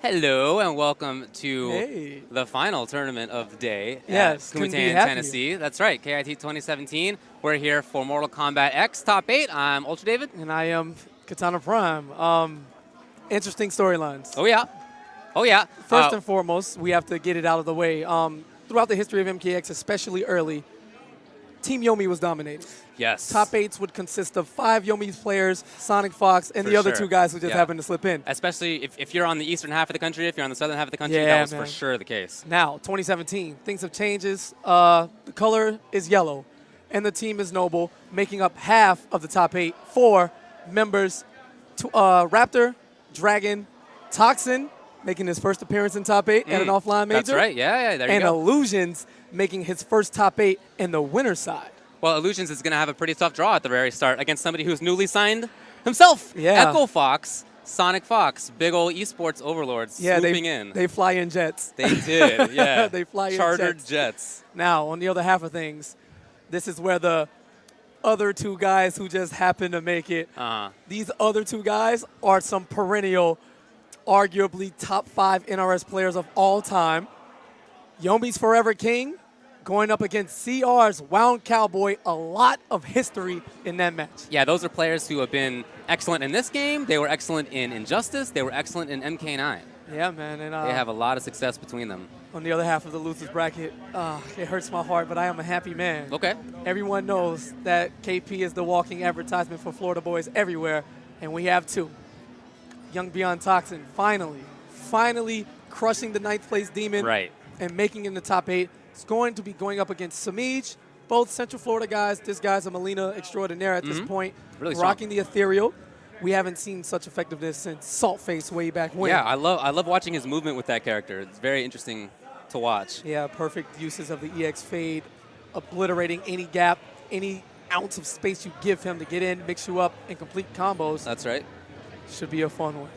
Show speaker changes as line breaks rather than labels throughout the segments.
Hello and welcome to the final tournament of the day.
Yes,
Kumite in Tennessee. That's right, K.I.T 2017. We're here for Mortal Kombat X Top 8. I'm Ultra David.
And I am Katana Prime. Interesting storylines.
Oh, yeah. Oh, yeah.
First and foremost, we have to get it out of the way. Throughout the history of MKX, especially early, Team Yomi was dominating.
Yes.
Top 8s would consist of 5 Yomi's players, Sonicfox, and the other 2 guys who just happened to slip in.
Especially if you're on the eastern half of the country, if you're on the southern half of the country, that was for sure the case.
Now, 2017, things have changed. The color is yellow, and the team is noble, making up half of the top 8. 4 members, Raptor, Dragon, Toxin, making his first appearance in top 8 at an offline major.
That's right, yeah, there you go.
And iLuusions making his first top 8 in the winner's side.
Well, iLuusions is going to have a pretty tough draw at the very start against somebody who's newly signed himself.
Yeah.
Echo Fox, Sonicfox, big old esports overlords swooping in.
They fly in jets.
They did, yeah.
They fly
Chartered
in
jets.
Now, on the other half of things, this is where the other 2 guys who just happen to make it, these other 2 guys are some perennial, arguably top 5 NRS players of all time. Yomi's ForeverKing going up against CR's WoundCowboy. A lot of history in that match.
Yeah, those are players who have been excellent in this game. They were excellent in Injustice. They were excellent in MK9.
Yeah, man. And
they have a lot of success between them.
On the other half of the losers bracket, it hurts my heart, but I am a happy man.
Okay.
Everyone knows that KP is the walking advertisement for Florida boys everywhere, and we have 2. Young BeyondToxin finally crushing the 9th place demon and making it in the top 8. It's going to be going up against Semiij, both Central Florida guys. This guy's a Molina extraordinaire at this point,
really
rocking the ethereal. We haven't seen such effectiveness since Saltface way back when.
Yeah, I love watching his movement with that character. It's very interesting to watch.
Yeah, perfect uses of the EX fade, obliterating any gap, any ounce of space you give him to get in, mix you up, and complete combos.
That's right.
Should be a fun one.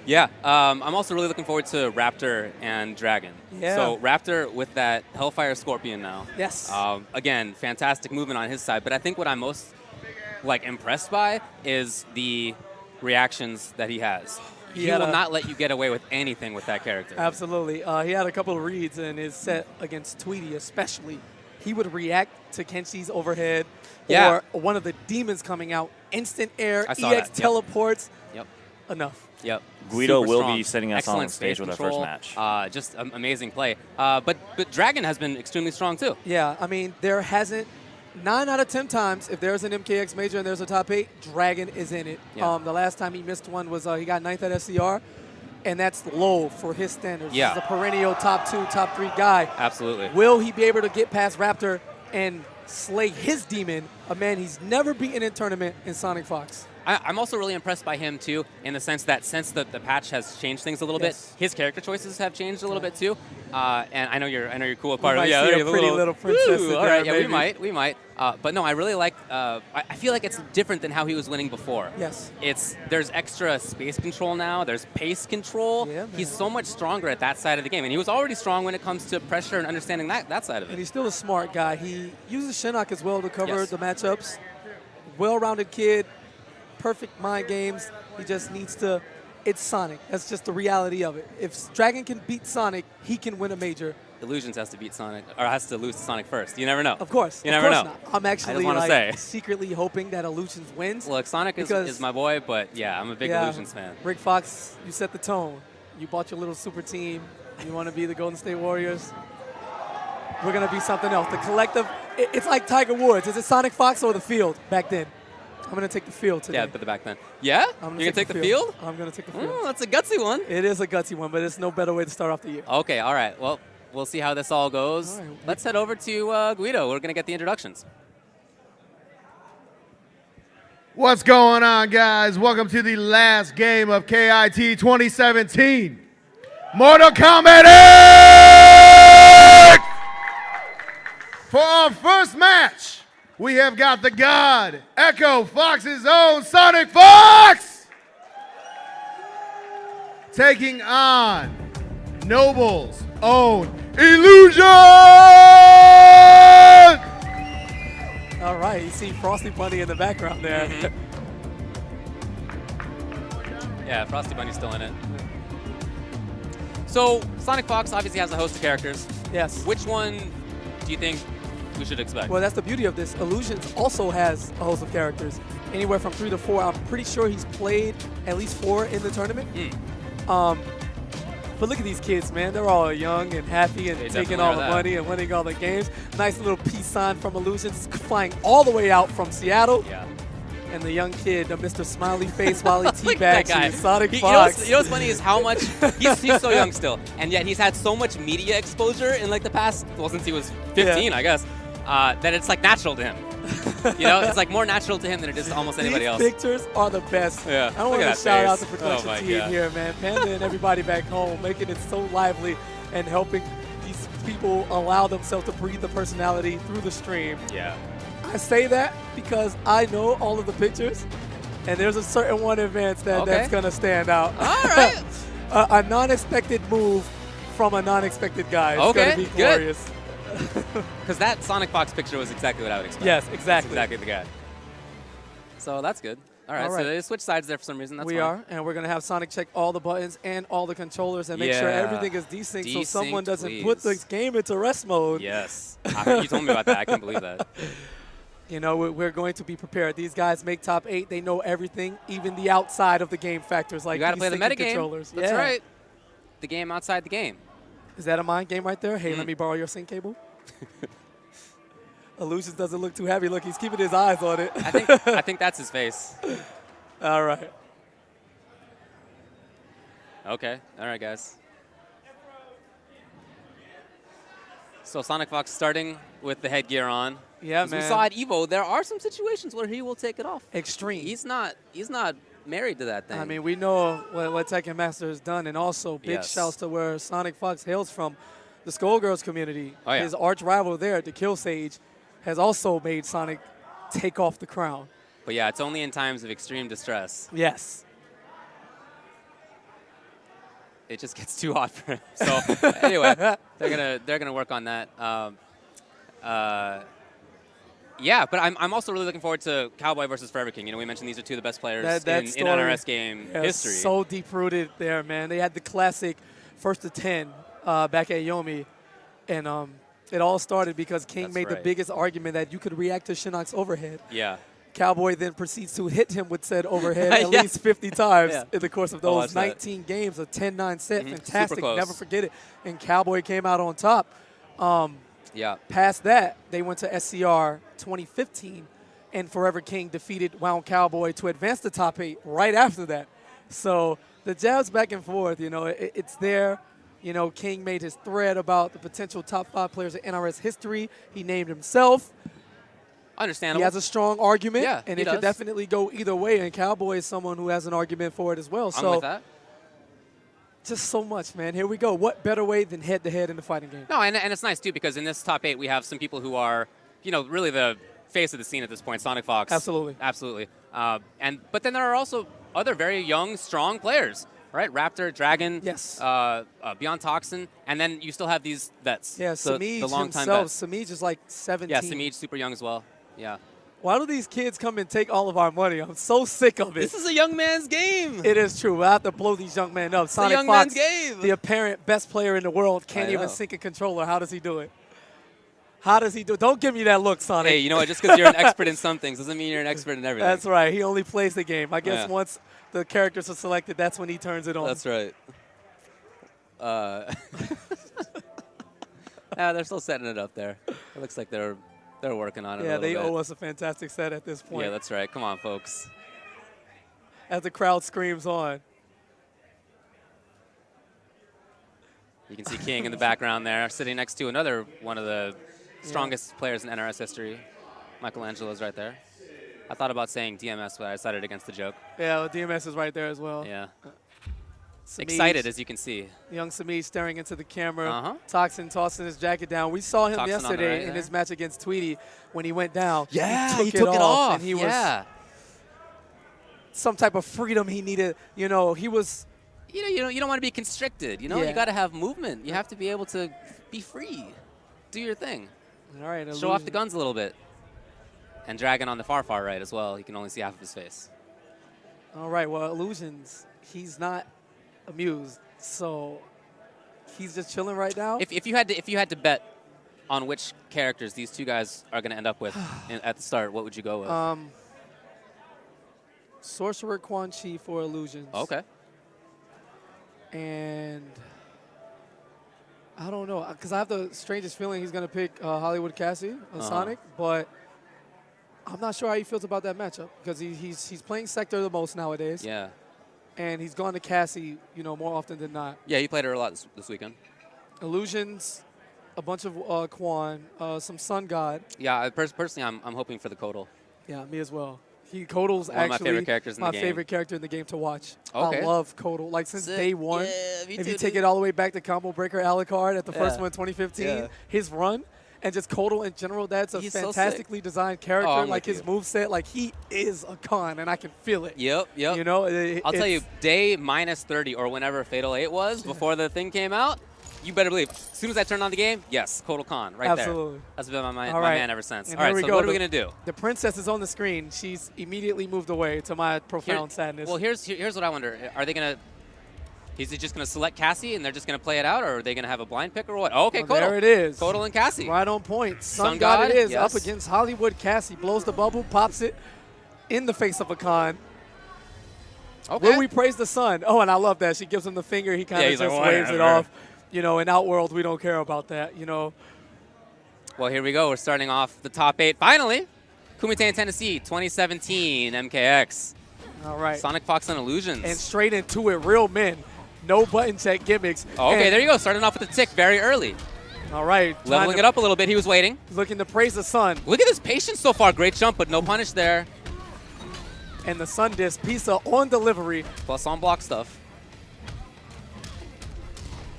Yeah, I'm also really looking forward to Raptor and Dragon.
Yeah.
So Raptor with that Hellfire Scorpion now.
Yes.
Again, fantastic movement on his side, but I think what I'm most impressed by is the reactions that he has. He will not let you get away with anything with that character.
Absolutely. He had a couple of reads in his set against Tweety especially. He would react to Kenshi's overhead or one of the demons coming out. Instant air, EX teleports.
Yep.
Enough.
Yep.
Guido will be setting us on stage with our first match.
Just amazing play. But Dragon has been extremely strong too.
Yeah, I mean, there hasn't 9 out of 10 times, if there's an MKX major and there's a top 8, Dragon is in it.
Yeah.
The last time he missed one was he got 9th at SCR, and that's low for his standards.
Yeah.
He's a perennial top 2, top 3 guy.
Absolutely.
Will he be able to get past Raptor and slay his demon, a man he's never beaten in tournament, in Sonicfox?
I'm also really impressed by him, too, in the sense that since the patch has changed things a little bit, his character choices have changed a little bit, too. And I know you're cool with part of it.
Yeah, a pretty little princess.
All right, yeah, we might. But no, I really like. I feel like it's different than how he was winning before.
Yes.
There's extra space control now. There's pace control.
Yeah,
he's so much stronger at that side of the game, and he was already strong when it comes to pressure and understanding that side of it.
And he's still a smart guy. He uses Shinnok as well to cover the matchups. Well-rounded kid. Perfect mind games. He just needs to. It's Sonic. That's just the reality of it. If Dragon can beat Sonic, he can win a major.
iLuusions has to beat Sonic, or has to lose to Sonic first. You never know.
Of course.
You never know.
Not. I'm actually secretly hoping that iLuusions wins.
Look, Sonic is my boy, but yeah, I'm a big iLuusions fan.
Rick Fox, you set the tone. You bought your little super team. You want to be the Golden State Warriors. We're going to be something else. The collective, it's like Tiger Woods. Is it Sonicfox or the field back then? I'm going to take the field today.
Yeah, but the back then. Yeah? You're going to take the field?
I'm going to take the field.
Oh, that's a gutsy one.
It is a gutsy one, but it's no better way to start off the year.
Okay, all right. Well, we'll see how this all goes. All right. Let's head over to Guido. We're going to get the introductions.
What's going on, guys? Welcome to the last game of K.I.T 2017. Mortal Kombat X! For our first match, we have got the God, Echo Fox's own Sonicfox, taking on Noble's own iLuusions!
All right, you see Frosty Bunny in the background there.
Yeah, Frosty Bunny's still in it. So Sonicfox obviously has a host of characters.
Yes.
Which one do you think we should expect?
Well, that's the beauty of this. iLuusions also has a host of characters, anywhere from 3 to 4. I'm pretty sure he's played at least 4 in the tournament. But look at these kids, man. They're all young and happy and taking all the money and winning all the games. Nice little peace sign from iLuusions, flying all the way out from Seattle.
Yeah.
And the young kid, the Mr. Smiley Face while he teabags Sonicfox.
You know what's funny is how much he's so young still, and yet he's had so much media exposure in like the past, well, since he was 15, I guess, that it's like natural to him. You know, it's like more natural to him than it is to almost anybody else.
These pictures are the best.
Yeah.
I want to shout out the production team
God.
here, man. Panda and everybody back home, making it so lively and helping these people allow themselves to breathe the personality through the stream.
Yeah.
I say that because I know all of the pictures, and there's a certain one advance that's going to stand out.
All right.
A non-expected move from a non-expected guy. It's going to be glorious.
Because that Sonicfox picture was exactly what I would expect.
Yes, exactly.
That's exactly the guy. So that's good. All right, so they switched sides there for some reason. That's fine.
And we're going to have Sonic check all the buttons and all the controllers and make sure everything is desynced so someone doesn't put the game into rest mode.
Yes. You told me about that. I can't believe that.
You know, we're going to be prepared. These guys make top 8. They know everything, even the outside of the game factors like
you got to play the meta game.
Controllers.
That's right. The game outside the game.
Is that a mind game right there? Hey, let me borrow your sync cable. iLuusions doesn't look too happy. Look, he's keeping his eyes on it.
I think that's his face.
All right.
Okay. All right, guys. So Sonicfox starting with the headgear on.
Yeah,
As
man.
we saw at Evo, there are some situations where he will take it off.
Extreme.
He's not married to that thing.
I mean, we know what Tekken Master has done, and also big shouts to where Sonicfox hails from, the Skullgirls community.
Oh, yeah.
His arch rival there, the Kill Sage, has also made Sonic take off the crown.
But yeah, it's only in times of extreme distress.
Yes.
It just gets too hot for him. So anyway, they're gonna work on that. Yeah, but I'm also really looking forward to Cowboy versus ForeverKing. You know, we mentioned these are 2 of the best players in NRS game history.
So deep-rooted there, man. They had the classic 1st to 10 back at Yomi, and it all started because King made the biggest argument that you could react to Shinnok's overhead.
Yeah.
Cowboy then proceeds to hit him with said overhead at least 50 times in the course of those 19 games, a 10-9 set. Fantastic, never forget it. And Cowboy came out on top. Past that, they went to SCR 2015, and ForeverKing defeated WoundCowboy to advance the top 8 right after that. So the jabs back and forth, you know, it's there. You know, King made his thread about the potential top 5 players in NRS history. He named himself.
Understandable.
He has a strong argument, and it could
does.
definitely go either way, and Cowboy is someone who has an argument for it as well.
I'm with that.
Just so much, man. Here we go. What better way than head-to-head in the fighting game?
No, and it's nice, too, because in this top 8, we have some people who are, you know, really the face of the scene at this point, Sonicfox.
Absolutely.
Absolutely. But then there are also other very young, strong players, right? Raptor, Dragon, BeyondToxin, and then you still have these vets.
Yeah, Semiij himself. Semiij is like 17.
Yeah, Semiij, super young as well. Yeah.
Why do these kids come and take all of our money? I'm so sick of it.
This is a young man's game.
It is true. I have to blow these young men up. Sonicfox, the apparent best player in the world, can't even sync a controller. How does he do it? How does he do it? Don't give me that look, Sonic.
Hey, you know what? Just because you're an expert in some things doesn't mean you're an expert in everything.
That's right. He only plays the game. I guess once the characters are selected, that's when he turns it on.
That's right. They're still setting it up there. It looks like they're working on it.
Yeah, they owe us a fantastic set at this point.
Yeah, that's right. Come on, folks.
As the crowd screams on.
You can see King in the background there, sitting next to another one of the strongest players in NRS history. Michelangelo's right there. I thought about saying DMS, but I decided against the joke.
Yeah, well, DMS is right there as well.
Yeah.
Semiij,
excited, as you can see.
Young Semiij staring into the camera. Toxin tossing his jacket down. We saw him yesterday in his match against Tweety when he went down.
Yeah,
he took it off. And he
was
some type of freedom he needed. You know, he was.
You don't want to be constricted. You know, you got to have movement. You have to be able to be free, do your thing.
All right,
show off the guns a little bit. And Dragon on the far right as well. You can only see half of his face.
All right, well, iLuusions, he's not amused. So he's just chilling right now.
If you had to bet on which characters these two guys are going to end up with at the start, what would you go with?
Sorcerer Quan Chi for Illusions.
Okay.
And I don't know, because I have the strangest feeling he's going to pick Hollywood Cassie on Sonic, but I'm not sure how he feels about that matchup because he's playing Sector the most nowadays.
Yeah.
And he's gone to Cassie, you know, more often than not.
Yeah, he played her a lot this weekend.
Illusions, a bunch of Quan, some Sun God.
Yeah, personally, I'm hoping for the Kodal.
Yeah, me as well. Kodal's
One
actually
of my favorite characters in the game.
My favorite character in the game to watch.
Okay.
I love Kodal. Like, since day one,
me
if
too,
you take it all the way back to Combo Breaker Alucard at the first one in 2015, his run, and just Kodal in general, that's a fantastically designed character. Like, his moveset, like, he is a con, and I can feel it.
Yep.
You know?
I'll tell you, day -30 or whenever Fatal 8 was, before the thing came out, you better believe. As soon as I turned on the game, yes, Kodal Khan, right there.
Absolutely.
That's been my man ever since.
And
all right, so what are we
go.
going to do?
The princess is on the screen. She's immediately moved away to my profound sadness.
Well, here's what I wonder. Are they going to... Is he just going to select Cassie and they're just going to play it out, or are they going to have a blind pick or what? Oh, okay, Kodal.
There it is.
Kodal and Cassie.
Right on point.
Sun
God
God
it is,
yes.
up against Hollywood Cassie. Blows the bubble, pops it in the face of a con.
Okay.
Will we praise the sun? Oh, and I love that. She gives him the finger. He kind of just waves it off. You know, in Outworld, we don't care about that, you know.
Well, here we go. We're starting off the top 8. Finally, Kumite and Tennesse, 2017 MKX.
All right.
Sonicfox and Illusions.
And straight into it, real men. No button check gimmicks.
Okay, there you go. Starting off with the tick very early.
All right.
Leveling it up a little bit. He was waiting.
Looking to praise the sun.
Look at his patience so far. Great jump, but no punish there.
And the sun disc, pizza on delivery.
Plus on block stuff.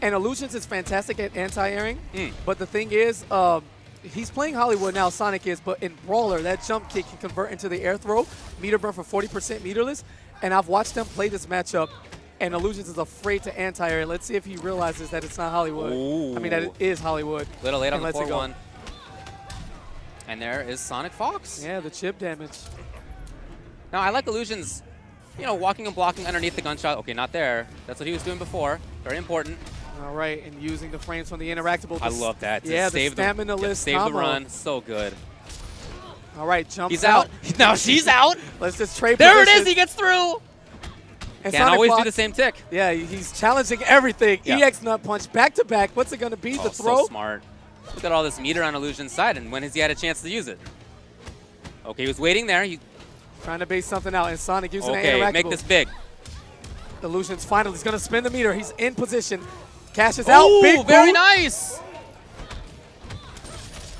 And Illusions is fantastic at anti-airing, but the thing is, he's playing Hollywood now, Sonic is, but in Brawler, that jump kick can convert into the air throw, meter burn for 40% meterless, and I've watched them play this matchup, and Illusions is afraid to anti-air. Let's see if he realizes that it's not Hollywood.
Ooh.
I mean, that it is Hollywood.
Little late on the
lets it go.
4-1. And there is Sonicfox.
Yeah, the chip damage.
Now, I like Illusions, you know, walking and blocking underneath the gunshot. Okay, not there. That's what he was doing before. Very important.
All right, and using the frames from the interactable.
I love that.
Yeah, the stamina list
Save
combo.
the run. So good.
All right, jumps
He's out. Now she's out.
Let's just trade
There
positions.
it is. He gets through.
And
Can't always do the same tick.
Yeah, he's challenging everything.
Yeah.
EX nut punch back to back. What's it going to be? The throw?
So smart. Look at all this meter on Illusion's side, and when has he had a chance to use it? Okay, he was waiting there.
Trying to base something out, and Sonic using the
Okay,
interactable.
make this big.
Illusions finally is going to spin the meter. He's in position. Cashes out. Big
very
boot.
nice.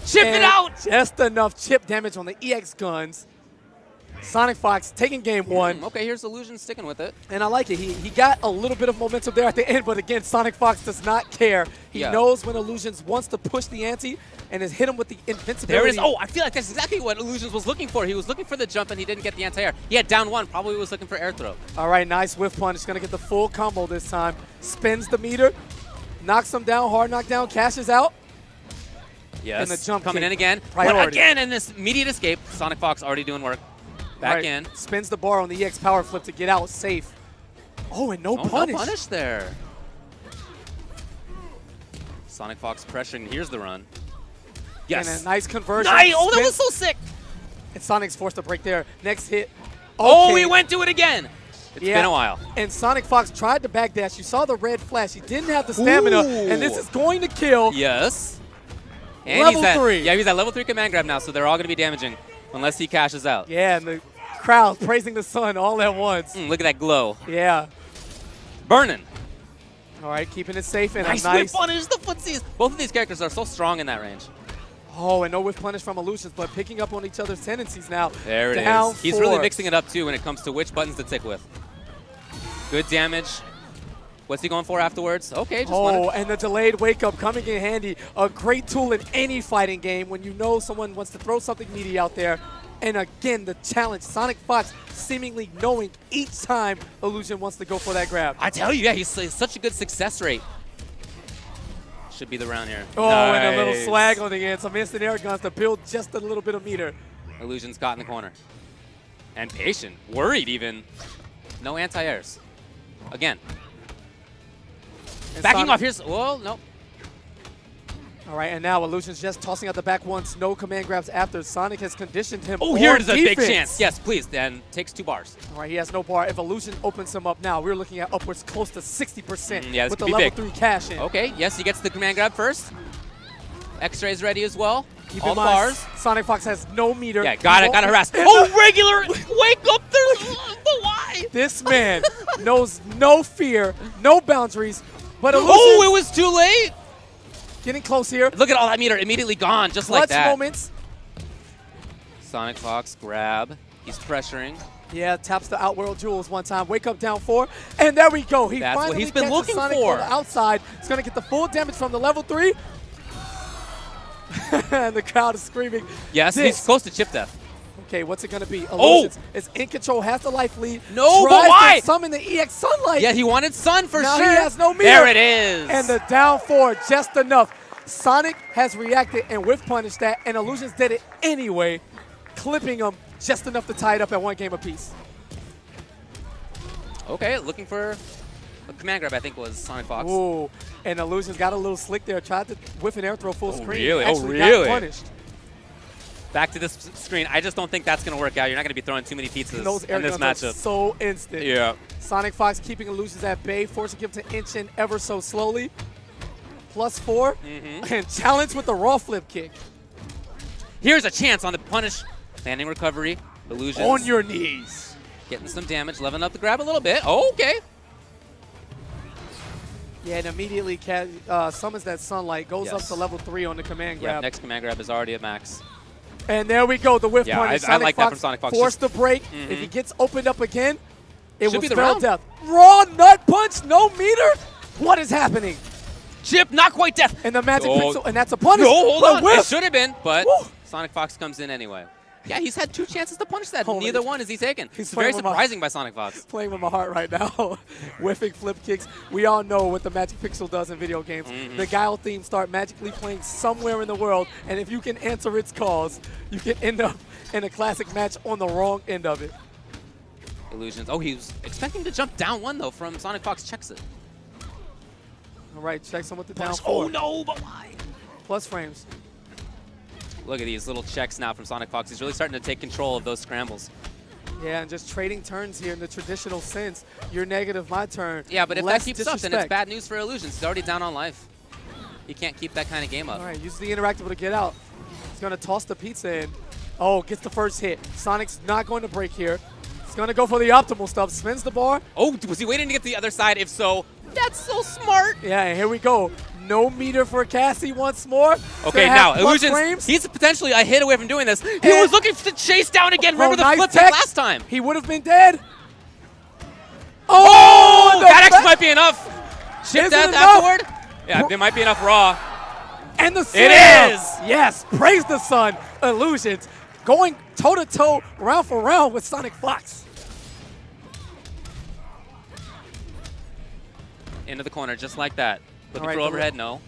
Chip it out.
Just enough chip damage on the EX guns. Sonicfox taking game 1.
Okay, here's Illusion sticking with it.
And I like it. He got a little bit of momentum there at the end, but again, Sonicfox does not care. He knows when Illusions wants to push the ante and has hit him with the invincibility.
There is. Oh, I feel like that's exactly what Illusions was looking for. He was looking for the jump, and he didn't get the anti-air. He had down 1. Probably was looking for air throw.
All right, nice whiff punch. He's going to get the full combo this time. Spins the meter, knocks him down, hard knockdown, cashes out.
Yes.
And the jump
coming
kick.
in again.
Priority.
But again, in this immediate escape, Sonicfox already doing work. Back in.
Spins the bar on the EX power flip to get out safe. Oh, and no punish.
No punish there. Sonicfox pressuring. Here's the run. Yes.
And a nice conversion.
Nice. Oh, that was so sick.
And Sonic's forced to break there. Next hit.
Oh, he went to it again. It's been a while.
And Sonicfox tried to backdash. You saw the red flash. He didn't have the stamina. And this is going to kill.
Yes. And
level 3.
Yeah, he's at level 3 command grab now, so they're all going to be damaging unless he cashes out.
Yeah, and the crowd praising the sun all at once.
Look at that glow.
Yeah.
Burning.
All right, keeping it safe and
nice
a nice
whip punish. The footsies. Both of these characters are so strong in that range.
Oh, and no whiff punish from Illusions, but picking up on each other's tendencies now.
There it
Down
is. He's really mixing it up, too, when it comes to which buttons to tick with. Good damage. What's he going for afterwards? Okay, just
and the delayed wake-up coming in handy. A great tool in any fighting game when you know someone wants to throw something meaty out there. And again, the challenge. Sonicfox seemingly knowing each time Illusion wants to go for that grab.
I tell you, yeah, he's such a good success rate. Should be the round here.
Oh, nice. And a little swag on the end. Some instant air guns to build just a little bit of meter.
Illusion's caught in the corner. And patient. Worried even. No anti-airs. Again.
And
Backing
Sonic,
off. Here's, well, nope.
All right, and now iLuusions just tossing out the back once. No command grabs after. Sonic has conditioned him.
Oh,
on
here's a big
defense.
chance. Yes, please. Then takes 2 bars.
All right, he has no bar. If iLuusion opens him up now, we're looking at upwards close to 60%
yeah, this
with
could
the
be
level
big.
3 cash in.
Okay, yes, he gets the command grab first. X-ray's ready as well.
Keep
All
in
the
mind,
bars.
Sonicfox has no meter.
Yeah, gotta harass.
And
Oh, regular! Wake up! There's but why?
This man knows no fear, no boundaries, but iLuusions
Oh, it was too late.
getting close here.
Look at all that meter immediately gone, just
Clutch
like that.
moments.
Sonicfox grab. He's pressuring.
Yeah, taps the Outworld Jewels one time. Wake up down 4, and there we go. He
That's what
finally
he's been
catches
looking
Sonic
for.
on the outside. He's going to get the full damage from the level 3. And the crowd is screaming.
Yes,
this.
he's close to chip death.
Okay, what's it going to be?
Oh!
iLuusions is in control, has the life lead.
No, but
tries
why?
to summon the EX Sunlight.
Yeah, he wanted sun for
now
sure.
he has no meter.
There it is.
And the down 4, just enough. Sonic has reacted and whiff punished that, and iLuusions did it anyway, clipping him just enough to tie it up at 1 game apiece.
Okay, looking for a command grab, I think was Sonicfox.
Ooh, and iLuusions got a little slick there, tried to whiff an air throw full screen.
really? Oh,
Actually
really?
got punished.
Back to this screen. I just don't think that's going to work out. You're not going to be throwing too many pizzas
And those air
in this
guns are
matchup.
so instant.
Yeah.
Sonicfox keeping iLuusions at bay, forcing him to inch in ever so slowly. +4, and challenge with the raw flip kick.
Here's a chance on the punish. Landing recovery. iLuusions.
On your knees.
Getting some damage. Leveling up the grab a little bit. Oh, okay.
Yeah, and immediately summons that sunlight, goes up
Yes.
to level 3 on the command
Yeah,
grab.
next command grab is already at max.
And there we go, the whiff
Yeah,
punish.
I like that from Sonicfox.
Forced the break. If he gets opened up again, it
Should
will
be the
spell
round.
death. Raw nut punch, no meter? What is happening?
Chip, not quite death.
And the magic
Oh.
pixel, and that's a punish.
No, hold
but
on.
whiff.
It should have been, but
Woo.
Sonicfox comes in anyway. Yeah, he's had 2 chances to punish that.
Oh,
Neither one is he taken.
he's
It's very
playing with my-
surprising by Sonicfox.
Playing with my heart right now. Whiffing flip kicks. We all know what the magic pixel does in video games. The Guile theme start magically playing somewhere in the world, and if you can answer its calls, you can end up in a classic match on the wrong end of it.
iLuusions. Oh, he was expecting to jump down 1, though, from Sonicfox checks it.
All right, checks him with the down
Punish.
4.
Oh, no, but why?
Plus frames.
Look at these little checks now from Sonicfox. He's really starting to take control of those scrambles.
Yeah, and just trading turns here in the traditional sense. Your negative, my turn.
Yeah, but if
Less
that keeps up, then it's
disrespect.
bad news for iLuusions. He's already down on life. He can't keep that kind of game up.
All right, use the interactable to get out. He's going to toss the pizza in. Oh, gets the first hit. Sonic's not going to break here. He's going to go for the optimal stuff. Spins the bar.
Oh, was he waiting to get to the other side? If so, that's so smart.
Yeah, and here we go. No meter for Cassie once more. He's
Okay,
gonna
now,
have plus
iLuusions,
frames.
he's potentially a hit away from doing this. He
And-
was looking to chase down again. Remember the
nice
flip
tech.
kick last time?
He would have been dead.
Oh,
the
that actually
back-
might be enough. Chip
Is it
death
enough?
afterward? Yeah, there might be enough raw.
And the
It
slam.
is.
Yes, praise the sun. iLuusions going toe-to-toe, round for round with Sonicfox.
Into the corner, just like that. Looking
right,
for
the
overhead, no.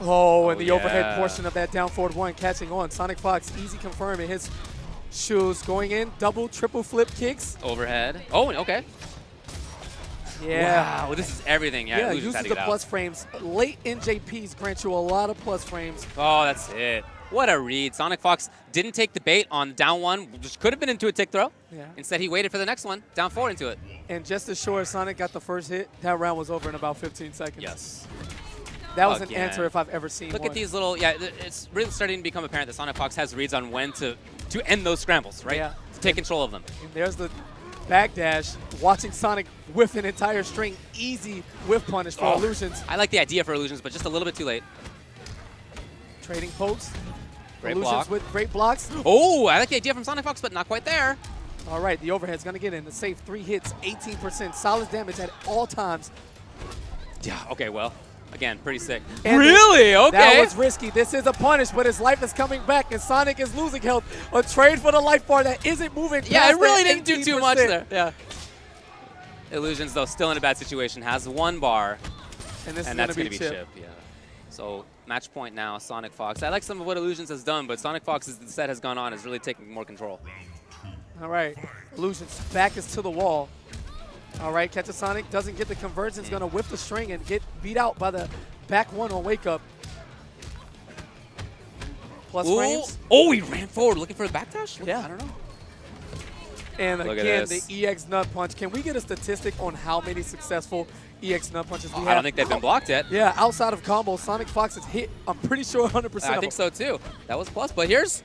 Oh, and the
yeah.
overhead portion of that down forward 1 catching on. Sonicfox easy confirm in his shoes. Going in, double, triple flip kicks.
Overhead. Oh, okay.
Yeah.
Wow, this is everything. Yeah,
Yeah,
iLuusions
uses
had to
the
get
plus
out.
frames. Late NJPs grant you a lot of plus frames.
Oh, that's it. What a read. Sonicfox didn't take the bait on down 1, which could have been into a tick throw.
Yeah.
Instead, he waited for the next one, down 4 into it.
And just as sure as Sonic got the first hit, that round was over in about 15 seconds.
Yes.
That was an
Again.
answer if I've ever seen
Look
one.
at these little, yeah, it's really starting to become apparent that Sonicfox has reads on when to end those scrambles, right?
Yeah.
To take control of them.
And there's the backdash. Watching Sonic whiff an entire string. Easy whiff punish for iLuusions.
I like the idea for iLuusions, but just a little bit too late.
Trading pokes.
Great
iLuusions
block.
with great blocks.
Oh, I like the idea from Sonicfox, but not quite there.
All right, the overhead's going to get in. The safe 3 hits, 18%. Solid damage at all times.
Yeah, okay, well, again, pretty sick.
And
Really? Okay.
That was risky. This is a punish, but his life is coming back, and Sonic is losing health. A trade for the life bar that isn't moving
yeah,
past
it really
that
didn't do too much
18%.
there. Yeah. iLuusions, though, still in a bad situation, has 1 bar,
And this
and
is
that's
going to be
Chip.
Chip.
Yeah. So, match point now, Sonicfox. I like some of what iLuusions has done, but Sonicfox, as the set has gone on, is really taking more control.
All right, iLuusions back is to the wall. All right, catches Sonic, doesn't get the conversion, is going to whip the string and get beat out by the back one on wake up. Plus frames.
Oh, he ran forward looking for the backdash?
Yeah.
I don't know.
And
Look
again,
at
the
this.
EX nut punch. Can we get a statistic on how many successful EX nut punches we have?
I don't think they've been blocked yet.
Yeah, outside of combo, Sonicfox has hit, I'm pretty sure 100%
I think so too. That was plus, but here's...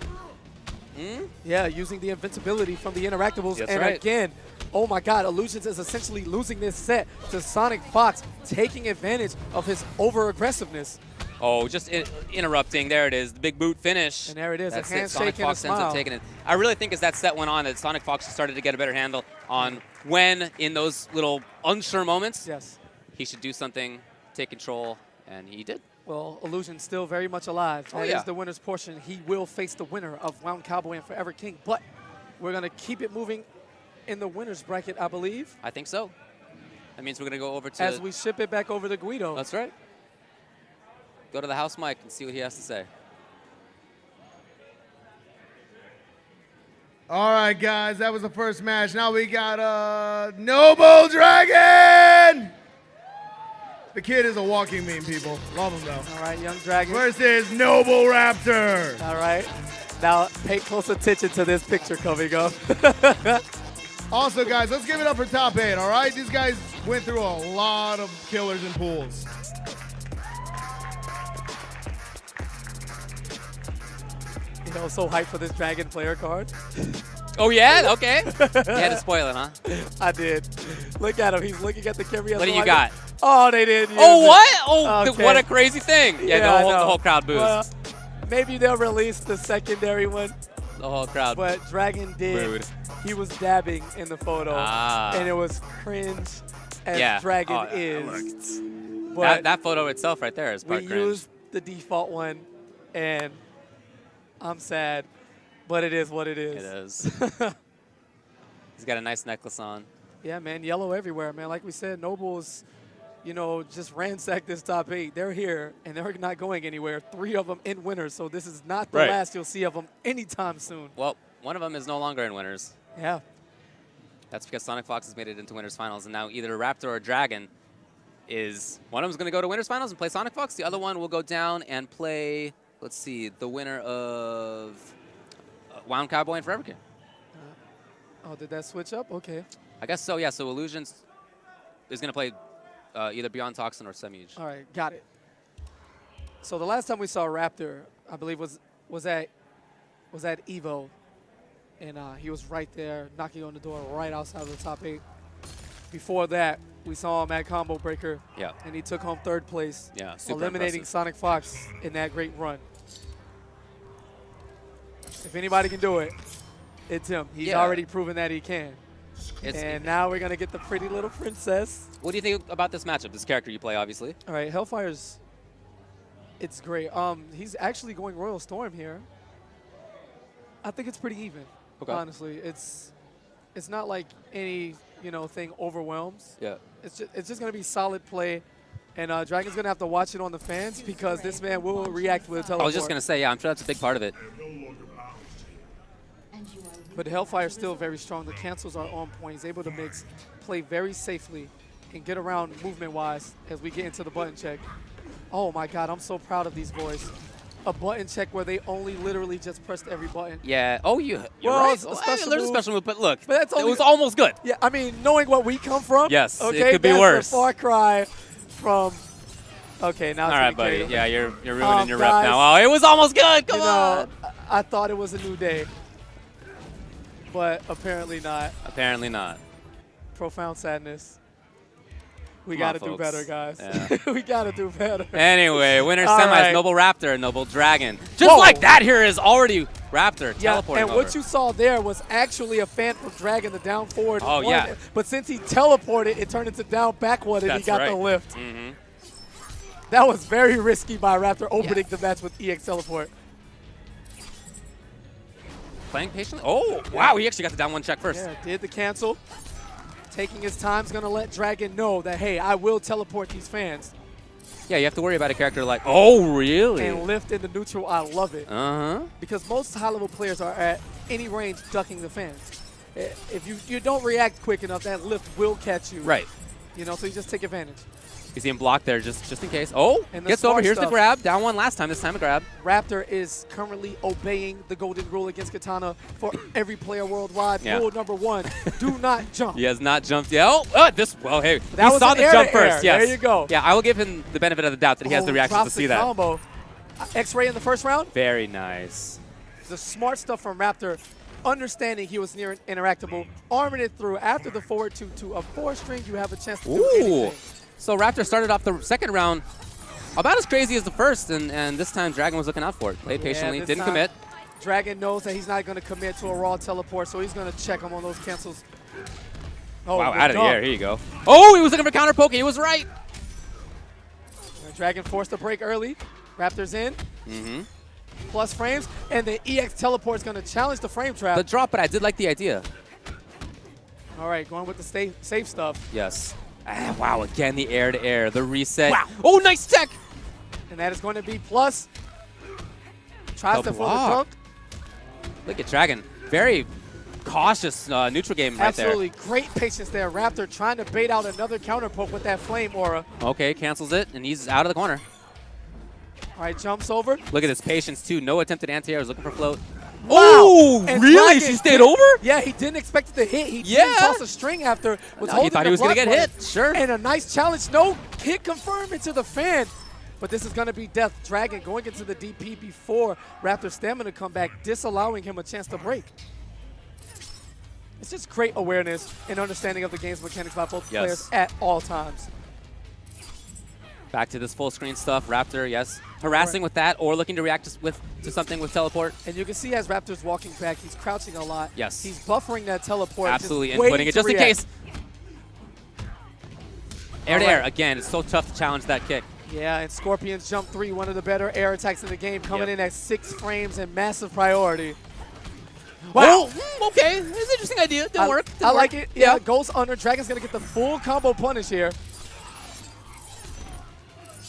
Yeah, using the invincibility from the interactables.
That's
and
right.
again, oh my God, iLuusions is essentially losing this set to Sonicfox, taking advantage of his over-aggressiveness.
Oh, just interrupting. There it is, the big boot finish.
And there it is,
That's
a handshake and a
Sonicfox ends up
smile.
taking it. I really think as that set went on that Sonicfox started to get a better handle on when, in those little unsure moments,
Yes.
he should do something, take control, and he did.
Well, iLuusions still very much alive.
Oh,
That
yeah.
is the winner's portion. He will face the winner of WoundCowboy and ForeverKing, but we're going to keep it moving in the winner's bracket, I believe,
I think so. That means we're going to go over to...
as we ship it back over to Guido.
That's right. Go to the house mic and see what he has to say.
All right, guys, that was the first match. Now we got Noble Dragon. The kid is a walking meme, people. Love him, though.
All right, Young Dragon.
Versus Noble Raptor.
All right. Now, pay close attention to this picture coming up.
Also, guys, let's give it up for top 8, all right? These guys went through a lot of killers and pools.
You know, so hyped for this Dragon player card.
Oh, yeah? Okay. You had to spoil it, huh?
I did. Look at him. He's looking at the camera.
What do you got?
Oh, they didn't use
Oh,
it.
what? Oh,
Okay.
what a crazy thing. Yeah,
I
the
know.
whole crowd boos.
Well, maybe they'll release the secondary one,
The whole crowd
but Dragon did.
booed.
He was dabbing in the photo,
Ah.
and it was cringe as
Yeah.
Dragon
Oh, that
is. But
That photo itself right there is
we
part cringe.
used the default one, and I'm sad, but it is what it is.
It is. He's got a nice necklace on.
Yeah, man, yellow everywhere, man. Like we said, Nobles, you know, just ransacked this top 8. They're here, and they're not going anywhere. 3 of them in winners, so this is not the
Right.
last you'll see of them anytime soon.
Well, one of them is no longer in winners.
Yeah.
That's because Sonicfox has made it into winners finals, and now either Raptor or Dragon is one of them's going to go to winners finals and play Sonicfox. The other one will go down and play, let's see, the winner of WoundCowboy and ForeverKing.
Oh, did that switch up? Okay.
I guess so, yeah. So iLuusions is going to play either BeyondToxin or Semiij.
All right, got it. So the last time we saw Raptor, I believe, was at Evo, and he was right there knocking on the door right outside of the top 8. Before that, we saw him at Combo Breaker,
Yeah.
and he took home 3rd place,
Yeah, super
eliminating
impressive.
Sonicfox in that great run. If anybody can do it, it's him. He's
Yeah.
already proven that he can. And now we're going to get the pretty little princess.
What do you think about this matchup? This character you play, obviously.
All right, Hellfire's, it's great. He's actually going Royal Storm here. I think it's pretty even,
Okay.
honestly. It's not like any, thing overwhelms.
Yeah.
It's just going to be solid play. And Dragon's going to have to watch it on the fans because this man will react with a teleport.
I was just going to say, yeah, I'm sure that's a big part of it.
But Hellfire's still very strong. The cancels are on point. He's able to play very safely and get around movement-wise as we get into the button check. Oh, my God. I'm so proud of these boys. A button check where they only literally just pressed every button.
Yeah. Oh, you're
Well,
right.
it's a special
There's a
move.
special move, but look,
But that's
it
only-
was almost good.
Yeah, I mean, knowing what we come from.
Yes, it
okay,
could be
that's
worse.
a far cry from. Okay, now
All
it's
right,
getting
buddy.
crazy.
Yeah, you're ruining your rep
guys,
now. Oh, it was almost good. Come
You
on.
know, I thought it was a new day, but apparently not.
Apparently not.
Profound sadness. We
Come on,
got to do
folks.
better, guys.
Yeah.
We got to do better.
Anyway, winner
All
semis,
right.
Noble Raptor and Noble Dragon. Just
Whoa.
like that here is already Raptor
Yeah,
teleporting
and
over.
what you saw there was actually a fan from Dragon, the down forward.
Oh,
one.
yeah.
But since he teleported, it turned into down backward, and
That's
he got
right.
the lift.
Mm-hmm.
That was very risky by Raptor opening the match with EX teleport.
Playing patiently. Oh, wow. He actually got the down one check first.
Yeah, did the cancel. Taking his time is going to let Dragon know that, hey, I will teleport these fans.
Yeah, you have to worry about a character like, oh, really?
And lift into neutral, I love it.
Uh-huh.
Because most high-level players are at any range ducking the fans. if you don't react quick enough, that lift will catch you.
Right.
You know, so you just take advantage.
He's being blocked there just in case. Oh,
And
gets over. Here's the grab. Down one last time. This time a grab.
Raptor is currently obeying the golden rule against Katana for every player worldwide.
Yeah.
Rule number 1, do not jump.
He has not jumped yet. Well, hey,
That
he
was
saw
an
the
air
jump
to air.
first. Yes.
There you go.
Yeah, I will give him the benefit of the doubt that he has the reactions to
drops
see
the
that.
combo. X-ray in the first round.
Very nice.
The smart stuff from Raptor, understanding he was near interactable, arming it through after the forward to a 4-string. You have a chance to do anything.
So Raptor started off the second round about as crazy as the first, and this time Dragon was looking out for it. Played patiently, didn't commit.
Dragon knows that he's not going to commit to a raw teleport, so he's going to check him on those cancels. Oh,
wow, out of the air. Here you go. Oh, he was looking for counter poke. He was right.
Dragon forced the break early. Raptor's in.
Mm-hmm.
Plus frames, and the EX teleport is going to challenge the frame trap.
The drop, but I did like the idea.
All right, going with the safe stuff.
Yes. Wow, again, the air-to-air, the reset.
Wow.
Oh, nice tech.
And that is going to be plus. Tries to forward
block.
dunk.
Look at Dragon. Very cautious neutral game right there.
Absolutely great patience there. Raptor trying to bait out another counter poke with that flame aura.
Okay, cancels it, and he's out of the corner.
All right, jumps over.
Look at his patience, too. No attempted anti-air. Looking for float.
Wow.
Oh,
And
really?
Dragon
She stayed over?
Yeah, he didn't expect it to hit. He
Yeah.
didn't toss a string after. Was
No, he
holding
thought
the
he was going to
block
get
button.
hit. Sure.
And a nice challenge. No hit confirmed into the fan. But this is going to be death. Dragon going into the DP before Raptor's stamina comeback, disallowing him a chance to break. It's just great awareness and understanding of the game's mechanics by both players at all times.
Back to this full screen stuff. Raptor, yes. Harassing with that or looking to react to something with teleport.
And you can see as Raptor's walking back, he's crouching a lot.
Yes.
He's buffering that teleport.
Absolutely
just
inputting it just in case. Air to air.
Right.
Again, it's so tough to challenge that kick.
Yeah, and Scorpion's jump 3, one of the better air attacks in the game, coming in at 6 frames and massive priority. Wow.
Oh, okay. It's an interesting idea. Didn't work.
I like it. Yeah, goes under. Dragon's going to get the full combo punish here.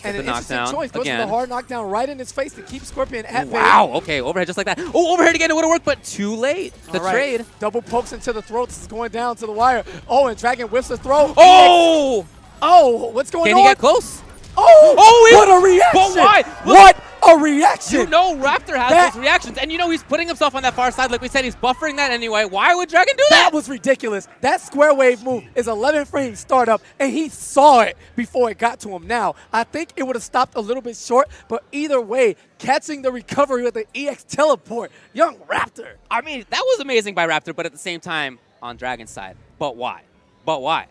And an interesting choice. Goes for the hard knockdown right in his face to keep Scorpion at bay.
Wow. Okay, overhead just like that. Oh, overhead again. It would have worked, but too late. The trade.
Double pokes into the throat. This is going down to the wire. Oh, and Dragon whiffs the throw.
Oh!
Oh, what's going on?
Can he get close?
Oh, what a reaction!
But why?
What a reaction!
You know Raptor has those reactions, and you know he's putting himself on that far side. Like we said, he's buffering that anyway. Why would Dragon do that?
That was ridiculous. That square wave move is 11 frames startup, and he saw it before it got to him. Now, I think it would have stopped a little bit short, but either way, catching the recovery with the EX teleport, young Raptor.
I mean, that was amazing by Raptor, but at the same time, on Dragon's side. But why? But why?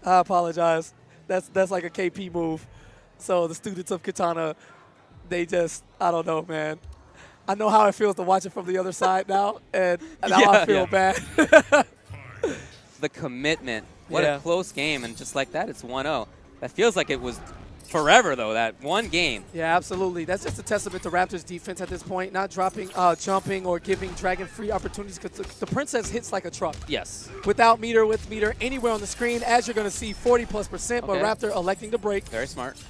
I apologize. That's like a KP move. So the students of Katana, they just, I don't know, man. I know how it feels to watch it from the other side now, and now I feel bad.
The commitment. What a close game, and just like that, it's 1-0. That feels like it was forever, though, that one game.
Yeah, absolutely. That's just a testament to Raptors' defense at this point, not dropping, jumping, or giving Dragon free opportunities, because the Princess hits like a truck.
Yes.
Without meter, with meter, anywhere on the screen, as you're going to see 40+%, but Raptor electing to break.
Very smart.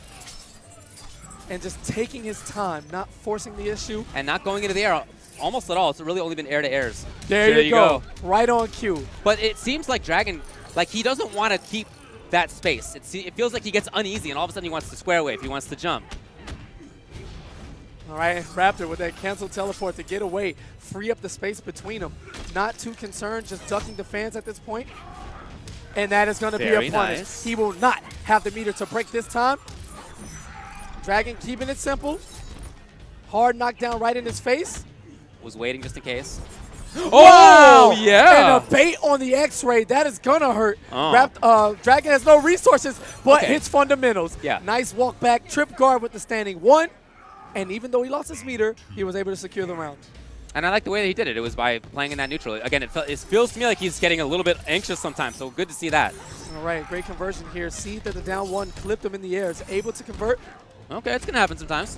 And just taking his time, not forcing the issue.
And not going into the air almost at all. It's really only been air-to-airs.
There you go. Right on cue.
But it seems like Dragon, like he doesn't want to keep that space. It feels like he gets uneasy, and all of a sudden he wants to square wave. He wants to jump.
All right, Raptor with that cancel teleport to get away, free up the space between them. Not too concerned, just ducking the fans at this point. And that is going to be a punish.
Nice.
He will not have the meter to break this time. Dragon keeping it simple. Hard knockdown right in his face.
Was waiting just in case.
Wow!
Oh, yeah!
And a bait on the X-ray. That is going to hurt. Dragon has no resources, but hits fundamentals.
Yeah.
Nice walk back, trip guard with the standing 1. And even though he lost his meter, he was able to secure the round.
And I like the way that he did it. It was by playing in that neutral. Again, it feels to me like he's getting a little bit anxious sometimes, so good to see that.
All right, great conversion here. See that the down 1 clipped him in the air. Is able to convert.
Okay, it's going to happen sometimes.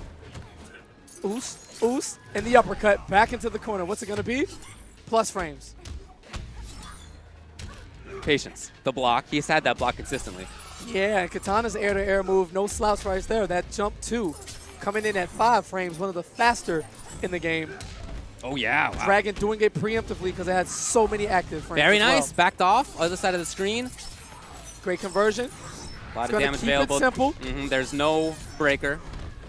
Oos, and the uppercut back into the corner. What's it going to be? Plus frames.
Patience. The block. He's had that block consistently.
Yeah, and Katana's air-to-air move, no slouch right there. That jump 2 coming in at 5 frames, one of the faster in the game.
Oh, yeah. Wow.
Dragon doing it preemptively because it had so many active frames.
Very nice. Backed off. Other side of the screen.
Great conversion.
A lot of damage available.
It simple.
There's no breaker.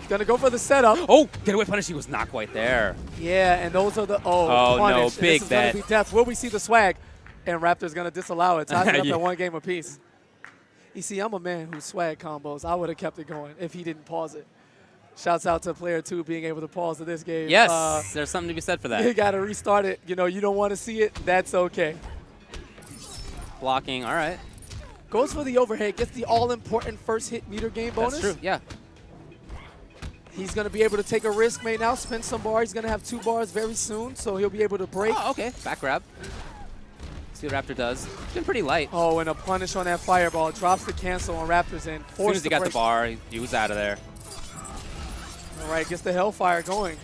Gonna go for the setup.
Oh, get away punish. He was not quite there.
Yeah, and those are the
oh
punish.
no, big
this is
bet.
Gonna be death. Will we see the swag? And Raptor's gonna disallow it. Ties it up
Yeah.
at 1 game apiece. You see, I'm a man who swag combos. I would have kept it going if he didn't pause it. Shouts out to player 2 being able to pause to this game.
Yes, there's something to be said for that.
You gotta restart it. You know, you don't want to see it. That's okay.
Blocking. All right.
Goes for the overhead. Gets the all-important first hit meter game bonus.
That's true. Yeah.
He's going to be able to take a risk, may now spend some bars. He's going to have 2 bars very soon, so he'll be able to break.
Oh, okay. Back grab. See what Raptor does. It's been pretty light.
Oh, and a punish on that fireball. Drops the cancel on Raptor's end.
As soon as he got the bar, he was out of there.
All right, gets the Hellfire going.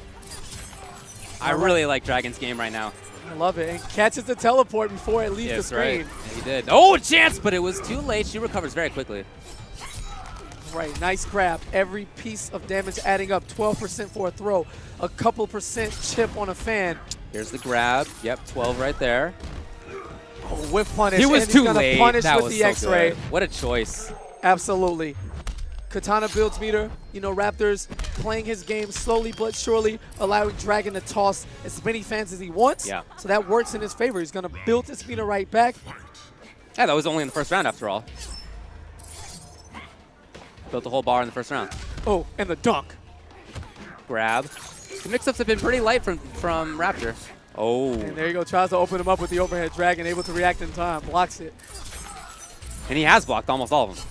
I really like Dragon's game right now.
I love it. And catches the teleport before it leaves the screen.
Right. Yeah, he did. Oh, a chance, but it was too late. She recovers very quickly.
Right, nice grab. Every piece of damage adding up. 12% for a throw. A couple percent chip on a fan.
Here's the grab. Yep, 12 right there.
Oh, whiff punish.
He was
and
too
he's gonna
late.
Punish
That
with
was
the
so
X-ray.
good. What a choice.
Absolutely. Katana builds meter. You know, Raptor's playing his game slowly but surely, allowing Dragon to toss as many fans as he wants.
Yeah.
So that works in his favor. He's going to build his meter right back.
Yeah, that was only in the first round after all. Built a whole bar in the first round.
Oh, and the dunk.
Grab. The mix-ups have been pretty light from Raptor. Oh.
And there you go. Tries to open him up with the overhead Dragon, able to react in time. Blocks it.
And he has blocked almost all of them.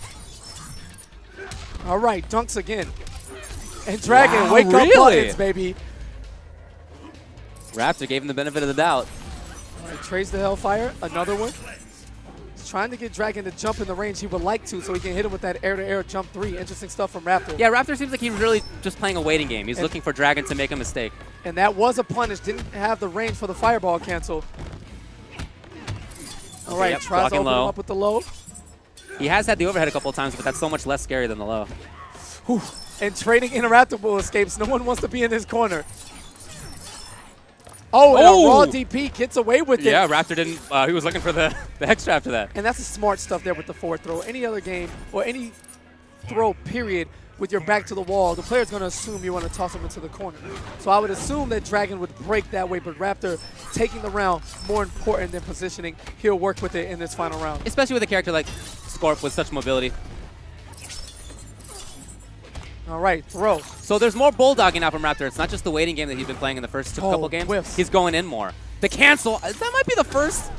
All right, dunks again. And Dragon,
wow,
wake
really?
up buttons, baby.
Raptor gave him the benefit of the doubt.
All right, trades the Hellfire. Another one. He's trying to get Dragon to jump in the range he would like to so he can hit him with that air-to-air jump 3. Interesting stuff from Raptor.
Yeah, Raptor seems like he's really just playing a waiting game. He's looking for Dragon to make a mistake.
And that was a punish. Didn't have the range for the fireball cancel. All right,
yep,
tries to open him
low.
up with the low.
He has had the overhead a couple of times, but that's so much less scary than the low.
Whew. And trading interruptible escapes. No one wants to be in his corner. Oh, and a raw DP gets away with it.
Yeah, Raptor didn't. He was looking for the extra after that.
And that's the smart stuff there with the forward throw. Any other game or any throw, period, with your back to the wall, the player's going to assume you want to toss him into the corner. So I would assume that Dragon would break that way, but Raptor taking the round more important than positioning. He'll work with it in this final round.
Especially with a character like Scorp with such mobility.
All right, throw.
So there's more bulldogging now from Raptor. It's not just the waiting game that he's been playing in the first couple games.
Whiffs.
He's going in more. The cancel, that might be the first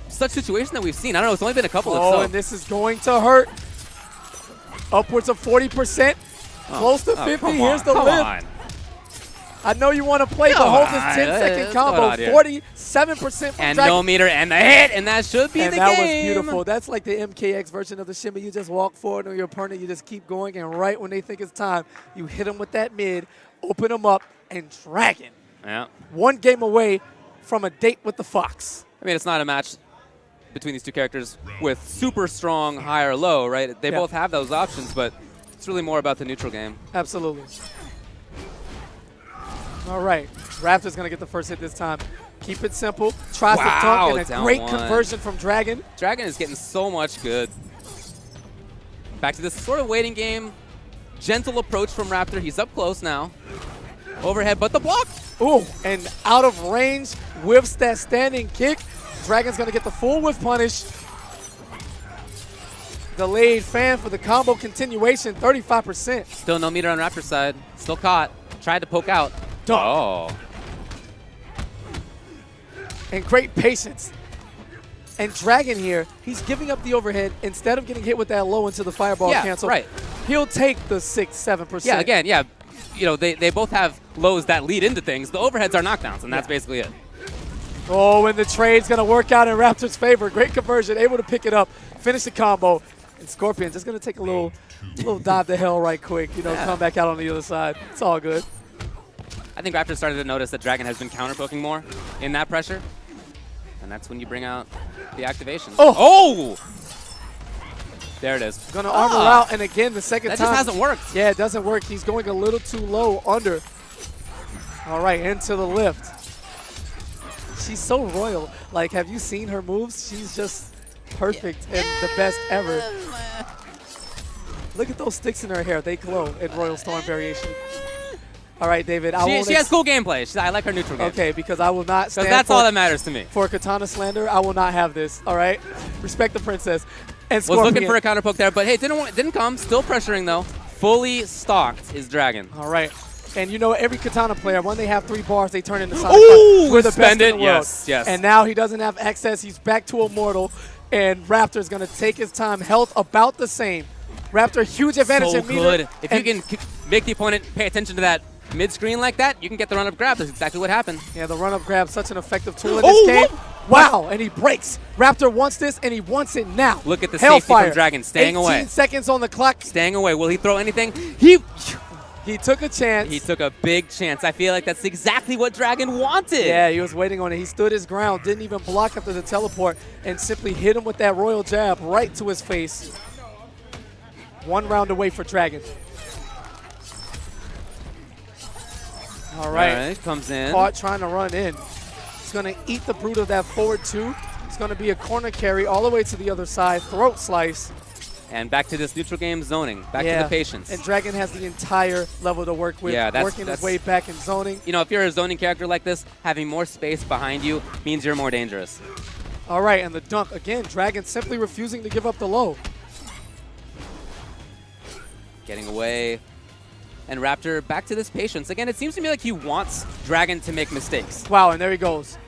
such situation that we've seen. I don't know, it's only been a couple.
Oh, and this is going to hurt. Upwards of 40%. Close to 50. Here's the lift. I know you want to play, but hold this 10-second combo. 47% from
and
Dragon.
no meter and the hit, and that should be the game.
And that was beautiful. That's like the MKX version of the shimmy. You just walk forward on your opponent. You just keep going, and right when they think it's time, you hit them with that mid, open them up, and Dragon.
Yeah.
1 game away from a date with the Fox.
I mean, it's not a match between these two characters with super strong high or low, right? They both have those options, but it's really more about the neutral game.
Absolutely. All right, Raptor's gonna get the first hit this time. Keep it simple. Tries to dunk, and a great conversion from Dragon.
Dragon is getting so much good. Back to this sort of waiting game. Gentle approach from Raptor. He's up close now. Overhead, but the block.
Ooh, and out of range, whiffs that standing kick. Dragon's gonna get the full whiff punish. Delayed fan for the combo continuation, 35%.
Still no meter on Raptor's side. Still caught. Tried to poke out.
Dunk.
Oh.
And great patience. And Dragon here, he's giving up the overhead instead of getting hit with that low into the fireball cancel.
Right.
He'll take the 6-7%.
Yeah, again, yeah. You know, they both have lows that lead into things. The overheads are knockdowns, and that's basically it.
Oh, and the trade's going to work out in Raptor's favor. Great conversion, able to pick it up, finish the combo. And Scorpion just going to take a little dive to hell right quick, you know, come back out on the other side. It's all good.
I think Raptor started to notice that Dragon has been counter-poking more in that pressure. And that's when you bring out the activation. Oh! There it is.
Going to armor out, and again, the second time.
That just hasn't worked.
Yeah, it doesn't work. He's going a little too low under. All right, into the lift. She's so royal. Like, have you seen her moves? She's just perfect and the best ever. Look at those sticks in her hair. They glow in Royal Storm variation. All right, David.
She has cool gameplay. I like her neutral game.
Okay, because I will not stand
that's all that matters to me.
For Katana slander, I will not have this. All right? Respect the princess. And
was looking for a counter poke there, but hey, didn't come. Still pressuring, though. Fully stocked his dragon.
All right. And you know, every Katana player, when they have 3 bars, they turn into Sonicfox.
Ooh,
we're the best in the world.
Yes, yes.
And now he doesn't have access. He's back to Immortal. And Raptor's going to take his time. Health about the same. Raptor, huge advantage in meter.
Good. If you can make the opponent pay attention to that mid-screen like that, you can get the run-up grab. That's exactly what happened.
Yeah, the run-up grab, such an effective tool in this game. Wow, and he breaks. Raptor wants this, and he wants it now.
Look at the safety from Dragon, staying
18
away.
18 seconds on the clock.
Staying away. Will he throw anything?
He took a chance.
He took a big chance. I feel like that's exactly what Dragon wanted.
Yeah, he was waiting on it. He stood his ground, didn't even block after the teleport, and simply hit him with that royal jab right to his face. 1 round away for Dragon. All right.
Comes in.
Caught trying to run in. He's going to eat the brute of that forward 2. It's going to be a corner carry all the way to the other side. Throat slice.
And back to this neutral game zoning. Back to the patience.
And Dragon has the entire level to work with.
Yeah,
working his way back in zoning.
You know, if you're a zoning character like this, having more space behind you means you're more dangerous.
All right, and the dunk. Again, Dragon simply refusing to give up the low.
Getting away. And Raptor back to this patience. Again, it seems to me like he wants Dragon to make mistakes.
Wow, and there he goes.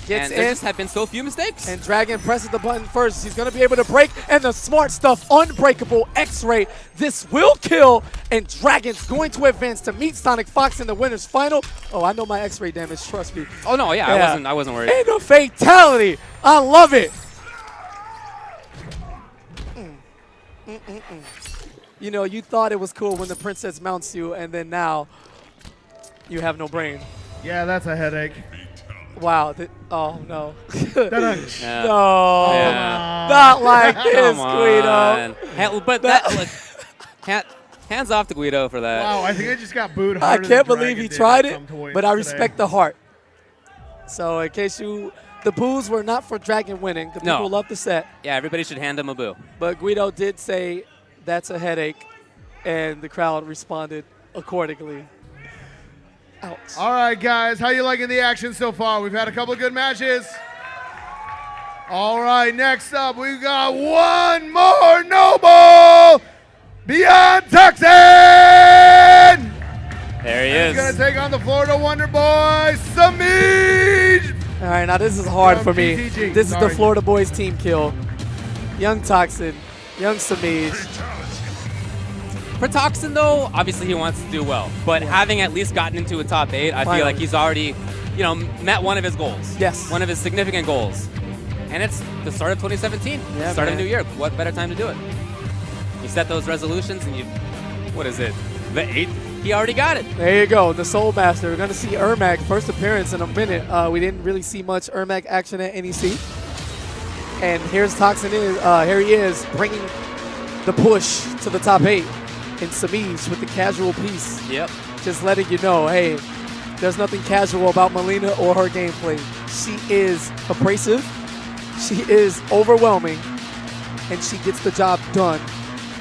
Gets
and there just have been so few mistakes.
And Dragon presses the button first. He's going to be able to break. And the smart stuff, unbreakable X-Ray. This will kill. And Dragon's going to advance to meet Sonicfox in the winner's final. Oh, I know my X-Ray damage. Trust me.
Oh, no, yeah. I wasn't worried.
And a fatality. I love it. You know, you thought it was cool when the princess mounts you, and then now you have no brain.
Yeah, that's a headache.
Wow. Oh, no.
Yeah.
No.
Yeah.
Not like this, Guido.
Hands off to Guido for that.
Wow, I think I just got booed
I
harder
can't
than
believe
Dragon
he
did
tried
at
it,
some point
but I
today.
respect the heart. So in case the boos were not for Dragon winning. The people love the set.
Yeah, everybody should hand him a boo.
But Guido did say that's a headache, and the crowd responded accordingly. Ouch.
All right, guys, how you liking the action so far? We've had a couple of good matches. All right, next up, we've got one more noble, BeyondToxin!
There he is.
He's going to take on the Florida Wonder Boy, Semiij!
All right, now this is hard for me.
GTG.
This is the Florida Boys team kill. Young Toxin, young Semiij.
For Toxin, though, obviously he wants to do well. But having at least gotten into a top 8, I feel like he's already, met one of his goals.
Yes.
One of his significant goals. And it's the start of 2017.
Yeah,
start of a new year. What better time to do it? You set those resolutions and what is it? The 8th? He already got it.
There you go, the Soul Master. We're going to see Ermac, first appearance in a minute. We didn't really see much Ermac action at NEC. And here's Toxin. Here he is, bringing the push to the top 8. In Semiij with the casual piece.
Yep.
Just letting you know, hey, there's nothing casual about Melina or her gameplay. She is abrasive, she is overwhelming, and she gets the job done.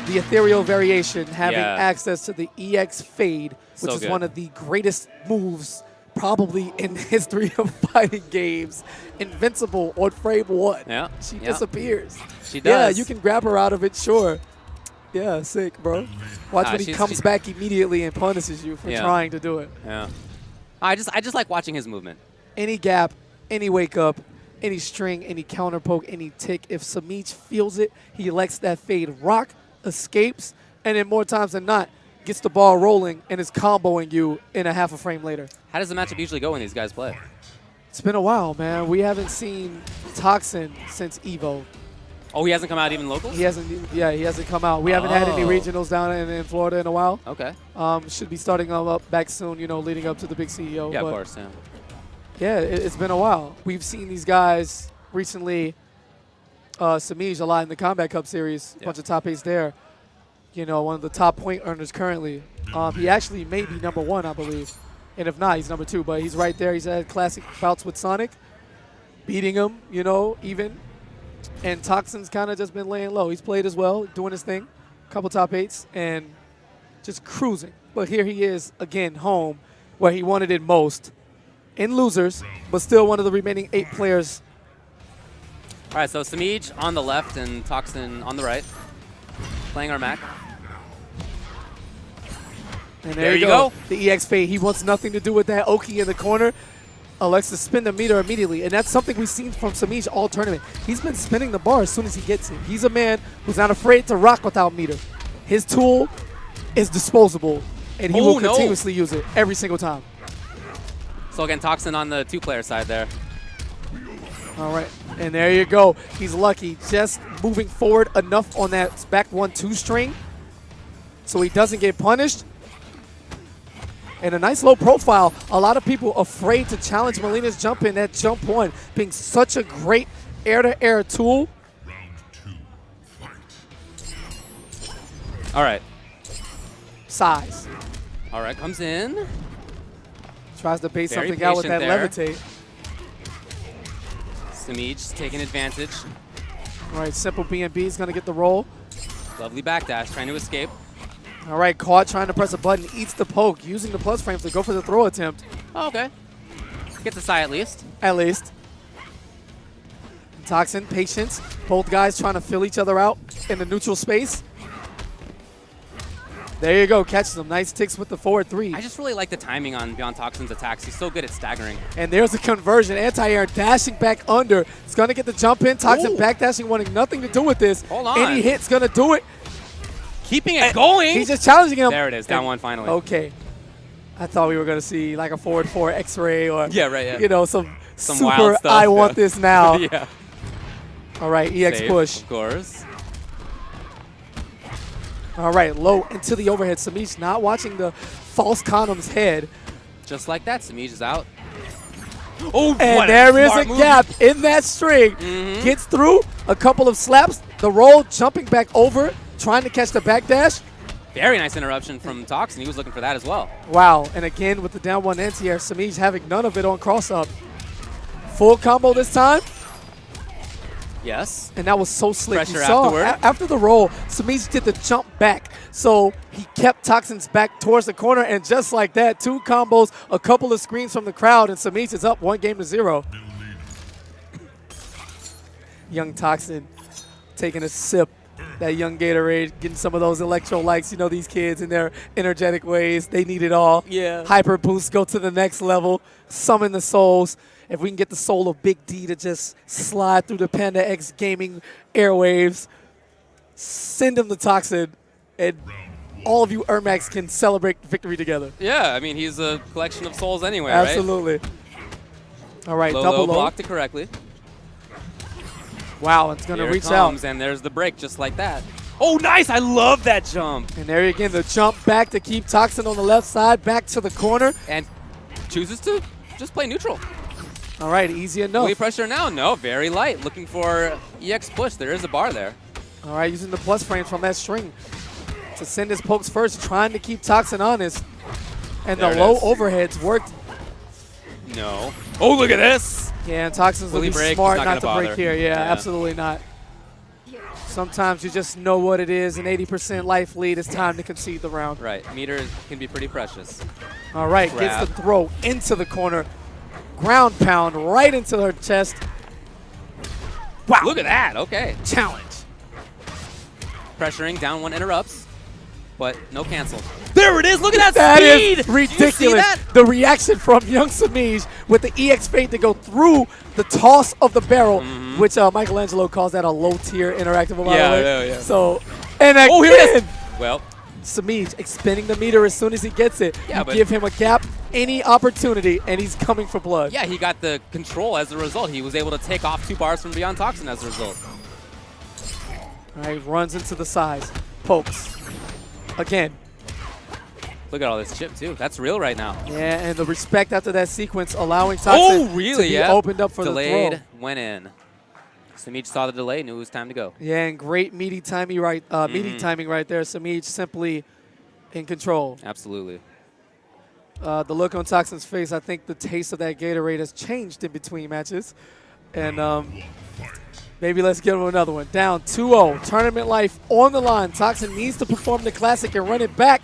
The ethereal variation, having access to the EX fade, which is one of the greatest moves probably in the history of fighting games. Invincible on frame 1.
Yeah.
She disappears.
She does.
Yeah, you can grab her out of it, sure. Yeah, sick, bro. Watch when he comes back immediately and punishes you for trying to do it.
Yeah. I just like watching his movement.
Any gap, any wake up, any string, any counter poke, any tick. If Semiij feels it, he lets that fade rock, escapes, and then more times than not, gets the ball rolling and is comboing you in a half a frame later.
How does the matchup usually go when these guys play?
It's been a while, man. We haven't seen Toxin since EVO.
Oh, he hasn't come out even locals?
He hasn't. Yeah, he hasn't come out. We haven't had any regionals down in Florida in a while.
Okay.
Should be starting up back soon. leading up to the big CEO.
Yeah, of course. Yeah.
Yeah, it's been a while. We've seen these guys recently. Semiij a lot in the Combat Cup series. A bunch of top 8s there. One of the top point earners currently. He actually may be #1, I believe. And if not, he's number 2. But he's right there. He's had classic bouts with Sonic, beating him, you know, even. And Toxin's kind of just been laying low. He's played as well, doing his thing, couple top 8s, and just cruising. But here he is, again, home, where he wanted it most. In losers, but still one of the remaining 8 players.
All right, so Semiij on the left and Toxin on the right, playing our Mac.
And there you go. The EX Fade, he wants nothing to do with that. Oki in the corner elects to spin the meter immediately, and that's something we've seen from Semiij all tournament. He's been spinning the bar as soon as he gets it. He's a man who's not afraid to rock without meter. His tool is disposable, and he will continuously use it every single time.
So again, Toxin on the 2-player side there.
All right, and there you go. He's lucky, just moving forward enough on that back 1-2 string so he doesn't get punished. And a nice low profile. A lot of people afraid to challenge Molina's jump in, that jump 1 being such a great air-to-air tool.
All right.
Size.
All right, comes in.
Tries to bait
Very
something out with that
there.
levitate.
Semiij taking advantage.
All right, simple B&B is going to get the roll.
Lovely backdash, trying to escape.
All right, Caught trying to press a button, eats the poke, using the plus frames to go for the throw attempt.
Oh, okay. Gets a side at least.
At least. Toxin, patience. Both guys trying to fill each other out in the neutral space. There you go, catches them. Nice ticks with the forward 3.
I just really like the timing on BeyondToxin's attacks. He's so good at staggering.
And there's a conversion. Anti-air dashing back under. It's going to get the jump in. Toxin backdashing, wanting nothing to do with this.
Hold on.
Any hit's going to do it.
Keeping it going.
He's just challenging him.
There it is, down 1 finally.
Okay. I thought we were going to see like a forward 4 X-ray or,
yeah.
you know, some super,
wild stuff,
I want this now.
Yeah.
All right, EX
Save,
push.
Of course.
All right, low into the overhead. Semiij not watching the false condom's head.
Just like that, Semiij is out. Oh,
and there is a gap in that string. Gets through, a couple of slaps, the roll, jumping back over, trying to catch the backdash.
Very nice interruption from Toxin. He was looking for that as well.
Wow, and again with the down 1 anti-air, Semiij having none of it on cross-up. Full combo this time.
Yes.
And that was so slick.
Pressure
You saw
afterward.
After the roll, Semiij did the jump back. So he kept Toxin's back towards the corner, and just like that, 2 combos, a couple of screens from the crowd, and Semiij is up 1-0. Young Toxin taking a sip. That young Gatorade, getting some of those electrolytes. You know, these kids in their energetic ways, they need it all.
Yeah.
Hyper boost, go to the next level, summon the souls. If we can get the soul of Big D to just slide through the Panda X gaming airwaves, send him the Toxin, and all of you Ermacs can celebrate victory together.
Yeah, I mean, he's a collection of souls anyway,
Absolutely.
right?
All right,
Low,
double low.
blocked it correctly.
Wow, it's going to reach
comes,
out.
And there's the break just like that. Oh, nice. I love that jump.
And there again, the jump back to keep Toxin on the left side, back to the corner.
And chooses to just play neutral.
All right, easy enough.
Fully pressure now. No, very light. Looking for EX push. There is a bar there.
All right, using the plus frames from that string to send his pokes first, trying to keep Toxin honest. And
There
the
it
low
is.
overheads worked.
No. Oh, look at this.
Yeah, and Toxin's
Will he
looking
break?
smart
He's not
not to
gonna
break
bother.
here. Yeah,
Yeah.
absolutely not. Sometimes you just know what it is. An 80% life lead. It's time to concede the round.
Right. Meter can be pretty precious.
All right, gets
Grab.
the throw into the corner. Ground pound right into her chest. Wow.
Look at that. Okay.
Challenge.
Pressuring. Down 1 interrupts. But no cancel. There it is. Look at that
That
speed.
is
Do you see
ridiculous.
that?
The reaction from young Semiij with the EX fade to go through the toss of the barrel, which Michelangelo calls that a low-tier interactable, by
Yeah,
the way.
I know, yeah.
So, and again,
Oh, here it is. Well,
Semiij expending the meter as soon as he gets it.
Yeah,
You
but-
give him a gap, any opportunity, and he's coming for blood.
yeah, he got the control as a result. He was able to take off 2 bars from BeyondToxin as a result.
All right, runs into the sides, pokes. Again.
Look at all this chip, too. That's real right now.
Yeah, and the respect after that sequence, allowing Toxin
Oh, really?
to be
Yeah.
opened up for
Delayed,
the throw.
went in. Semiij saw the delay, knew it was time to go.
Yeah, and great meaty timing right there. Semiij simply in control.
Absolutely.
The look on Toxin's face, I think the taste of that Gatorade has changed in between matches. And maybe let's give him another one. Down 2-0, tournament life on the line. Toxin needs to perform the classic and run it back.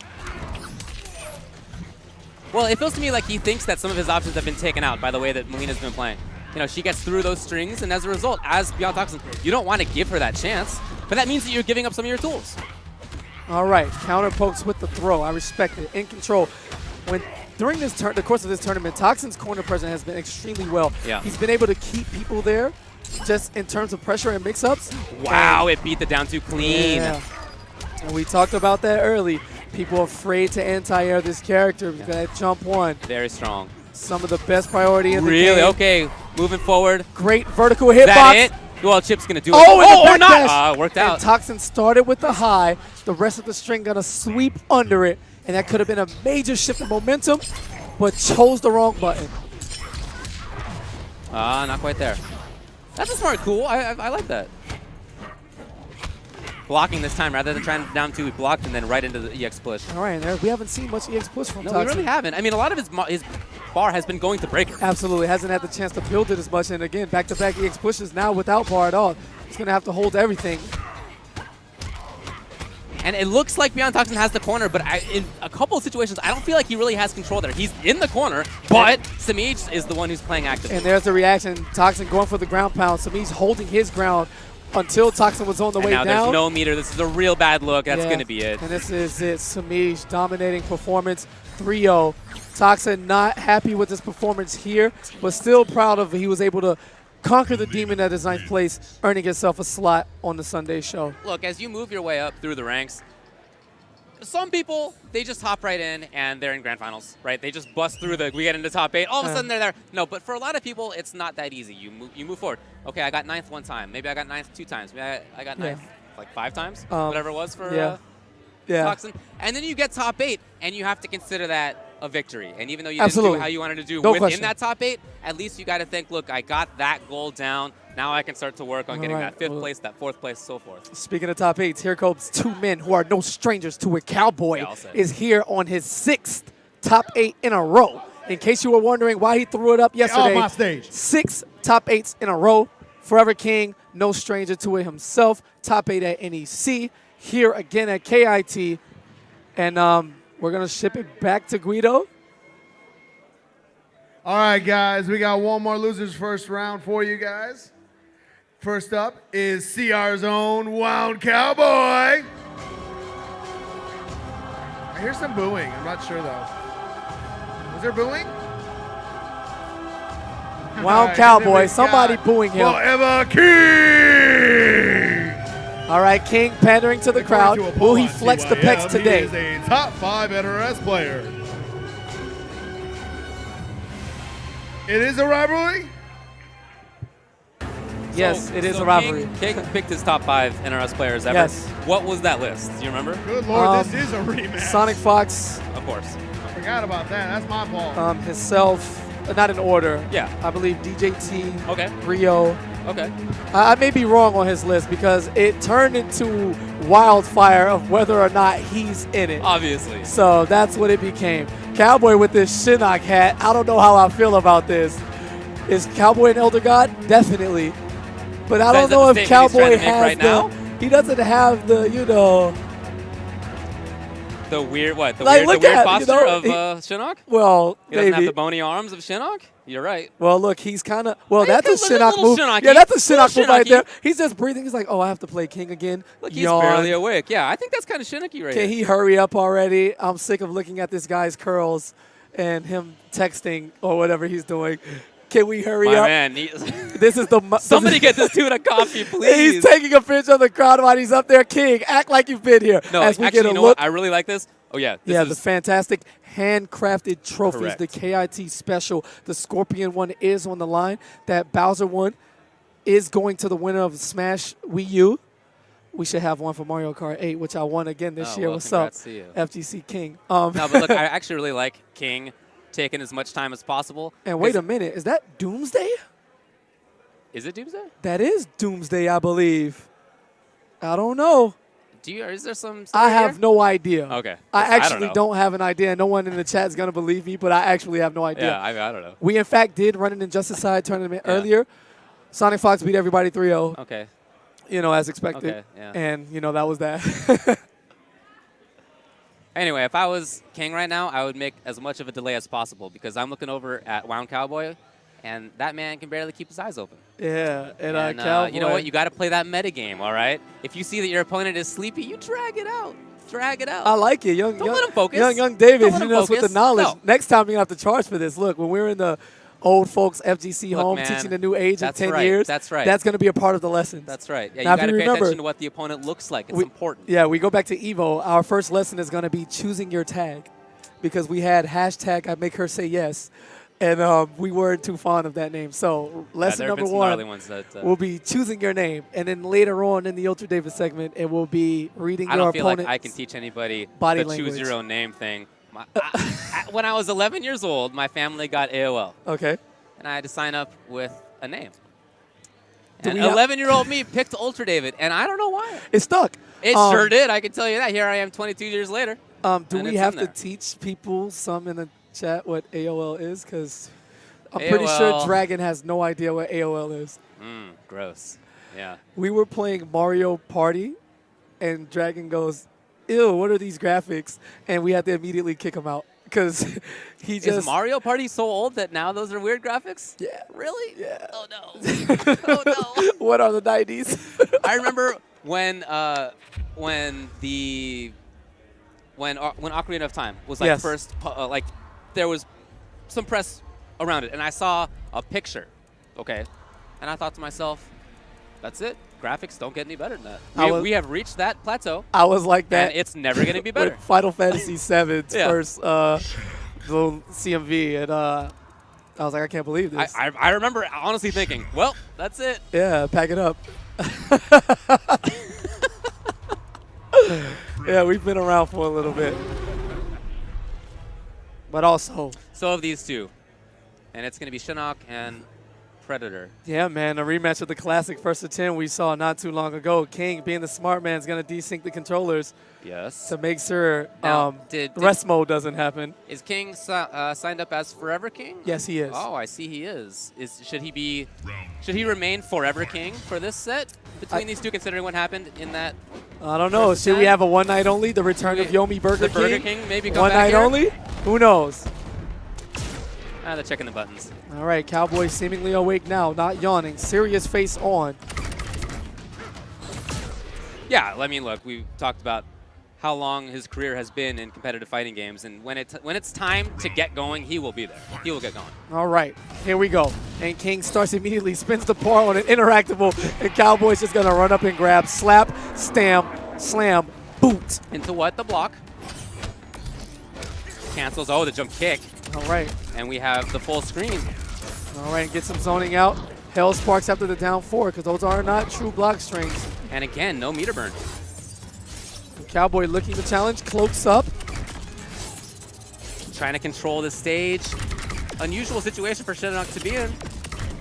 Well, it feels to me like he thinks that some of his options have been taken out by the way that Melina's been playing. You know, she gets through those strings, and as a result, as BeyondToxin, you don't want to give her that chance, but that means that you're giving up some of your tools.
All right, counter pokes with the throw. I respect it. In control. During the course of this tournament, Toxin's corner pressure has been extremely well.
Yeah.
He's been able to keep people there just in terms of pressure and mix-ups.
Wow, it beat the down two clean.
Yeah. And we talked about that early. People are afraid to anti-air this character because that jump one.
Very strong.
Some of the best priority in the game.
Really? Okay, moving forward.
Great vertical hitbox.
Is that it? Well, Chip's going to do it.
Oh,
or not. Worked out.
And Toxin started with the high. The rest of the string got a sweep under it. And that could have been a major shift in momentum, but chose the wrong button.
Not quite there. That's a smart cool. I like that. Blocking this time rather than trying down two, he blocked and then right into the EX push.
All right, and we haven't seen much EX push from
No,
Toxin.
we really haven't. I mean, a lot of his bar has been going to breaker.
Absolutely, hasn't had the chance to build it as much. And again, back-to-back EX pushes now without bar at all. He's going to have to hold everything.
And it looks like BeyondToxin has the corner, but in a couple of situations, I don't feel like he really has control there. He's in the corner, but Semiij is the one who's playing actively.
And there's the reaction. Toxin going for the ground pound. Semiij holding his ground until Toxin was on the way
now
down.
There's no meter. This is a real bad look. That's going to be it.
And this is it. Semiij dominating performance, 3-0. Toxin not happy with his performance here, but still proud of he was able to conquer the demon at his 9th place, earning himself a slot on the Sunday show.
Look, as you move your way up through the ranks, some people, they just hop right in and they're in grand finals, right? They just bust through we get into top 8, all of a sudden they're there. No, but for a lot of people, it's not that easy. You move forward. Okay, I got 9th one time. Maybe I got 9th 2 times. Maybe I got 9th like 5 times, whatever it was for Toxin. And then you get top 8, and you have to consider that a victory. And even though you didn't do how you wanted to do within that top 8, at least you got to think, look, I got that goal down. Now I can start to work on getting that 5th place, that 4th place, so forth.
Speaking of top 8s, here comes 2 men who are no strangers to it. Cowboy is here on his 6th top 8 in a row. In case you were wondering why he threw it up yesterday,
off my stage.
6 top 8s in a row. ForeverKing, no stranger to it himself. Top 8 at NEC. Here again at K.I.T. And we're going to ship it back to Guido.
All right, guys. We got one more losers first round for you guys. First up is CR's own WoundCowboy. I hear some booing. I'm not sure, though. Was there booing?
WoundCowboy. Somebody booing him.
ForeverKing.
All right, King pandering to the crowd. Will he flex the pecs today?
He is a top 5 NRS player. It is a rivalry?
Yes, it is a rivalry.
King picked his top 5 NRS players ever.
Yes.
What was that list? Do you remember?
Good Lord, this is a rematch.
Sonicfox.
Of course.
I forgot about that. That's my fault.
Himself, not in order.
Yeah.
I believe DJT.
Okay.
Rio.
Okay.
I may be wrong on his list because it turned into wildfire of whether or not he's in it.
Obviously.
So that's what it became. Cowboy with this Shinnok hat. I don't know how I feel about this. Is Cowboy an Elder God? Definitely. But I don't know if Cowboy has he doesn't have the,
the weird, what? The
like,
weird posture of Shinnok?
Well,
he doesn't have the bony arms of Shinnok? You're right.
Well, look, he's kind of, that's a Shinnok move.
Shinnok-y.
Yeah, that's a Shinnok move right there. He's just breathing. He's like, oh, I have to play King again.
Look, he's barely awake. Yeah, I think that's kind of Shinnok-y right
Can he hurry up already? I'm sick of looking at this guy's curls and him texting or whatever he's doing. Can we hurry up?
Man,
this is the
somebody get this dude a coffee, please.
He's taking a picture of the crowd while he's up there. King, act like you've been here.
No,
as we
actually,
get a
you know
look.
what? I really like this. Oh yeah,
the fantastic handcrafted trophies.
Correct.
The K.I.T special. The Scorpion one is on the line. That Bowser one is going to the winner of Smash Wii U. We should have one for Mario Kart 8, which I won again this year.
Well,
what's up, FGC King?
No, but look, I actually really like King taking as much time as possible.
And wait a minute, is that Doomsday?
Is it Doomsday?
That is Doomsday, I believe. I don't know.
Is there some?
I have no idea.
Okay.
I actually
don't
don't have an idea. No one in the chat is gonna believe me, but I actually have no idea.
Yeah, I don't know.
We in fact did run an Injustice Side tournament earlier. Sonicfox beat everybody 3-0.
Okay.
You know, as expected.
Okay, yeah.
And you know that was that.
Anyway, if I was King right now, I would make as much of a delay as possible because I'm looking over at WoundCowboy, and that man can barely keep his eyes open.
Yeah, and
Cowboy. You know what? You got to play that meta game, all right? If you see that your opponent is sleepy, you drag it out. Drag it out.
I like it.
Don't let him focus.
Young David
Don't let
hitting
him
us with the
focus.
knowledge.
No.
Next time you're going to have to charge for this. Look, when we were in the old folks FGC
Look,
home
man,
teaching the new age in 10
right.
years,
That's right.
that's going to be a part of the lessons.
That's right. Yeah,
Now,
you got to
if
pay
remember,
attention to what the opponent looks like. It's important.
Yeah, we go back to Evo. Our first lesson is going to be choosing your tag because we had hashtag I make her say yes. And we weren't too fond of that name. So lesson number one will be choosing your name. And then later on in the Ultra Davis segment, it will be reading your opponent's
I don't feel like I can teach anybody
body
the
language.
choose your own name thing. When I was 11 years old, my family got AOL.
Okay.
And I had to sign up with a name.
Do
And
we have-
11-year-old me picked Ultra David, and I don't know why.
It stuck.
It sure did. I can tell you that. Here I am 22 years later.
Do
and
we
it's
have
in
to
there.
teach people some in the chat what AOL is? Because I'm pretty sure
AOL.
Dragon has no idea what AOL is.
Gross. Yeah.
We were playing Mario Party, and Dragon goes, ew, what are these graphics? And we had to immediately kick him out because he just...
Is Mario Party so old that now those are weird graphics?
Yeah.
Really?
Yeah.
Oh, no. Oh, no.
What are the 90s?
I remember when Ocarina of Time was like
Yes.
first, like there was some press around it, and I saw a picture, okay, and I thought to myself, that's it. Graphics don't get any better than that. We have reached that plateau.
I was like that.
And it's never going to be better.
With Final Fantasy VII's
Yeah.
first little CMV, and I was like, I can't believe this.
I remember honestly thinking, well, that's it.
Yeah, pack it up. Yeah, we've been around for a little bit. But also...
So of these two, and it's going to be Shinnok and Predator.
Yeah, man, a rematch of the classic first to 10 we saw not too long ago. King, being the smart man, is going to desync the controllers
Yes.
to make sure
Now,
rest mode doesn't happen.
Is King signed up as ForeverKing?
Yes, he is.
Oh, I see he is. Should he remain ForeverKing for this set between these two, considering what happened in that?
I don't know.
versus
Should we
that?
have a one night only? The return of Yomi Burger
The
King?
Burger King maybe come
One
back
night
here?
only? Who knows?
They're checking the buttons.
All right, Cowboy seemingly awake now, not yawning. Serious face on.
Yeah, I mean, look, we talked about how long his career has been in competitive fighting games, and when it's time to get going, he will be there. He will get going.
All right, here we go. And King starts immediately, spins the par on an interactable, and Cowboy's just going to run up and grab, slap, stamp, slam, boot.
Into what? The block. Cancels. Oh, the jump kick.
All right.
And we have the full screen.
All right, get some zoning out. Hell sparks after the down 4, because those are not true block strings.
And again, no meter burn.
Cowboy looking to challenge, cloaks up.
Trying to control the stage. Unusual situation for Shinnok to be in.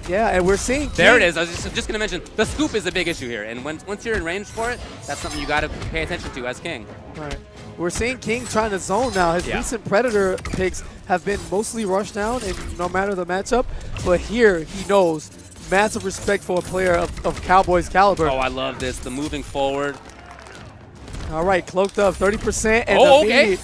Yeah, and we're seeing
There
King.
it is. I was just going to mention, the scoop is a big issue here. And once you're in range for it, that's something you got to pay attention to as King.
All right. We're seeing King trying to zone now. His recent Predator picks have been mostly rush down, and no matter the matchup. But here, he knows massive respect for a player of Cowboy's caliber.
Oh, I love this. The moving forward.
All right, cloaked up, 30%. And
Oh,
the
okay.
immediate-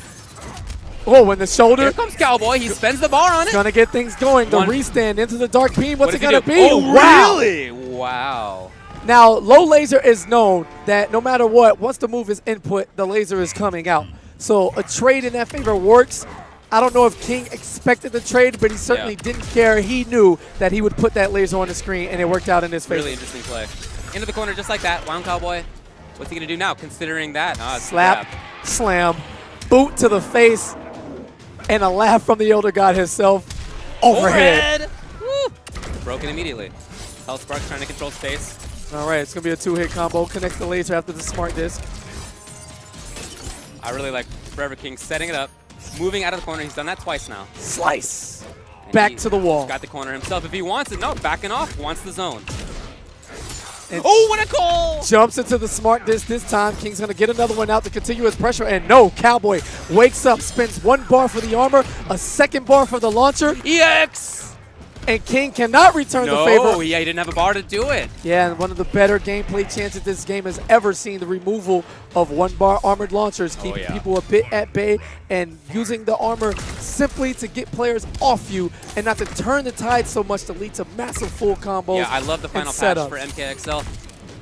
Oh, and the shoulder.
Here comes Cowboy. He spends the bar on it.
Gonna get things going. The
One.
restand into the dark beam. What's
What
it
does he
gonna
do?
be?
Oh,
Wow.
really? Wow.
Now, low laser is known that no matter what, once the move is input, the laser is coming out. So a trade in that favor works. I don't know if King expected the trade, but he certainly didn't care. He knew that he would put that laser on the screen, and it worked out in his favor.
Really interesting play. Into the corner just like that. WoundCowboy. What's he going to do now, considering that?
Slap, slam, boot to the face, and a laugh from the Elder God himself. Overhead.
Woo. Broken immediately. Health Sparks trying to control space.
All right, it's going to be a two-hit combo. Connects the laser after the smart disc.
I really like ForeverKing setting it up, moving out of the corner. He's done that twice now.
Slice.
And
Back
he
to the wall.
Got the corner himself. If he wants it, no, backing off, wants the zone. Oh, what a call!
Jumps into the smart disc this time. King's going to get another one out to continue his pressure. And no, Cowboy wakes up, spends 1 bar for the armor, a 2nd bar for the launcher.
EX!
And King cannot return the favor.
No, yeah, he didn't have a bar to do it.
Yeah, and one of the better gameplay chances this game has ever seen, the removal of 1-bar armored launchers, keeping people a bit at bay and using the armor simply to get players off you and not to turn the tide so much to lead to massive full combos.
Yeah, I love the final patch for MKXL.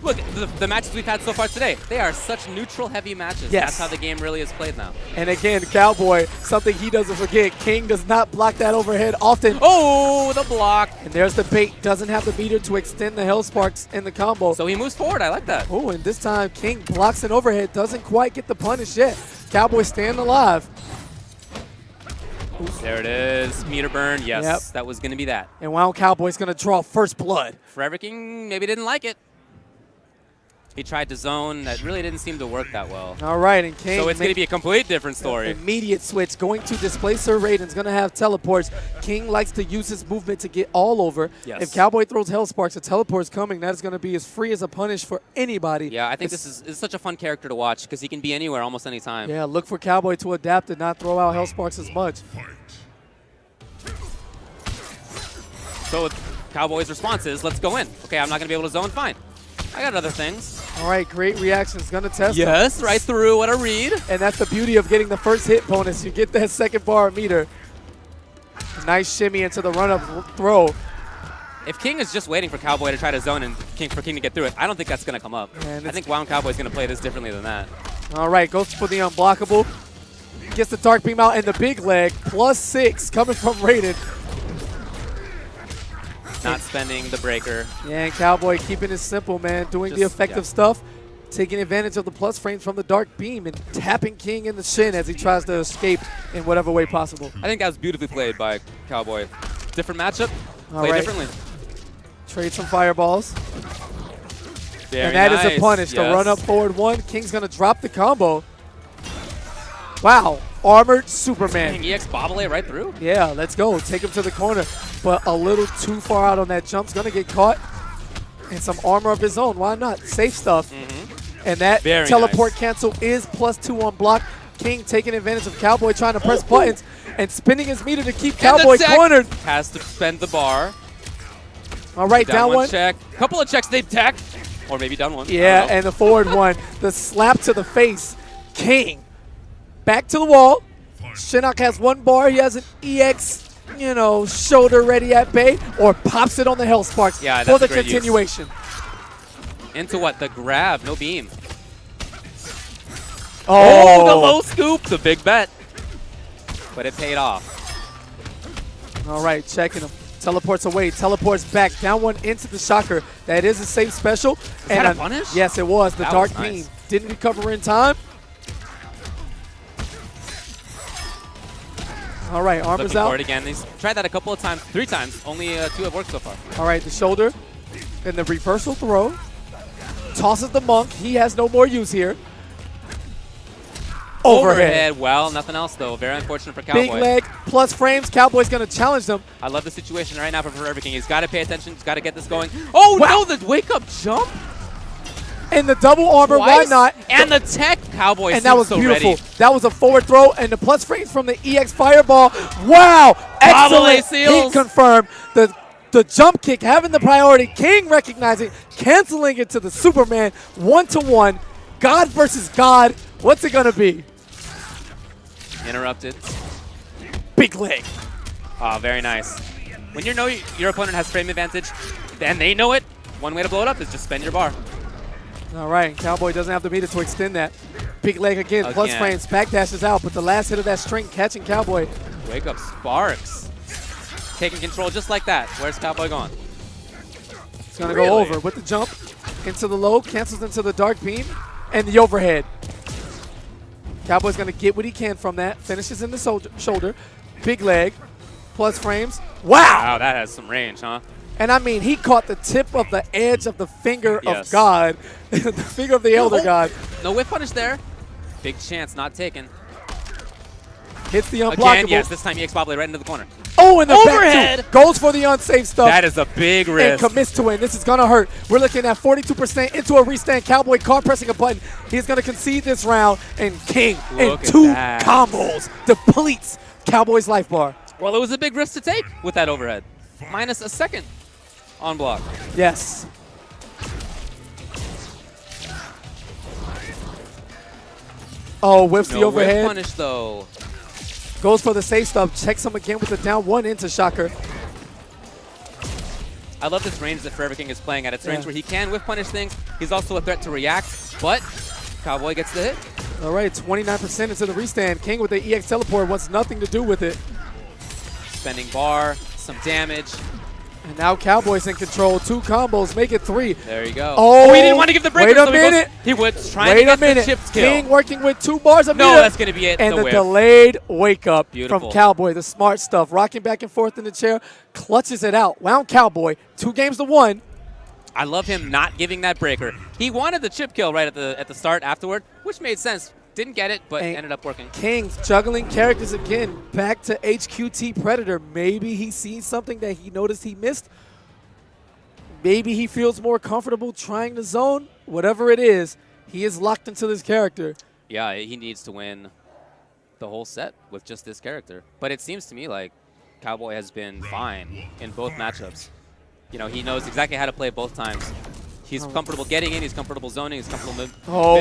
Look, the matches we've had so far today, they are such neutral-heavy matches.
Yes.
That's how the game really is played now.
And again, Cowboy, something he doesn't forget, King does not block that overhead often.
Oh, the block.
And there's the bait. Doesn't have the meter to extend the Hellsparks in the combo.
So he moves forward. I like that.
Oh, and this time King blocks an overhead. Doesn't quite get the punish yet. Cowboy staying alive.
There it is. Meter burn. Yes, that was going to be that.
And WoundCowboy's going to draw first blood.
ForeverKing maybe didn't like it. He tried to zone. That really didn't seem to work that well.
All right, and King.
So it's going to be a complete different story.
Immediate switch. Going to Displacer. Raiden's going to have teleports. King likes to use his movement to get all over.
Yes.
If Cowboy throws Hellsparks, a teleport's coming. That is going to be as free as a punish for anybody.
Yeah, I think this is such a fun character to watch because he can be anywhere almost any time.
Yeah, look for Cowboy to adapt and not throw out Hellsparks as much.
So Cowboy's response is, let's go in. Okay, I'm not going to be able to zone. Fine. I got other things.
All right, great reactions. Going to test him.
Yes, right through. What a read.
And that's the beauty of getting the first hit bonus. You get that 2nd bar meter. Nice shimmy into the run-up throw.
If King is just waiting for Cowboy to try to zone and for King to get through it, I don't think that's going to come up.
Man,
I think WoundCowboy's going to play this differently than that.
All right, goes for the unblockable. Gets the dark beam out and the big leg. +6 coming from Raiden.
Not spending the breaker.
Yeah, and Cowboy keeping it simple, man. Doing the effective stuff. Taking advantage of the plus frames from the dark beam and tapping King in the shin as he tries to escape in whatever way possible.
I think that was beautifully played by Cowboy. Different matchup.
All
Play
right.
differently.
Trade some fireballs.
Very
and that
nice.
is a punish.
Yes.
The run up forward 1. King's going to drop the combo. Wow. Armored Superman.
Dang, EX bobble it right through?
Yeah, let's go. Take him to the corner. But a little too far out on that jump. Going to get caught. And some armor of his own. Why not? Safe stuff. And that
Very
teleport
nice.
cancel is +2 on block. King taking advantage of Cowboy trying to press buttons and spinning his meter to keep Cowboy cornered.
Has to spend the bar.
All right, down one.
Check. Couple of checks they've tech. Or maybe done one.
Yeah, and the forward 1. The slap to the face. King. Back to the wall. Shinnok has 1 bar. He has an EX, you know, shoulder ready at bay, or pops it on the Hellsparks for the continuation.
Into what? The grab. No beam.
Oh,
the low scoop. The big bet. But it paid off.
All right, checking him. Teleports away. Teleports back. Down 1 into the shocker. That is a safe special.
Is that a punish?
Yes, it was. The
That
dark
was nice.
beam. Didn't recover in time. All right, armor's
Looking
out.
for it again. He's tried that a couple of times. 3 times. Only 2 have worked so far.
All right, the shoulder and the reversal throw. Tosses the monk. He has no more use here. Overhead.
Well, nothing else, though. Very unfortunate for Cowboy.
Big leg, plus frames. Cowboy's going to challenge them.
I love the situation right now for ForeverKing. He's got to pay attention. He's got to get this going. Oh,
Wow.
no, the wake-up jump.
And the double armor,
Twice?
why not?
And the tech. Cowboy
And that was
so
beautiful.
ready.
That was a forward throw, and the plus frames from the EX Fireball. Wow, excellent.
Seals.
He confirmed the jump kick, having the priority. King recognizing, canceling it to the Superman. 1-to-1. God versus God. What's it going to be?
Interrupted.
Big leg.
Oh, very nice. When you know your opponent has frame advantage, and they know it, one way to blow it up is just spend your bar.
All right, Cowboy doesn't have the meter to extend that. Big leg again, plus frames, backdashes out, but the last hit of that string catching Cowboy.
Wake up Sparks. Taking control just like that. Where's Cowboy gone?
He's going to go over with the jump into the low, cancels into the dark beam, and the overhead. Cowboy's going to get what he can from that. Finishes in the shoulder. Big leg, plus frames. Wow,
that has some range, huh?
And I mean, he caught the tip of the edge of the finger of God. The finger of the Elder God.
No whiff punish there. Big chance, not taken.
Hits the unblockable.
Again, yes, this time EX Bobble right into the corner.
Oh, and the
overhead.
back two. Goes for the unsafe stuff.
That is a big risk.
And commits to it. This is going to hurt. We're looking at 42% into a restand. Cowboy caught pressing a button. He's going to concede this round. And King in 2 combos depletes Cowboy's life bar.
Well, it was a big risk to take with that overhead. Minus a second on block.
Yes. Oh, whiffs the overhead.
Whip punish, though.
Goes for the safe stuff. Checks him again with the down 1 into Shocker.
I love this range that ForeverKing is playing at. It's range where he can whiff punish things. He's also a threat to react, but Cowboy gets the hit.
All right, 29% into the restand. King with the EX teleport wants nothing to do with it.
Spending bar, some damage.
And now Cowboy's in control. 2 combos, make it 3.
There you go.
Oh,
he didn't want to give the breaker.
Wait a minute.
He was trying to get the chip kill.
King working with 2 bars of
No, that's going to be it.
And the
whiff.
delayed wake up
Beautiful.
from Cowboy. The smart stuff. Rocking back and forth in the chair. Clutches it out. WoundCowboy, 2 games to 1.
I love him not giving that breaker. He wanted the chip kill right at the start afterward, which made sense. Didn't get it, but ended up working.
King's juggling characters again. Back to HQT Predator. Maybe he sees something that he noticed he missed. Maybe he feels more comfortable trying the zone. Whatever it is, he is locked into this character.
Yeah, he needs to win the whole set with just this character. But it seems to me like Cowboy has been fine in both matchups. You know, he knows exactly how to play both times. He's comfortable getting in, he's comfortable zoning, he's comfortable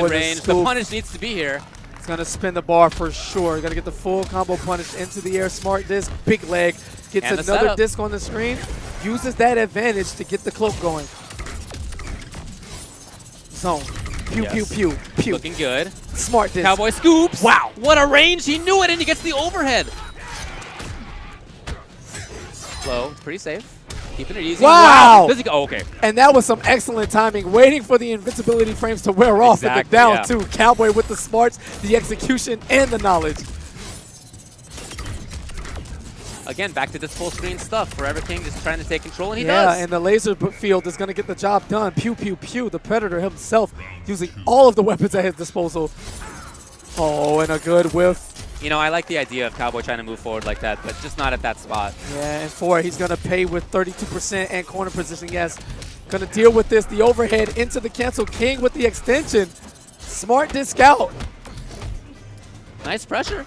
mid-range. The punish needs to be here.
He's going to spin the bar for sure. Going to get the full combo punish into the air. Smart disc, big leg. Gets
And
another disc on the screen. Uses that advantage to get the cloak going. Zone. Pew, pew, pew, pew.
Looking good.
Smart disc.
Cowboy scoops.
Wow.
What a range. He knew it, and he gets the overhead. Low. Pretty safe. Keeping it easy.
Wow.
Does he go? Oh, okay.
And that was some excellent timing. Waiting for the invincibility frames to wear off at the down two. Cowboy with the smarts, the execution, and the knowledge.
Again, back to this full screen stuff. ForeverKing just trying to take control, and he does.
Yeah, and the laser field is going to get the job done. Pew, pew, pew. The Predator himself using all of the weapons at his disposal. Oh, and a good whiff.
You know, I like the idea of Cowboy trying to move forward like that, but just not at that spot.
Yeah, and 4, he's going to pay with 32% and corner position. Yes, going to deal with this. The overhead into the cancel. King with the extension. Smart disc out.
Nice pressure.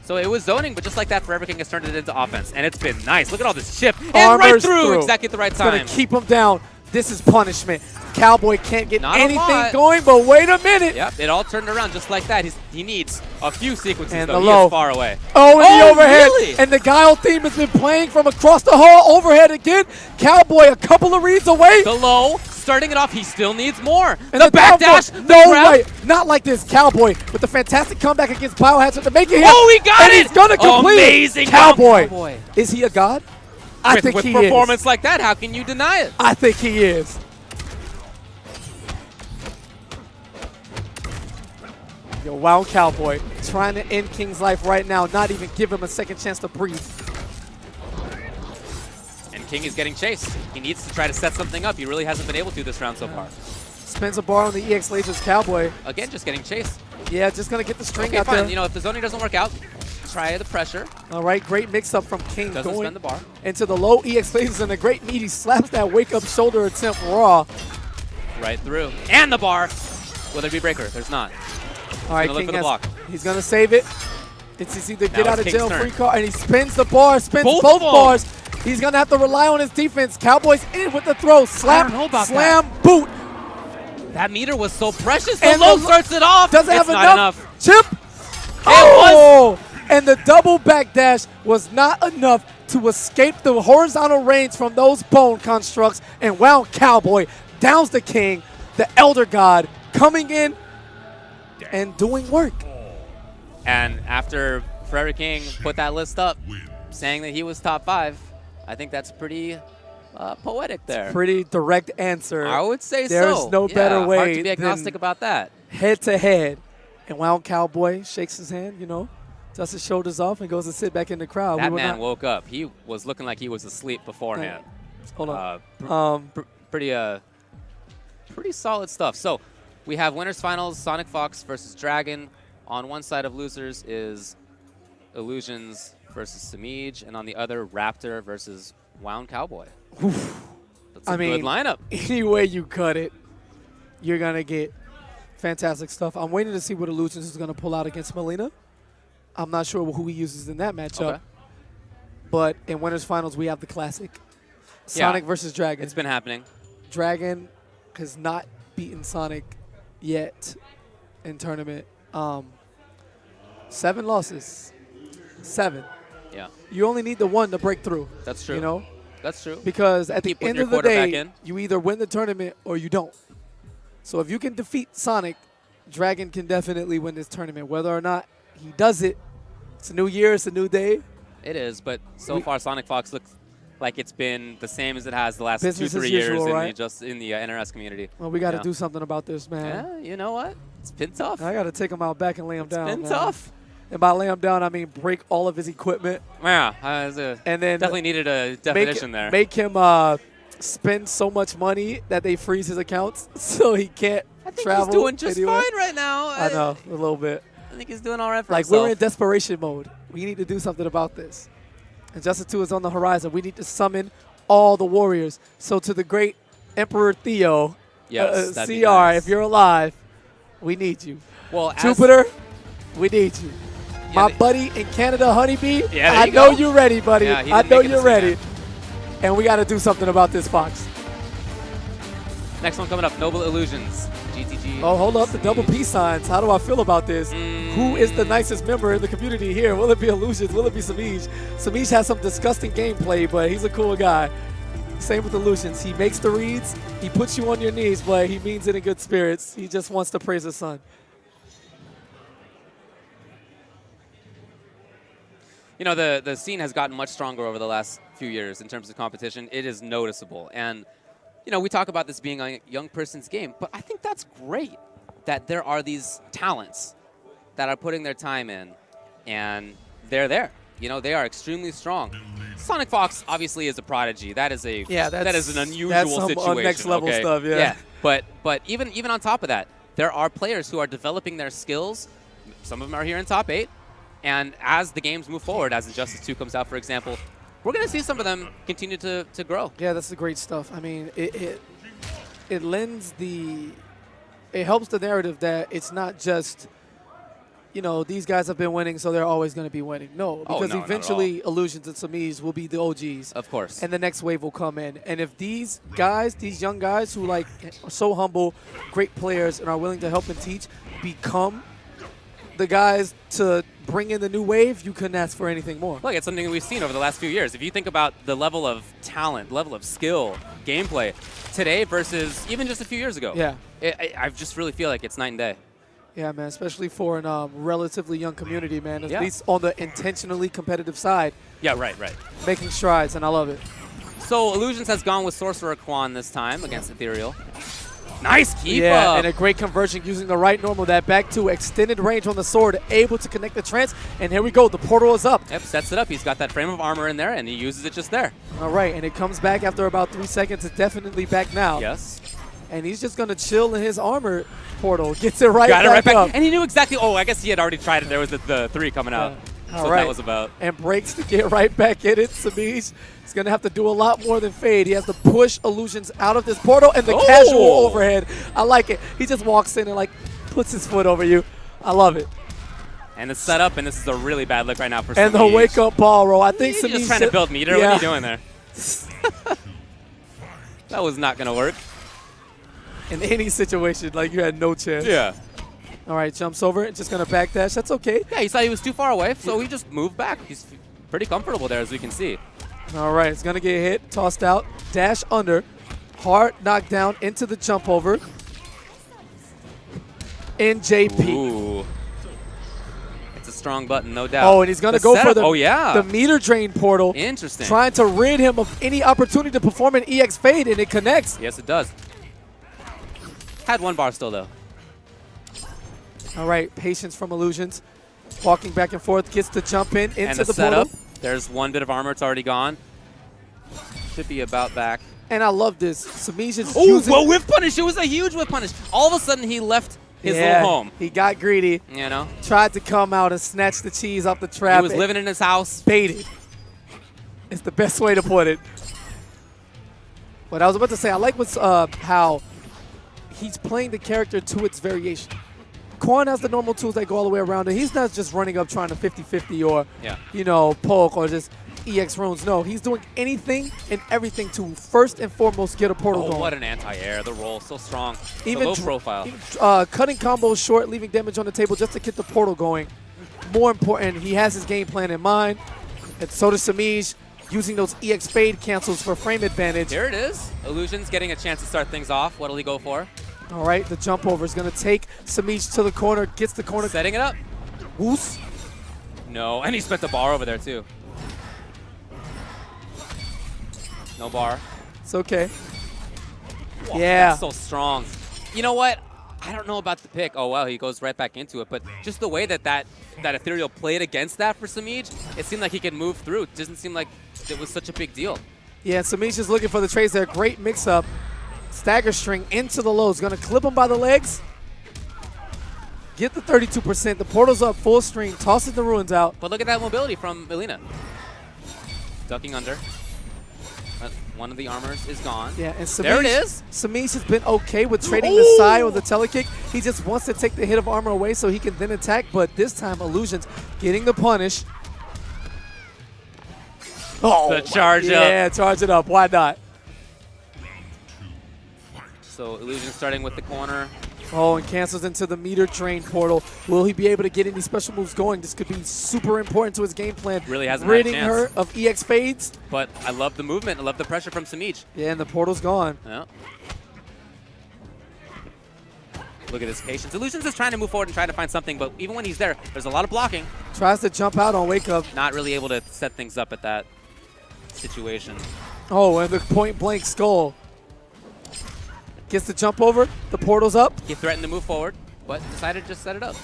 So it was zoning, but just like that, ForeverKing has turned it into offense. And it's been nice. Look at all this chip. And right through. Exactly at the right time.
It's going to keep him down. This is punishment. Cowboy can't get anything going, but wait a minute.
Yep, it all turned around just like that. He needs a few sequences,
and
though.
He is
far away.
Oh, and the overhead.
Really?
And the Guile theme has been playing from across the hall. Overhead again. Cowboy a couple of reads away.
The low. Starting it off, he still needs more.
And
the backdash.
No way. Not like this. Cowboy with the fantastic comeback against Biohazard to make it hit.
Oh, he got
and
it.
He's going to complete
Amazing.
Cowboy. Is he a god? I think he is.
With performance like that, how can you deny it?
I think he is. Yo, WoundCowboy trying to end King's life right now, not even give him a second chance to breathe.
And King is getting chased. He needs to try to set something up. He really hasn't been able to this round so far.
Spins a bar on the EX Lasers Cowboy.
Again, just getting chased.
Yeah, just going to get the string out
fine.
there.
You know, if the zoning doesn't work out, try the pressure.
All right, great mix-up from King.
Doesn't
going
spend the bar.
Into the low EX Lasers and a great meat. He slaps that wake-up shoulder attempt raw.
Right through. And the bar. Will there be breaker? There's not.
All right, King he's going to save it. It's either get out of jail free card, and he spins the bar, spins both bars. He's going to have to rely on his defense. Cowboy's in with the throw. Slap, slam, boot.
That meter was so precious. The low starts it off.
Doesn't have enough. Chip.
Oh!
And the double backdash was not enough to escape the horizontal range from those bone constructs. And WoundCowboy downs the King, the Elder God, coming in and doing work.
And after ForeverKing put that list up, saying that he was top 5, I think that's pretty poetic there.
Pretty direct answer.
I would say
There's no better way
hard to be agnostic about that.
Head to head. And WoundCowboy shakes his hand, you know, dusts his shoulders off and goes to sit back in the crowd.
That man woke up. He was looking like he was asleep beforehand.
Hold on.
Pretty solid stuff. So we have winners finals, Sonicfox versus Dragon. On one side of losers is iLuusions versus Semiij, and on the other, Raptor versus WoundCowboy. That's a good lineup.
Any way you cut it, you're going to get fantastic stuff. I'm waiting to see what iLuusions is going to pull out against Melina. I'm not sure who he uses in that matchup.
Okay.
But in Winners Finals, we have the classic. Sonic versus Dragon.
It's been happening.
Dragon has not beaten Sonic yet in tournament. 7 losses. 7.
Yeah.
You only need the 1 to break through.
That's true.
You know?
That's true.
Because at the end of the day,
in.
you either win the tournament or you don't. So if you can defeat Sonic, Dragon can definitely win this tournament. Whether or not he does it, it's a new year, it's a new day.
It is, but so far Sonicfox looks like it's been the same as it has the last
Business
2-3
as
years
usual,
in
right?
the NRS community.
Well, we got to do something about this, man.
Yeah, you know what? It's been tough.
I got to take him out back and lay him down.
It's been
man.
tough.
And by lay him down, I mean break all of his equipment.
Yeah,
and then
definitely needed a definition there.
Make him spend so much money that they freeze his accounts so he can't travel.
He's doing just
anywhere.
fine right now.
I know, a little bit.
I think he's doing all right for
himself.
Like,
we're in desperation mode. We need to do something about this. And Justice 2 is on the horizon. We need to summon all the warriors. So to the great Emperor Theo,
yes,
CR,
nice.
if you're alive, we need you.
Well,
Jupiter, we need you. My buddy in Canada, Honeybee, I know you're ready, buddy.
Yeah,
I know you're ready. And we got to do something about this, Fox.
Next one coming up, Noble iLuusions. GTG.
Oh, hold up, the double peace signs. How do I feel about this? Who is the nicest member in the community here? Will it be iLuusions? Will it be Semiij? Semiij has some disgusting gameplay, but he's a cool guy. Same with iLuusions. He makes the reads. He puts you on your knees, but he means it in good spirits. He just wants to praise his son.
You know, the scene has gotten much stronger over the last few years in terms of competition. It is noticeable. And, you know, we talk about this being a young person's game, but I think that's great that there are these talents that are putting their time in, and they're there. You know, they are extremely strong. Sonicfox obviously is a prodigy. That is a that is an unusual situation.
Next level stuff,
yeah. But even on top of that, there are players who are developing their skills. Some of them are here in top 8. And as the games move forward, as Injustice 2 comes out, for example, we're going to see some of them continue to grow.
Yeah, that's the great stuff. I mean, it lends it helps the narrative that it's not just, you know, these guys have been winning, so they're always going to be winning. No, because eventually iLuusions and Semiij will be the OGs.
Of course.
And the next wave will come in. And if these guys, these young guys who like are so humble, great players, and are willing to help and teach, become the guys to bring in the new wave, you couldn't ask for anything more.
Look, it's something we've seen over the last few years. If you think about the level of talent, level of skill, gameplay, today versus even just a few years ago.
Yeah.
I just really feel like it's night and day.
Yeah, man, especially for a relatively young community, man. At least on the intentionally competitive side.
Yeah, right.
Making strides, and I love it.
So iLuusions has gone with Sorcerer Quan this time against Ethereal. Nice keep
up. And a great conversion using the right normal. That back to extended range on the sword, able to connect the trance. And here we go. The portal is up.
Yep, sets it up. He's got that frame of armor in there, and he uses it just there.
All right, and it comes back after about 3 seconds. It's definitely back now.
Yes.
And he's just going to chill in his armor portal. Gets it right
Got it right back
up.
And he knew exactly. Oh, I guess he had already tried it. There was the 3 coming out. That's what that was about.
And breaks to get right back in it. Semiij is going to have to do a lot more than fade. He has to push iLuusions out of this portal and the casual overhead. I like it. He just walks in and like puts his foot over you. I love it.
And it's set up, and this is a really bad look right now for Semiij.
And the wake-up ball roll. I think Semiij
just trying to build meter. Yeah. What are you doing there? That was not going to work.
In any situation, like you had no chance.
Yeah.
All right, jumps over and just going to backdash. That's okay.
Yeah, he saw he was too far away, so he just moved back. He's pretty comfortable there, as we can see.
All right, it's going to get hit, tossed out, dash under, hard knockdown into the jump over. NJP.
Ooh. It's a strong button, no doubt.
Oh, and he's going to go for
the
meter drain portal.
Interesting.
Trying to rid him of any opportunity to perform an EX fade, and it connects.
Yes, it does. Had 1 bar still, though.
All right, patience from iLuusions. Walking back and forth, gets to jump in into
and the
portal.
setup. There's 1 bit of armor. It's already gone. Should be about back.
And I love this. Semiij is
using... Oh, whiff punish. It was a huge whiff punish. All of a sudden, he left his little home.
He got greedy.
You know?
Tried to come out and snatch the cheese off the trap.
He was living in his house.
Baited. It's the best way to put it. But I was about to say, I like what's how he's playing the character to its variation. Quan has the normal tools that go all the way around it. He's not just running up trying to 50-50 or, you know, poke or just EX runes. No, he's doing anything and everything to first and foremost get a portal going.
What an anti-air. The roll, so strong. Even low profile.
Cutting combos short, leaving damage on the table just to get the portal going. More important, he has his game plan in mind. And so does Semiij, using those EX fade cancels for frame advantage.
Here it is. iLuusions getting a chance to start things off. What'll he go for?
All right, the jump over is going to take Semiij to the corner, gets the corner.
Setting it up.
Woos.
No, and he spent the bar over there too. No bar.
It's okay.
Whoa,
yeah.
That's so strong. You know what? I don't know about the pick. Oh, wow, he goes right back into it. But just the way that Ethereal played against that for Semiij, it seemed like he could move through. It doesn't seem like it was such a big deal.
Yeah, Semiij is looking for the trades there. Great mix-up. Stagger string into the lows. Going to clip him by the legs. Get the 32%. The portal's up full string. Tosses the ruins out.
But look at that mobility from Melina. Ducking under. One of the armors is gone.
Yeah, and Semiij,
there it is.
Semiij has been okay with trading the side or the telekick. He just wants to take the hit of armor away so he can then attack. But this time, iLuusions getting the punish.
Oh, the charge up.
Yeah, charge it up. Why not?
So iLuusions starting with the corner.
Oh, and cancels into the meter drain portal. Will he be able to get any special moves going? This could be super important to his game plan.
Really hasn't had a chance.
Ridding her of EX fades.
But I love the movement. I love the pressure from Semiij.
Yeah, and the portal's gone.
Yeah. Look at his patience. iLuusions is trying to move forward and trying to find something, but even when he's there, there's a lot of blocking.
Tries to jump out on wake up.
Not really able to set things up at that situation.
Oh, and the point blank skull. Gets the jump over. The portal's up.
He threatened to move forward, but decided to just set it up.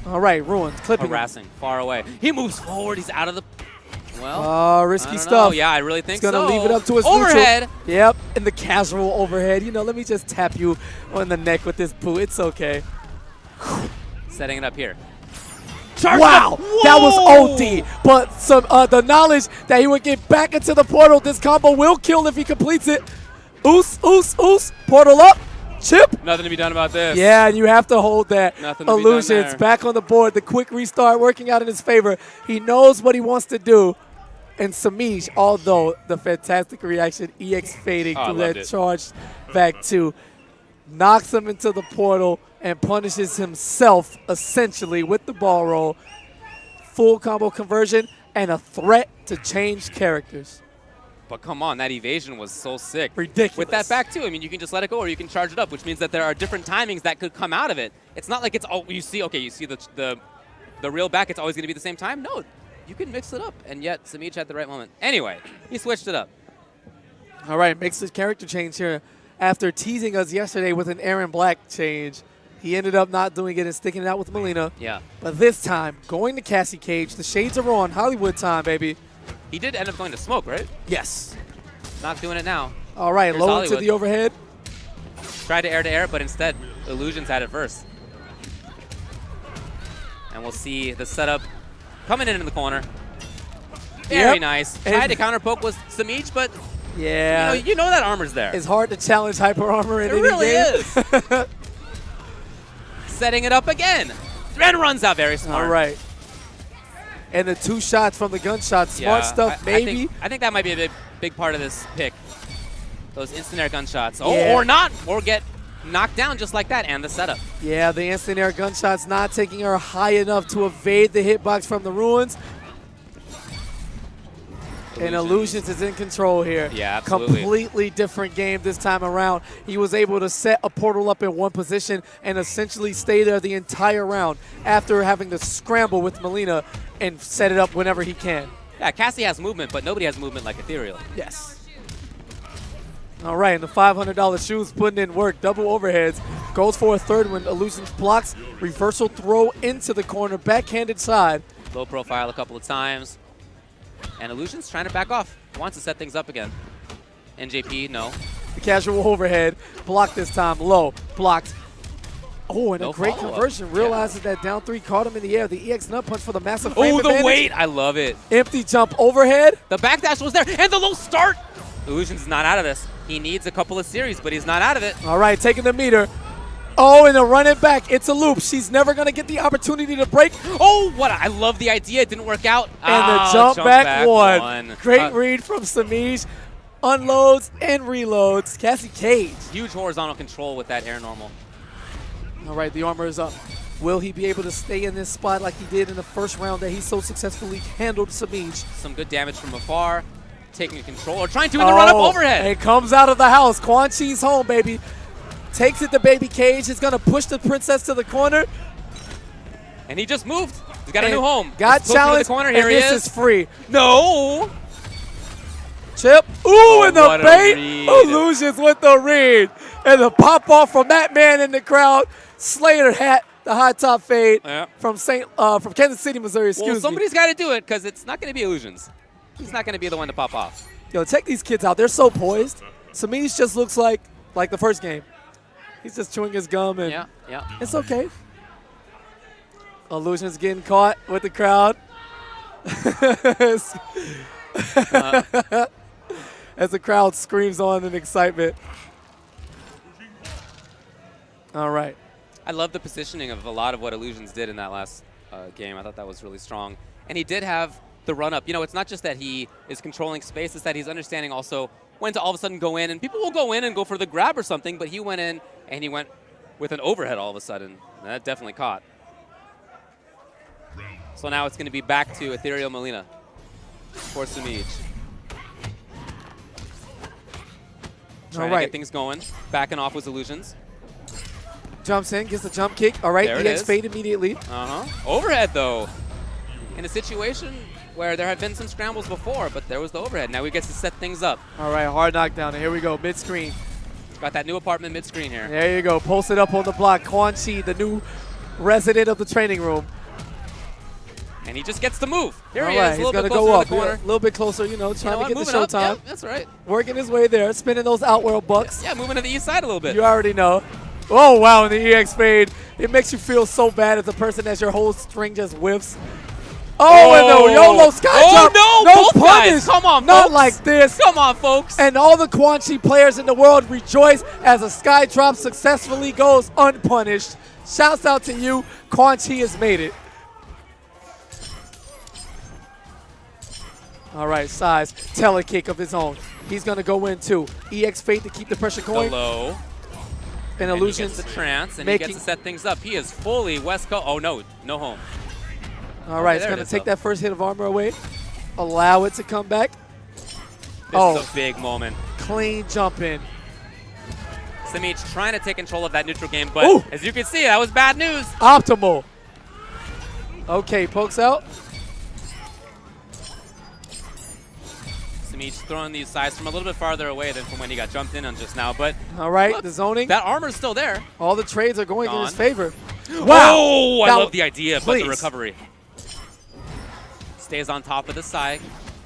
All right, ruins. Clipping
Harassing, far away. He moves forward. He's out of the...
Well, risky stuff.
Know. Yeah, I really think
so. He's going to leave it up to his
overhead.
Neutral. Yep, in the casual overhead. You know, let me just tap you on the neck with this boot. It's okay.
Setting it up here.
Wow, that was OD. But the knowledge that he would get back into the portal, this combo will kill if he completes it. Oos, oos, oos. Portal up. Chip.
Nothing to be done about this.
Yeah, and you have to hold that.
Nothing to be done there.
iLuusions back on the board. The quick restart working out in his favor. He knows what he wants to do. And Semiij, although the fantastic reaction, EX fading to that charge back to, knocks him into the portal and punishes himself essentially with the ball roll. Full combo conversion and a threat to change characters.
But come on, that evasion was so sick.
Ridiculous.
With that back too, I mean, you can just let it go or you can charge it up, which means that there are different timings that could come out of it. It's not like it's, oh, you see the real back, it's always going to be the same time. No, you can mix it up, and yet Semiij had the right moment. Anyway, he switched it up.
All right, makes his character change here. After teasing us yesterday with an Aaron Black change, he ended up not doing it and sticking it out with Melina.
Yeah.
But this time, going to Cassie Cage. The shades are on. Hollywood time, baby.
He did end up going to smoke, right?
Yes.
Not doing it now.
All right,
Here's
low
Hollywood.
into the overhead.
Tried to air, but instead, iLuusions had it first. And we'll see the setup coming in the corner. Very nice. Tried to counter poke with Semiij, but
yeah,
you know that armor's there.
It's hard to challenge hyper armor in any game.
It really is. Setting it up again. And runs out very smart.
All right. And the 2 shots from the gunshot. Smart stuff, maybe.
I think that might be a big part of this pick. Those instant air gunshots. Oh, or not. Or get knocked down just like that. And the setup. Yeah,
the instant air gunshots not taking her high enough to evade the hitbox from the ruins. And iLuusions is in control here.
Yeah, absolutely.
Completely different game this time around. He was able to set a portal up in one position and essentially stay there the entire round after having to scramble with Melina and set it up whenever he can.
Yeah, Cassie has movement, but nobody has movement like Ethereal.
Yes. All right, and the $500 shoes putting in work. Double overheads. Goes for a third when iLuusions blocks. Reversal throw into the corner. Backhanded side.
Low profile a couple of times. And iLuusions trying to back off. Wants to set things up again. NJP, no.
The casual overhead. Blocked this time. Low. Blocked. Oh, and a great conversion. Realizes that down 3 caught him in the air. The EX nut punch for the massive frame advantage.
Weight. I love it.
Empty jump overhead.
The backdash was there. And the low start. Illusions is not out of this. He needs a couple of series, but he's not out of it.
All right, taking the meter. Oh, and a run it back. It's a loop. She's never going to get the opportunity to break.
Oh, what? I love the idea. It didn't work out.
And the jump back one. Great read from Semiij. Unloads and reloads. Cassie Cage.
Huge horizontal control with that air normal.
All right, the armor is up. Will he be able to stay in this spot like he did in the first round that he so successfully handled Semiij?
Some good damage from afar. Taking control or trying to in the run-up overhead.
It comes out of the house. Quan Chi's home, baby. Takes it to Baby Cage. Is going to push the princess to the corner.
And he just moved. He's got a new home.
Got challenged,
corner.
and
Here he
this is free.
No.
Chip. Ooh, and the bait. Illusions with the read. And the pop-off from that man in the crowd. Slater hat, the high top fade from Kansas City, Missouri. Excuse me.
Somebody's got to do it because it's not going to be Illusions. He's not going to be the one to pop off.
Yo, check these kids out. They're so poised. Semiij just looks like the first game. He's just chewing his gum, and it's okay. Illusions getting caught with the crowd. As the crowd screams on in excitement. All right.
I love the positioning of a lot of what Illusions did in that last game. I thought that was really strong. And he did have the run-up. You know, it's not just that he is controlling space, it's that he's understanding also when to all of a sudden go in. And people will go in and go for the grab or something, but he went in and he went with an overhead all of a sudden. And that definitely caught. So now it's going to be back to Ethereal Melina for Semiij. Trying to get things going. Backing off with Illusions.
Jumps in, gets the jump kick. All right, EX fade immediately.
Overhead, though. In a situation where there had been some scrambles before, but there was the overhead. Now we get to set things up.
All right, hard knockdown. And here we go, mid-screen.
Got that new apartment mid-screen here.
There you go. Posted up on the block. Quan Chi, the new resident of the training room.
And he just gets to move. Here he
is.
He's
going to go up. A little bit closer, you know, trying to get the showtime.
Yeah, that's right.
Working his way there, spinning those outworld bucks.
Yeah, moving to the east side a little bit.
You already know. Oh, wow, in the EX fade. It makes you feel so bad as a person as your whole string just whiffs. Oh, and the YOLO sky jump.
No punish. Guys. Come on,
Not
folks.
like this.
Come on, folks.
And all the Quan Chi players in the world rejoice as a sky drop successfully goes unpunished. Shouts out to you. Quan Chi has made it. All right, Size, telekick of his own. He's going to go in too. EX fade to keep the pressure going.
The low.
And Illusions.
He gets the trance, and he gets to set things up. He is fully West Coast. Oh, no home.
All right, it's going to take that first hit of armor away. Allow it to come back.
This is a big moment.
Clean jump in.
Semiij trying to take control of that neutral game, but as you can see, that was bad news.
Optimal. Okay, pokes out.
Semiij throwing these sides from a little bit farther away than from when he got jumped in on just now. But
all right,
look,
the zoning.
That armor's still there.
All the trades are going in his favor.
Wow! Oh, I love the idea, but the recovery. Stays on top of the side.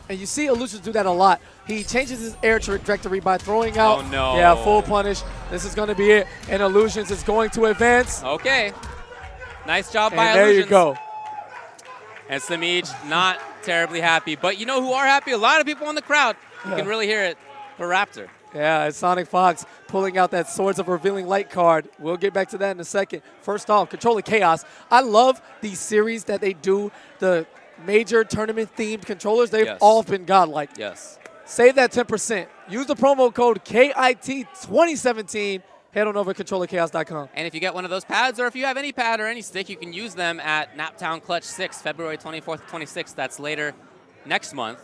And you see Illusions do that a lot. He changes his air trajectory by throwing out.
Oh, no.
Yeah, full punish. This is going to be it. And Illusions is going to advance.
Okay. Nice job by
Illusions.
There
you go.
And Semiij not terribly happy. But you know who are happy? A lot of people in the crowd. You can really hear it for Raptor.
Yeah, it's Sonicfox pulling out that Swords of Revealing Light card. We'll get back to that in a second. First off, Controlling Chaos. I love these series that they do, the major tournament-themed controllers. They've all been godlike.
Yes.
Save that 10%. Use the promo code K.I.T. 2017. Head on over to ControllerChaos.com.
And if you get one of those pads, or if you have any pad or any stick, you can use them at Naptown Clutch 6, February 24th, 26th. That's later next month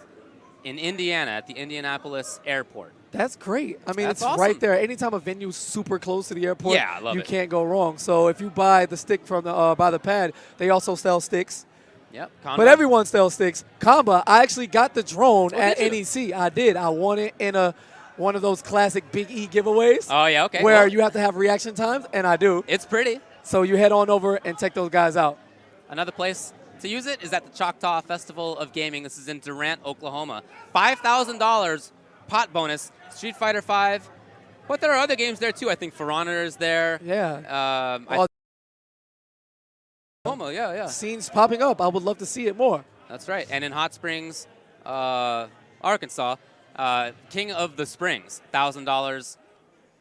in Indiana at the Indianapolis Airport.
That's great. I mean,
That's
it's
awesome.
right there. Anytime a venue's super close to the airport,
you
can't go wrong. So if you buy the stick from by the pad, they also sell sticks.
Yep.
But everyone sells sticks. Kombat, I actually got the drone at NEC. I did. I won it in one of those classic Big E giveaways.
Oh, yeah, okay.
Where you have to have reaction times, and I do.
It's pretty.
So you head on over and check those guys out.
Another place to use it is at the Choctaw Festival of Gaming. This is in Durant, Oklahoma. $5,000 pot bonus, Street Fighter V, But there are other games there, too. I think For Honor is there.
Yeah.
Yeah.
Scenes popping up. I would love to see it more.
That's right. And in Hot Springs, Arkansas, King of the Springs, $1,000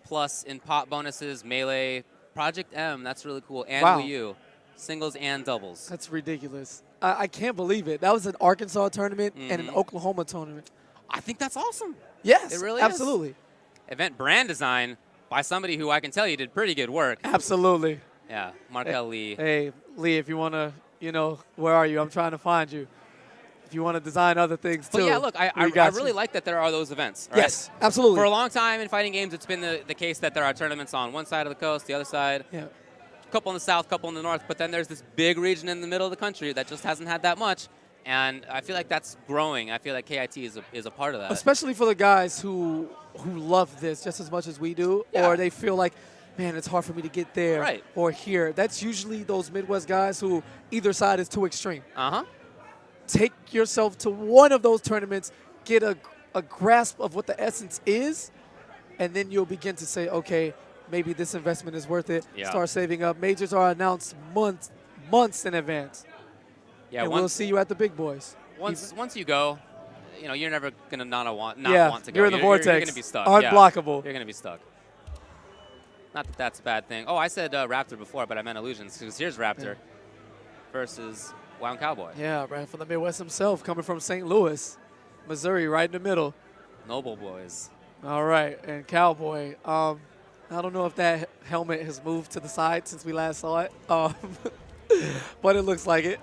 plus in pot bonuses, Melee, Project M, that's really cool, and Wii U, singles and doubles.
That's ridiculous. I can't believe it. That was an Arkansas tournament and an Oklahoma tournament.
I think that's awesome.
Yes,
it really
absolutely.
Is. Event brand design by somebody who I can tell you did pretty good work.
Absolutely.
Yeah, Markel Lee.
Hey, Lee, if you want to, where are you? I'm trying to find you. If you want to design other things, too.
But yeah, look, I really like that there are those events. Right?
Yes, absolutely.
For a long time in fighting games, it's been the case that there are tournaments on one side of the coast, the other side.
Yeah.
A couple in the south, couple in the north, but then there's this big region in the middle of the country that just hasn't had that much. And I feel like that's growing. I feel like K.I.T is a part of that.
Especially for the guys who love this just as much as we do, or they feel like, man, it's hard for me to get there or here. That's usually those Midwest guys who either side is too extreme. Take yourself to one of those tournaments, get a grasp of what the essence is, and then you'll begin to say, okay, maybe this investment is worth it. Start saving up. Majors are announced months in advance. Yeah, and we'll see you at the big boys.
Once you go, you're never gonna not want to go.
You're in the vortex.
You're gonna be stuck.
Unblockable.
You're gonna be stuck. Not that that's a bad thing. Oh, I said Raptor before, but I meant iLuusions, because here's Raptor versus WoundCowboy.
Yeah, right from the Midwest himself, coming from St. Louis, Missouri, right in the middle.
Noble boys.
All right, and Cowboy. I don't know if that helmet has moved to the side since we last saw it, but it looks like it.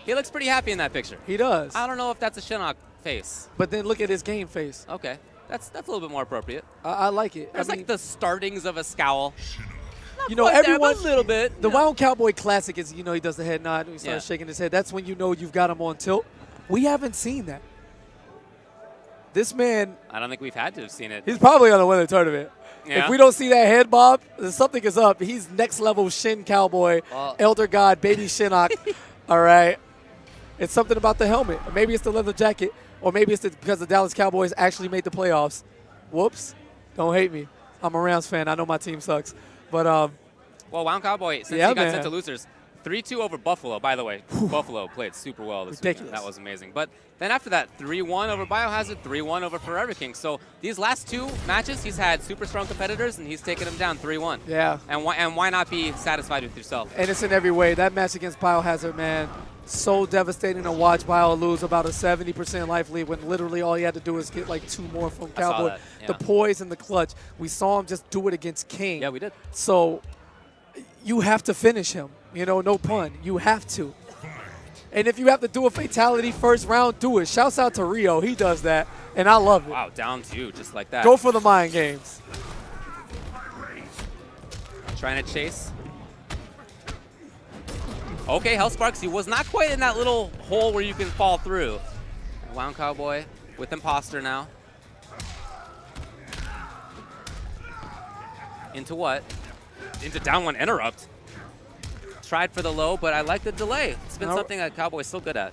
He looks pretty happy in that picture.
He does.
I don't know if that's a Shinnok face.
But then look at his game face.
Okay, that's a little bit more appropriate.
I like it.
There's like the startings of a scowl.
Everyone,
a little bit.
The WoundCowboy classic is, he does the head nod, he starts shaking his head. That's when you know you've got him on tilt. We haven't seen that. This man.
I don't think we've had to have seen it.
He's probably going to win the tournament.
Yeah.
If we don't see that head bob, something is up. He's next level Shin Cowboy, Elder God, Baby Shinnok. All right. It's something about the helmet. Maybe it's the leather jacket, or maybe it's because the Dallas Cowboys actually made the playoffs. Whoops. Don't hate me. I'm a Rams fan. I know my team sucks. But
well, WoundCowboy, since he got sent to losers, 3-2 over Buffalo, by the way. Buffalo played super well this weekend. That was amazing. But then after that, 3-1 over Biohazard, 3-1 over ForeverKing. So these last two matches, he's had super strong competitors, and he's taken them down 3-1.
Yeah.
And why not be satisfied with yourself?
And it's in every way. That match against Biohazard, man, so devastating to watch. Bio lose about a 70% life lead when literally all he had to do is get like 2 more from Cowboy. The poise and the clutch. We saw him just do it against King.
Yeah, we did.
So you have to finish him. No pun. You have to. And if you have to do a fatality first round, do it. Shouts out to Rio. He does that, and I love it.
Wow, down 2, just like that.
Go for the mind games.
Trying to chase. Okay, Hellsparks, he was not quite in that little hole where you can fall through. WoundCowboy with Imposter now. Into what? Into down 1 interrupt. Tried for the low, but I like the delay. It's been something that Cowboy's so good at.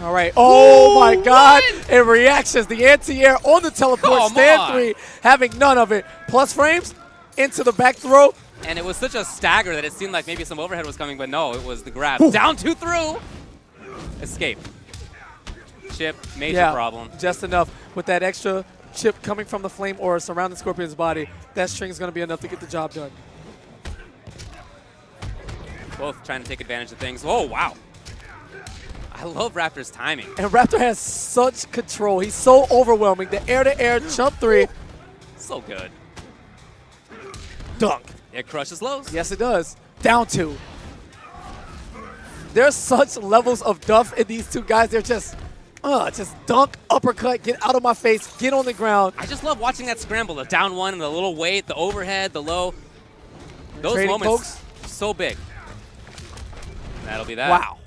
All right. Oh, my God. And reactions. The anti-air on the teleport. Stand 3, having none of it. Plus frames into the back throw.
And it was such a stagger that it seemed like maybe some overhead was coming, but no, it was the grab. Ooh. Down 2 through. Escape. Chip, major problem.
Just enough. With that extra chip coming from the flame aura surrounding Scorpion's body, that string is going to be enough to get the job done.
Both trying to take advantage of things. Oh, wow. I love Raptor's timing.
And Raptor has such control. He's so overwhelming. The air-to-air jump 3.
So good.
Dunk.
It crushes lows.
Yes, it does. Down 2. There's such levels of duff in these two guys. They're just dunk, uppercut, get out of my face, get on the ground.
I just love watching that scramble. The down 1 and the little weight, the overhead, the low. Those
trading
moments,
folks.
So big. That'll be that.
Wow.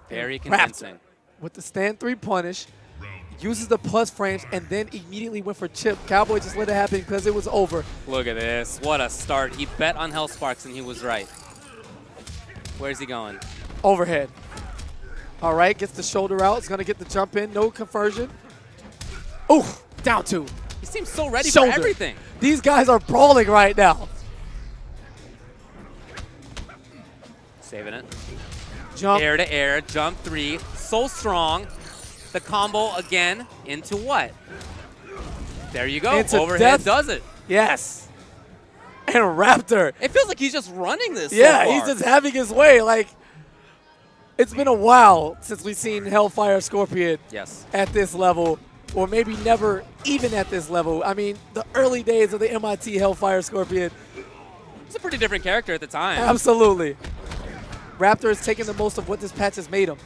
Very convincing.
Raptor, with the stand 3 punish, uses the plus frames, and then immediately went for chip. Cowboy just let it happen because it was over.
Look at this. What a start. He bet on Hellsparks, and he was right. Where's he going?
Overhead. All right, gets the shoulder out. It's going to get the jump in. No conversion. Ooh, down 2.
He seems so ready for everything.
These guys are brawling right now.
Saving it.
Jump.
Air to air, jump 3. So strong. The combo again into what? There you go.
Into
Overhead
death.
does it.
Yes. And Raptor.
It feels like he's just running this.
Yeah,
so far.
he's just having his way. Like, it's been a while since we've seen Hellfire Scorpion at this level, or maybe never even at this level. I mean, the early days of the MIT Hellfire Scorpion.
It's a pretty different character at the time.
Absolutely. Raptor is taking the most of what this patch has made him.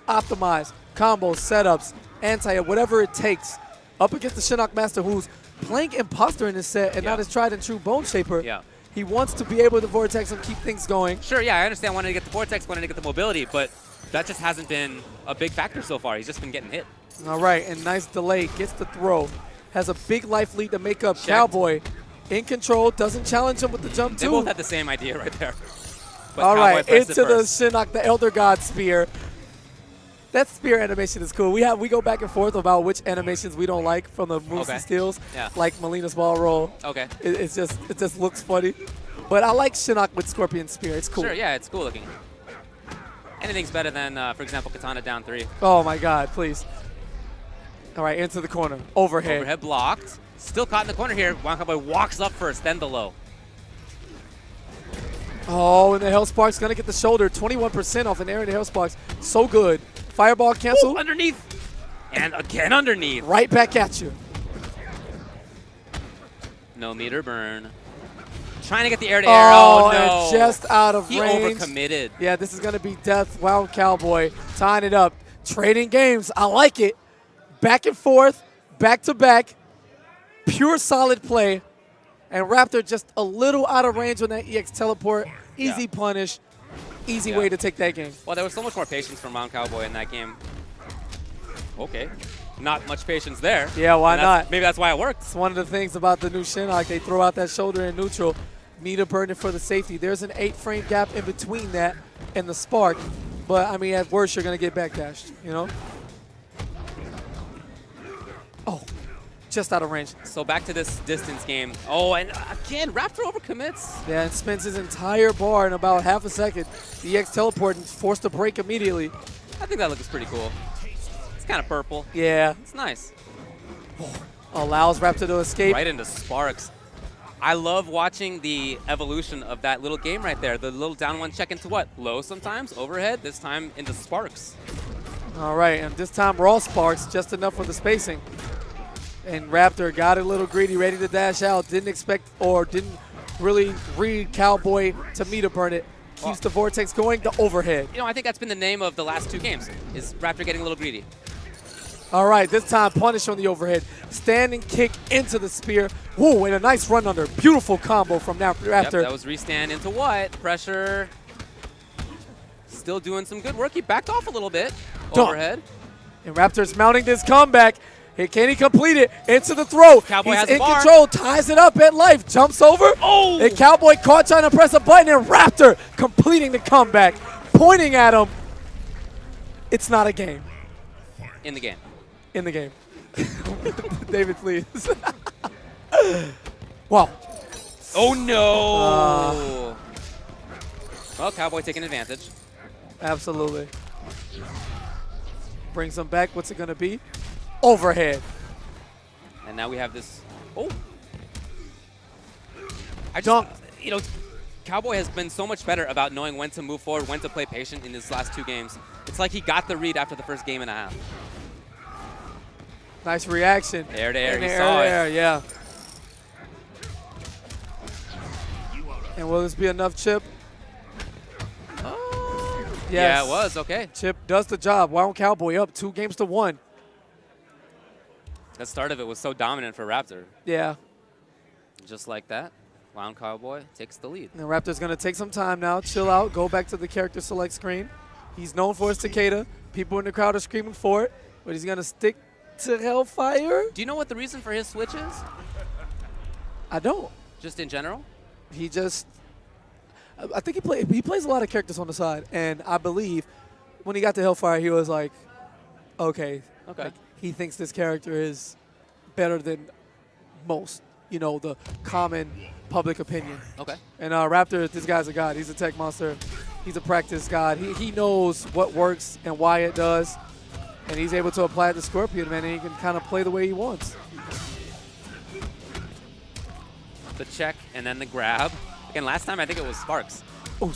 Optimize, combos, setups, anti, whatever it takes. Up against the Shinnok Master, who's playing Imposter in this set and not his tried and true Bone Shaper.
Yeah.
He wants to be able to vortex and keep things going.
Sure, yeah, I understand wanting to get the vortex, wanting to get the mobility, but that just hasn't been a big factor so far. He's just been getting hit.
All right, and nice delay. Gets the throw. Has a big life lead to make up.
Checked.
Cowboy in control. Doesn't challenge him with the jump,
They
too.
both had the same idea right there. But
All
Cowboy
right,
pressed
into
it
the
first.
Shinnok, the Elder God Spear. That spear animation is cool. We go back and forth about which animations we don't like from the moves and steals, like Melina's ball roll.
Okay.
It just looks funny. But I like Shinnok with Scorpion Spear. It's cool.
Sure, yeah, it's cool looking. Anything's better than, for example, Katana down 3.
Oh, my God, please. All right, into the corner. Overhead.
Overhead blocked. Still caught in the corner here. WoundCowboy walks up first, then the low.
Oh, and the Hellspark's going to get the shoulder. 21% off an air in the Hellsparks. So good. Fireball cancel.
Ooh, underneath. And again underneath.
Right back at you.
No meter burn. Trying to get the air to air. Oh, no.
And just out of
he
range.
Overcommitted.
Yeah, this is going to be death. WoundCowboy tying it up. Trading games. I like it. Back and forth. Back to back. Pure solid play. And Raptor just a little out of range on that EX teleport. Easy punish. Easy way to take that game.
Well, there was so much more patience from WoundCowboy in that game. Okay. Not much patience there.
Yeah, why not?
Maybe that's why it worked.
It's one of the things about the new Shinnok. They throw out that shoulder in neutral. Meter burden for the safety. There's an 8-frame gap in between that and the spark. But, I mean, at worst, you're going to get backdashed, you know? Oh, just out of range.
So back to this distance game. Oh, and again, Raptor overcommits.
Yeah, and spends his entire bar in about half a second. The EX teleport and forced to break immediately.
I think that looks pretty cool. It's kind of purple.
Yeah.
It's nice.
Allows Raptor to escape.
Right into sparks. I love watching the evolution of that little game right there. The little down one check into what? Low sometimes, overhead, this time into sparks.
All right, and this time raw sparks, just enough for the spacing. And Raptor got a little greedy, ready to dash out. Didn't expect or didn't really read Cowboy to meter burn it. Keeps the vortex going, the overhead.
You know, I think that's been the name of the last 2 games, is Raptor getting a little greedy.
All right, this time punish on the overhead. Standing kick into the spear. Whoa, and a nice run under. Beautiful combo from Raptor.
Yep, that was restand into what? Pressure. Still doing some good work. He backed off a little bit. Overhead.
And Raptor's mounting this comeback. Hey, can he complete it? Into the throw.
Cowboy
He's
has a
in
bar.
control, ties it up at life, jumps over.
Oh!
And Cowboy caught trying to press a button, and Raptor completing the comeback, pointing at him. It's not a game.
In the game.
In the game. David, please. Wow.
Oh, no. Well, Cowboy taking advantage.
Absolutely. Brings him back. What's it going to be? Overhead.
And now we have this. Oh. You know, Cowboy has been so much better about knowing when to move forward, when to play patient in his last 2 games. It's like he got the read after the first game and a half.
Nice reaction.
Air to air, he
air
saw
to
it.
air, yeah. And will this be enough, Chip? Yes.
Yeah, it was. Okay.
Chip does the job. WoundCowboy up 2-1.
The start of it was so dominant for Raptor.
Yeah.
Just like that, WoundCowboy takes the lead.
And Raptor's going to take some time now, chill out, go back to the character select screen. He's known for his cicada. People in the crowd are screaming for it, but he's going to stick to Hellfire.
Do you know what the reason for his switch is?
I don't.
Just in general?
He just, I think he plays a lot of characters on the side, and I believe when he got to Hellfire, he was like, okay.
Okay.
Like, he thinks this character is better than most, you know, the common public opinion.
Okay.
And Raptor, this guy's a god. He's a tech monster. He's a practice god. He knows what works and why it does. And he's able to apply it to Scorpion, man, and he can kind of play the way he wants.
The check and then the grab. Again, last time I think it was Sparks.
Oh,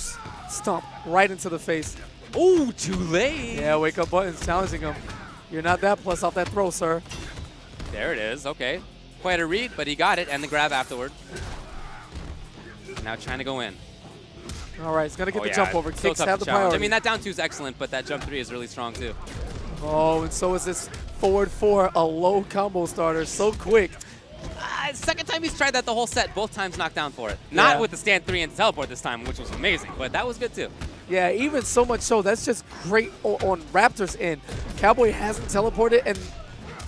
stomp right into the face.
Oh, too late.
Yeah, wake up buttons challenging him. You're not that plus off that throw, sir.
There it is. Okay. Quite a read, but he got it, and the grab afterward. Now trying to go in.
All right, he's going to get the jump over.
So
Kicks
tough
have
to
the
challenge.
priority.
I mean, that down 2 is excellent, but that jump 3 is really strong, too.
Oh, and so is this forward 4, a low combo starter, so quick.
Second time he's tried that the whole set, both times knocked down for it. Not with the stand 3 and teleport this time, which was amazing, but that was good, too.
Yeah, even so much so, that's just great on Raptor's end. Cowboy hasn't teleported in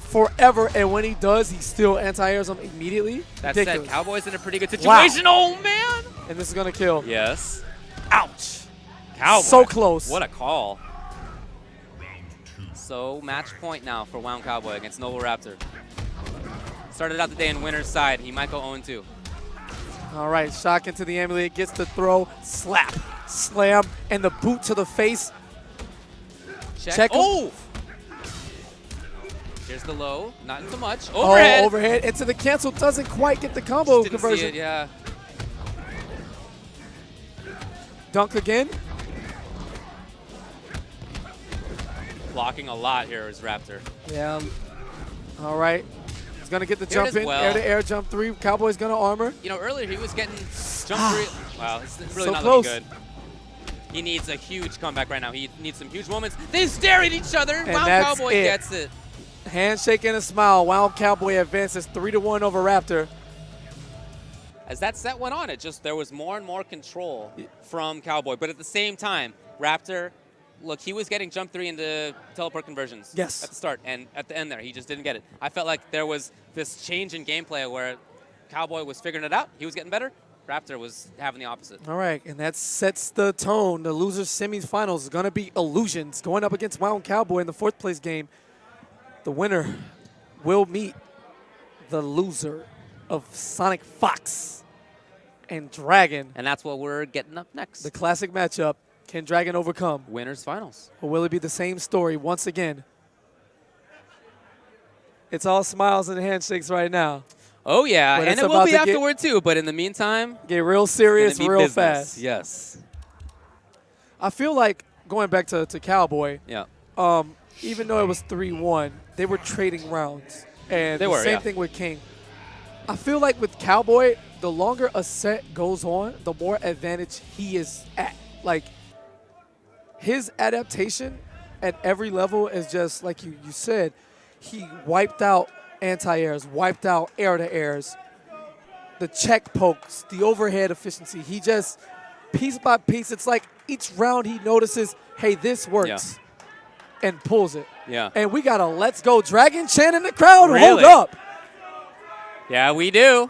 forever, and when he does, he still anti-airs him immediately.
That
Ridiculous.
said, Cowboy's in a pretty good situation.
Wow.
Oh, man!
And this is going to kill.
Yes.
Ouch.
Cowboy.
So close.
What a call. So match point now for WoundCowboy against Noble Raptor. Started out the day in winner's side. He might go 0-2.
All right, shock into the amulet, gets the throw, slap, slam, and the boot to the face. Check him.
Oh! Here's the low. Not so much. Overhead.
Oh, overhead into the cancel. Doesn't quite get the combo
Didn't
conversion.
see it, yeah.
Dunk again.
Blocking a lot here is Raptor.
Yeah. All right. He's going to get the
Here it
jump
is
in.
well.
Air-to-air jump 3. Cowboy's going to armor.
You know, earlier he was getting jump 3. Wow, it's really
So
not
close.
looking good. He needs a huge comeback right now. He needs some huge moments. They stare at each other.
And
WoundCowboy gets it.
Handshake and a smile. WoundCowboy advances 3-1 over Raptor.
As that set went on, there was more and more control from Cowboy. But at the same time, Raptor, look, he was getting jump 3 into teleport conversions.
Yes.
At the start, and at the end there, he just didn't get it. I felt like there was this change in gameplay where Cowboy was figuring it out. He was getting better. Raptor was having the opposite.
All right, and that sets the tone. The loser semifinals is going to be iLuusions going up against WoundCowboy in the 4th place game. The winner will meet the loser of Sonicfox and Dragon.
And that's what we're getting up next.
The classic matchup. Can Dragon overcome?
Winners finals.
Or will it be the same story once again? It's all smiles and handshakes right now.
Oh, yeah,
But
and
it's
it will
about
be
to
afterward, too. But in the meantime,
Get real serious,
gonna be
real
business.
fast.
Yes.
I feel like, going back to Cowboy,
Yeah.
even though it was 3-1, they were trading rounds. And
They were,
same
yeah.
thing with King. I feel like with Cowboy, the longer a set goes on, the more advantage he is at. Like, his adaptation at every level is just, like you said, he wiped out anti-airs, wiped out air-to-airs, the check pokes, the overhead efficiency. He just, piece by piece, it's like each round he notices, hey, this works, and pulls it.
Yeah.
And we got a Let's Go Dragon chant in the crowd.
Really?
Hold up.
Yeah, we do.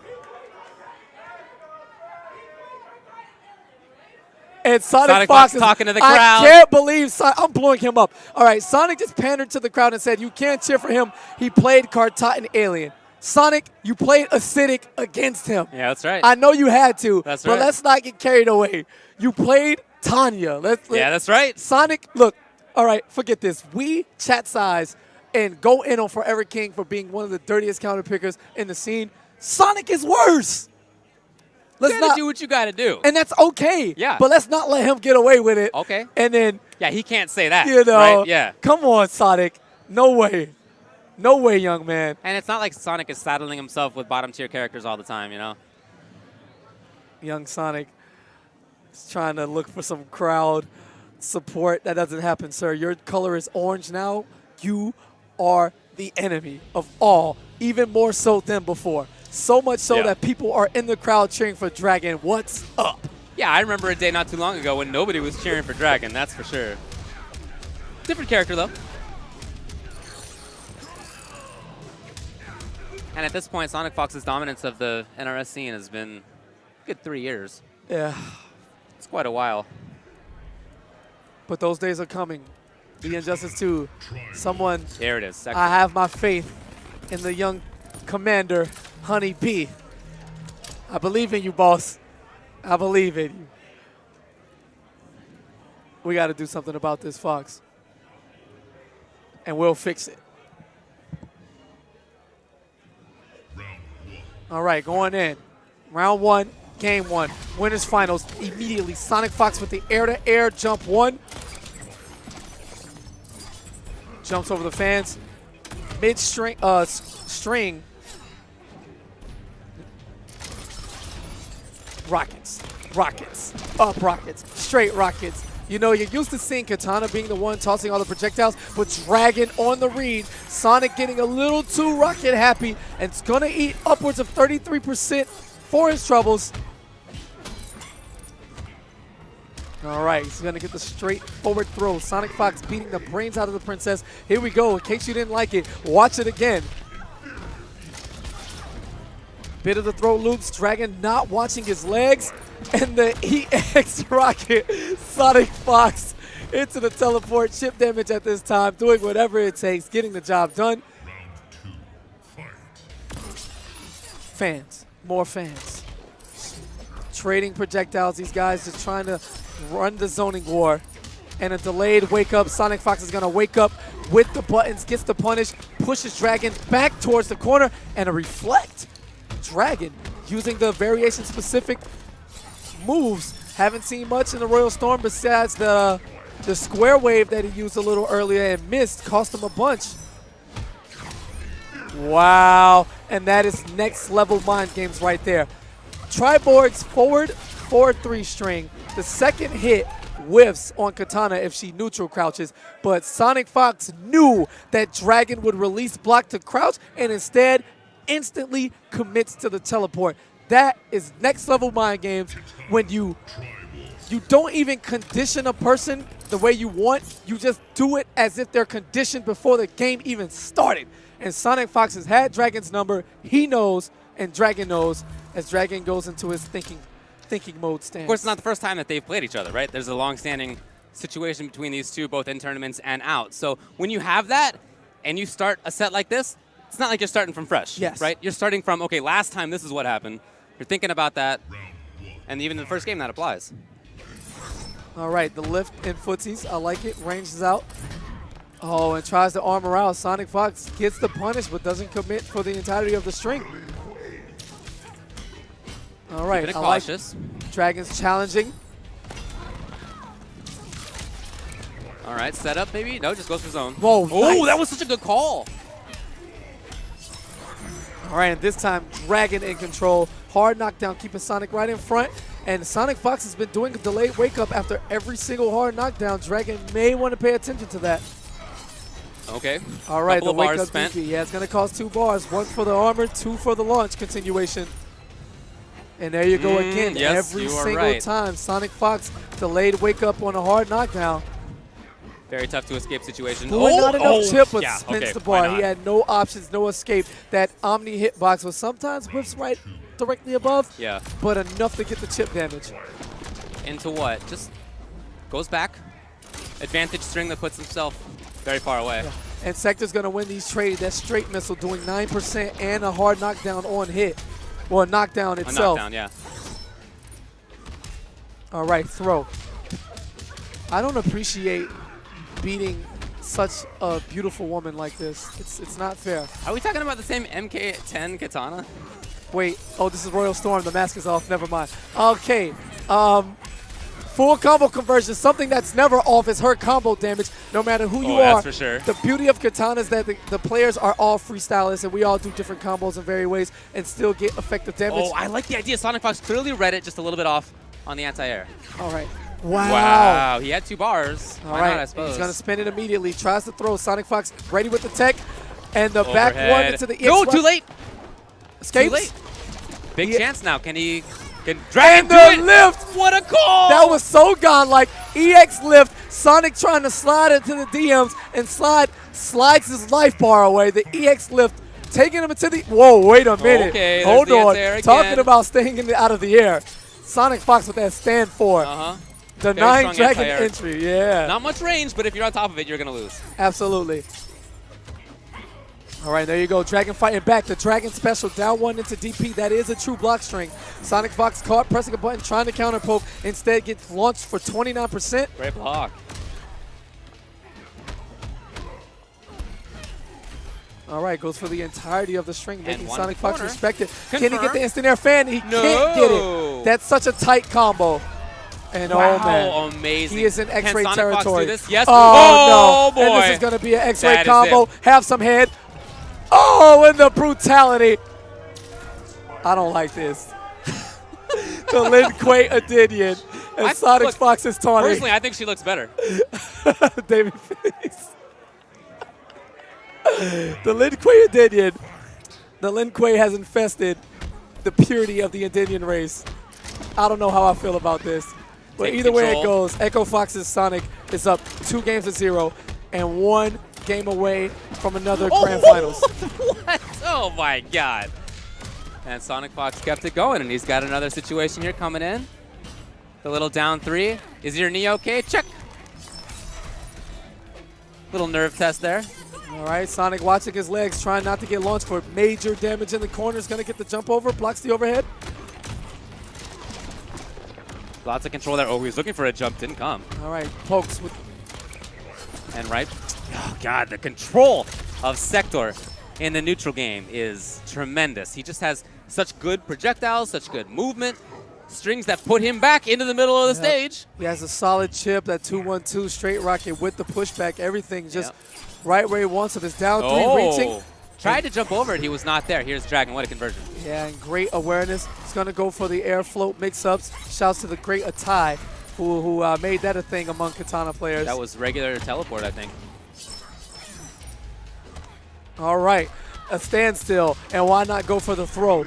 And
Sonicfox
Fox is
talking to the crowd.
I can't believe I'm blowing him up. All right, Sonic just pandered to the crowd and said, you can't cheer for him. He played K.I.T and Alien. Sonic, you played acidic against him.
Yeah, that's right.
I know you had to,
That's
but
right.
let's not get carried away. You played Tanya.
Yeah, that's right.
Sonic, look, all right, forget this. We chat size and go in on ForeverKing for being one of the dirtiest counter pickers in the scene. Sonic is worse. Let's
You
not
gotta do what you gotta do.
and that's okay.
Yeah.
But let's not let him get away with it.
Okay.
And then,
Yeah, he can't say that.
you know,
Right? Yeah.
come on, Sonic. No way. No way, young man.
And it's not like Sonic is saddling himself with bottom tier characters all the time, you know?
Young Sonic is trying to look for some crowd support. That doesn't happen, sir. Your color is orange now. You are the enemy of all, even more so than before. So much so that people are in the crowd cheering for Dragon. What's up?
Yeah, I remember a day not too long ago when nobody was cheering for Dragon, that's for sure. Different character, though. And at this point, Sonicfox's dominance of the NRS scene has been a good 3 years.
Yeah.
It's quite a while.
But those days are coming. The Injustice 2. Someone,
There it is.
I have my faith in the young Commander Honey Bee. I believe in you, boss. I believe in you. We got to do something about this, Fox. And we'll fix it. All right, going in. Round 1, game 1. Winners finals immediately. Sonicfox with the air-to-air jump 1. Jumps over the fans. Mid-string, string. Rockets, rockets, up rockets, straight rockets. You know, you're used to seeing Katana being the one tossing all the projectiles, but Dragon on the read. Sonic getting a little too rocket happy, and it's gonna eat upwards of 33% for his troubles. All right, he's gonna get the straight forward throw. Sonicfox beating the brains out of the princess. Here we go, in case you didn't like it, watch it again. Bit of the throw loops, Dragon not watching his legs, and the EX rocket, Sonicfox into the teleport, chip damage at this time, doing whatever it takes, getting the job done. Fans, more fans. Trading projectiles, these guys just trying to run the zoning war. And a delayed wake up, Sonicfox is gonna wake up with the buttons, gets the punish, pushes Dragon back towards the corner, and a reflect. Dragon using the variation specific moves. Haven't seen much in the Royal Storm besides the square wave that he used a little earlier and missed, cost him a bunch. Wow, and that is next level mind games right there. Triborg's forward 4-3 string. The second hit whiffs on Katana if she neutral crouches, but Sonicfox knew that Dragon would release block to crouch and instead instantly commits to the teleport. That is next level mind games when you don't even condition a person the way you want. You just do it as if they're conditioned before the game even started. And Sonicfox has had Dragon's number. He knows, and Dragon knows, as Dragon goes into his thinking mode stance.
Of course, it's not the first time that they've played each other, right? There's a long-standing situation between these two, both in tournaments and out. So when you have that and you start a set like this, it's not like you're starting from fresh, right? You're starting from, okay, last time this is what happened. You're thinking about that, and even in the first game, that applies.
All right, the lift in footsies, I like it. Ranges out. Oh, and tries to armor out. Sonicfox gets the punish, but doesn't commit for the entirety of the string. All right, I like it. Dragon's challenging.
All right, set up maybe? No, just goes for zone.
Whoa, nice.
That was such a good call.
All right, and this time, Dragon in control. Hard knockdown, keeping Sonic right in front. And Sonicfox has been doing a delayed wake up after every single hard knockdown. Dragon may want to pay attention to that.
Okay.
All right, the wake up
spent.
DP. Yeah, it's going to cost 2 bars. 1 for the armor, 2 for the launch continuation. And there you go again.
Yes,
every single time, Sonicfox delayed wake up on a hard knockdown.
Very tough to escape situation.
Not enough chip, but
yeah,
spins
okay,
the bar. He had no options, no escape. That Omni hitbox was sometimes whiffs right directly above, but enough to get the chip damage.
Into what? Just goes back. Advantage string that puts himself very far away.
Yeah. And Sector's going to win these trades. That straight missile doing 9% and a hard knockdown on hit. Or knockdown itself.
A knockdown, yeah.
All right, throw. I don't appreciate beating such a beautiful woman like this. It's not fair.
Are we talking about the same MK10 Katana?
Wait, oh, this is Royal Storm. The mask is off. Never mind. Okay. Full combo conversion. Something that's never off is her combo damage, no matter who you are.
That's for sure.
The beauty of Katana is that the players are all freestylists, and we all do different combos in various ways and still get effective damage.
Oh, I like the idea. Sonicfox clearly read it just a little bit off on the anti-air.
All right. Wow.
Wow. He had 2 bars.
All
Why
right.
not, I suppose.
He's going to spin it immediately. Tries to throw. Sonicfox ready with the tech. And the back one into the EX.
No, too late.
Escapes.
Too late. Big chance now. Can Dragon do
the
it?
lift.
What a call.
That was so godlike. EX lift. Sonic trying to slide into the DMs and slides his life bar away. The EX lift taking him into the. Whoa, wait a minute.
Okay,
hold on.
Again.
Talking about staying out of the air. Sonicfox with that stand for. Denying Dragon entry. Yeah.
Not much range, but if you're on top of it, you're going to lose.
Absolutely. All right, there you go. Dragon fighting back. The Dragon special down 1 into DP. That is a true block string. Sonicfox caught pressing a button, trying to counter poke. Instead, gets launched for 29%.
Great block.
All right, goes for the entirety of the string, making Sonicfox respect it.
Confirm.
Can he get the instant air fan? He can't get it. That's such a tight combo. And
wow,
oh man,
amazing.
He is in X-ray territory.
Do this? Yes.
Oh, no.
Boy.
And this is going to be an X-ray combo. Have some head. Oh, and the brutality. I don't like this. The Lin Kuei Adinian. And Sonicfox is taunting.
Personally, I think she looks better.
David Face. The Lin Kuei Adinian. The Lin Kuei has infested the purity of the Adinian race. I don't know how I feel about this. But either way it goes, Echo Fox's Sonic is up 2-0 and 1 game away from another Grand Finals.
What? Oh my God. And Sonicfox kept it going, and he's got another situation here coming in. The little down 3. Is your knee okay? Check. Little nerve test there.
All right, Sonic watching his legs, trying not to get launched for major damage in the corner. Is going to get the jump over, blocks the overhead.
Lots of control there. Oh, he was looking for a jump, didn't come.
All right, pokes with.
And right. Oh, God, the control of Sector in the neutral game is tremendous. He just has such good projectiles, such good movement, strings that put him back into the middle of the stage.
He has a solid chip, that 2-1-2 straight rocket with the pushback, everything just right where he wants it. It's down 3 reaching.
Tried to jump over it. He was not there. Here's Dragon. What a conversion.
Yeah, and great awareness. He's going to go for the air float mix-ups. Shouts to the great Atai, who made that a thing among Katana players.
That was regular teleport, I think.
All right, a standstill, and why not go for the throw?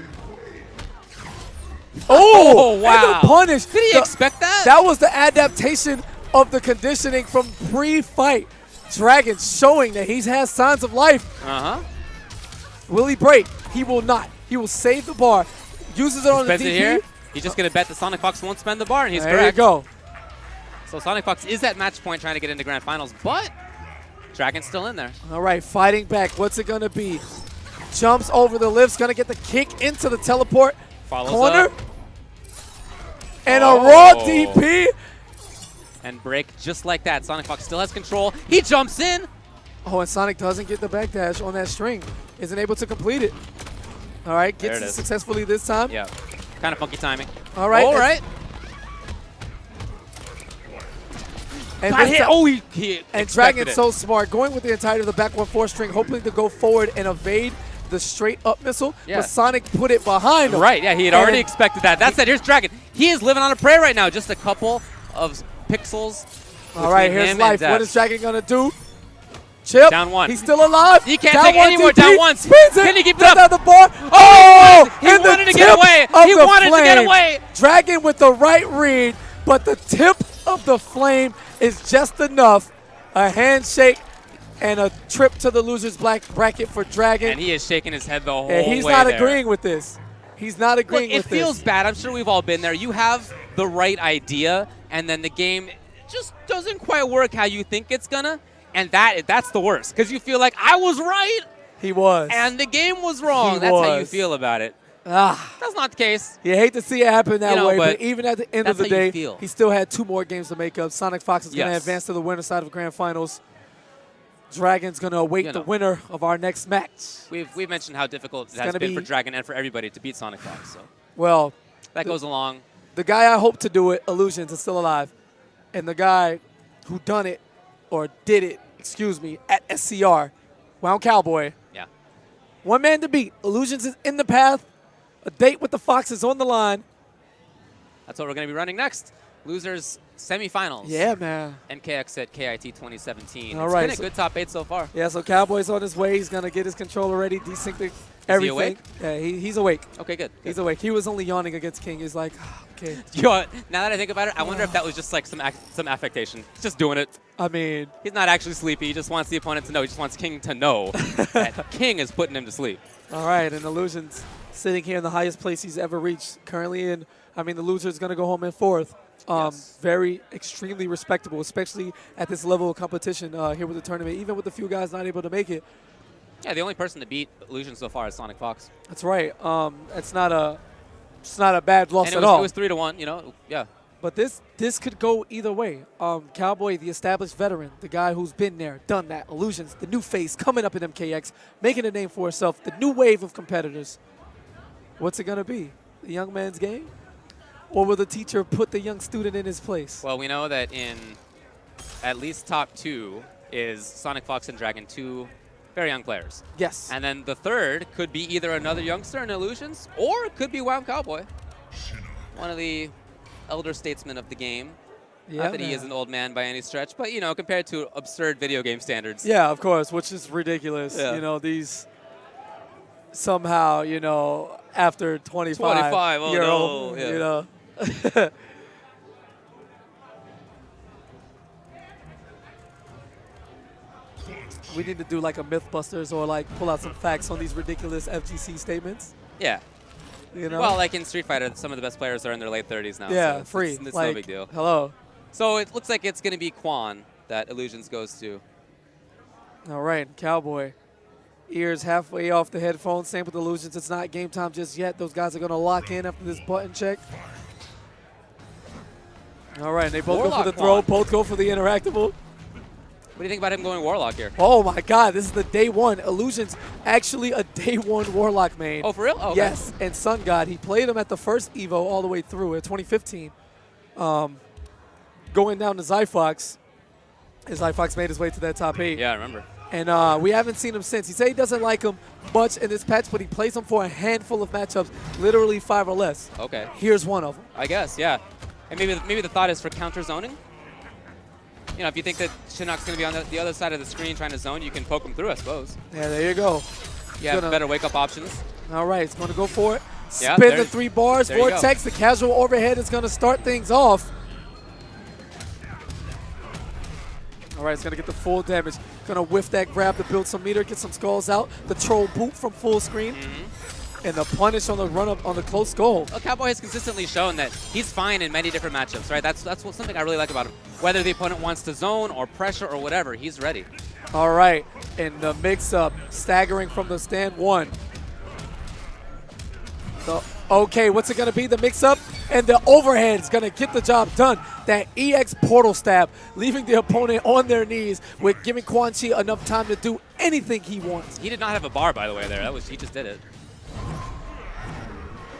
Oh,
wow.
And the punish.
Did he expect that?
That was the adaptation of the conditioning from pre-fight. Dragon showing that he has signs of life.
Uh-huh.
Will he break? He will not. He will save the bar. Uses it on the DP.
Here. He's just going to bet that Sonicfox won't spend the bar, and he's correct.
There you go.
So Sonicfox is at match point trying to get into Grand Finals, but Dragon's still in there.
All right, fighting back. What's it going to be? Jumps over the lifts. Going to get the kick into the teleport.
Follows
corner.
Up.
And a raw DP.
And break just like that. Sonicfox still has control. He jumps in.
Oh, and Sonic doesn't get the backdash on that string. Isn't able to complete it. All right, gets it successfully this time.
Yeah, kind of funky timing.
All right.
All right.
And
got hit. Oh, he
and Dragon's so smart, going with the entirety of the back 1-4 string, hoping to go forward and evade the straight up missile.
Yeah.
But Sonic put it behind him.
Right, yeah, he had already expected that. That said, here's Dragon. He is living on a prayer right now. Just a couple of pixels.
All right, here's life. What is Dragon going to do? Chip.
Down 1.
He's still alive.
He can't take any more. Down 1. Can he keep it
up?
Down
the bar. Oh!
He wanted to get away. He wanted to get away.
Dragon with the right read, but the tip of the flame is just enough. A handshake and a trip to the loser's black bracket for Dragon.
And he is shaking his head the whole way.
He's not agreeing with this. He's not agreeing with this.
It feels bad. I'm sure we've all been there. You have the right idea, and then the game just doesn't quite work how you think it's gonna. And that's the worst, because you feel like I was right.
He was.
And the game was wrong. That's how you feel about it. That's not the case.
You hate to see it happen that way, but even at the end of the day,
he
still had 2 more games to make up. Sonicfox is going to advance to the winner side of Grand Finals. Dragon's going to await the winner of our next match.
We've mentioned how difficult it has been for Dragon and for everybody to beat Sonicfox. So
well,
that goes along.
The guy I hope to do it, iLuusions, is still alive. And the guy who done it, or did it, excuse me, at SCR, WoundCowboy.
Yeah.
One man to beat. iLuusions is in the path. A date with the Fox is on the line.
That's what we're going to be running next. Losers semifinals.
Yeah, man.
NKX at K.I.T 2017.
All right.
It's been a good top 8 so far.
Yeah, so Cowboy's on his way. He's going to get his controller ready, desync everything.
Is he awake?
Yeah, he's awake.
Okay, good.
He's awake. He was only yawning against King. He's like, okay.
You know what? Now that I think about it, I wonder if that was just like some affectation. He's just doing it.
I mean,
he's not actually sleepy. He just wants the opponent to know. He just wants King to know that King is putting him to sleep.
All right, and iLuusions sitting here in the highest place he's ever reached. Currently in, I mean, the loser is going to go home in 4th. Very, extremely respectable, especially at this level of competition here with the tournament. Even with a few guys not able to make it,
Yeah, the only person to beat Illusion so far is Sonicfox.
That's right. It's not a bad loss
And
at all.
It was 3-1. You know, yeah.
But this could go either way. Cowboy, the established veteran, the guy who's been there, done that. Illusions, the new face coming up in MKX, making a name for himself. The new wave of competitors. What's it gonna be? The young man's game, or will the teacher put the young student in his place?
Well, we know that in at least top 2 is Sonicfox and Dragon, 2 very young players.
Yes.
And then the third could be either another youngster in Illusions, or it could be WoundCowboy, one of the elder statesmen of the game.
Yeah,
Not that he is an old man by any stretch, but, you know, compared to absurd video game standards.
Yeah, of course, which is ridiculous.
Yeah.
You know, these somehow, you know, after 25
oh
year
no,
old,
yeah.
you know. We need to do like a Mythbusters or like pull out some facts on these ridiculous FGC statements.
Yeah.
You know?
Well, like in Street Fighter, some of the best players are in their late 30s now.
yeah,
so
free.
It's
like,
no big deal.
Hello.
So it looks like it's going to be Quan that Illusions goes to.
All right, Cowboy. Ears halfway off the headphones. Same with Illusions. It's not game time just yet. Those guys are going to lock in after this button check. All right, they both go for the throw. Both go for the interactable.
What do you think about him going Warlock here?
Oh, my God. This is the day one. Illusions actually a day one Warlock main.
Oh, for real? Oh, okay.
Yes, and Sun God. He played him at the first EVO all the way through in 2015. Going down to Zyfox. And Zyfox made his way to that top 8.
Yeah, I remember.
And we haven't seen him since. He said he doesn't like him much in this patch, but he plays him for a handful of matchups, literally 5 or less.
Okay.
Here's one of them.
I guess, yeah. And maybe the thought is for counter zoning. You know, if you think that Shinnok's going to be on the other side of the screen trying to zone, you can poke him through, I suppose.
Yeah, there you go.
You have better wake-up options.
All right, it's going to go for it.
Yeah,
Spin the 3 bars.
There you
Vortex, the casual overhead is going to start things off. All right, it's going to get the full damage. Going to whiff that grab to build some meter, get some skulls out. The troll boot from full screen. And the punish on the run-up on the close goal.
Well, Cowboy has consistently shown that he's fine in many different matchups, right? That's something I really like about him. Whether the opponent wants to zone or pressure or whatever, he's ready.
All right, and the mix-up, staggering from the stand 1. Okay, what's it going to be? The mix-up and the overhead is going to get the job done. That EX portal stab, leaving the opponent on their knees with giving Quan Chi enough time to do anything he wants.
He did not have a bar, by the way, there. He just did it.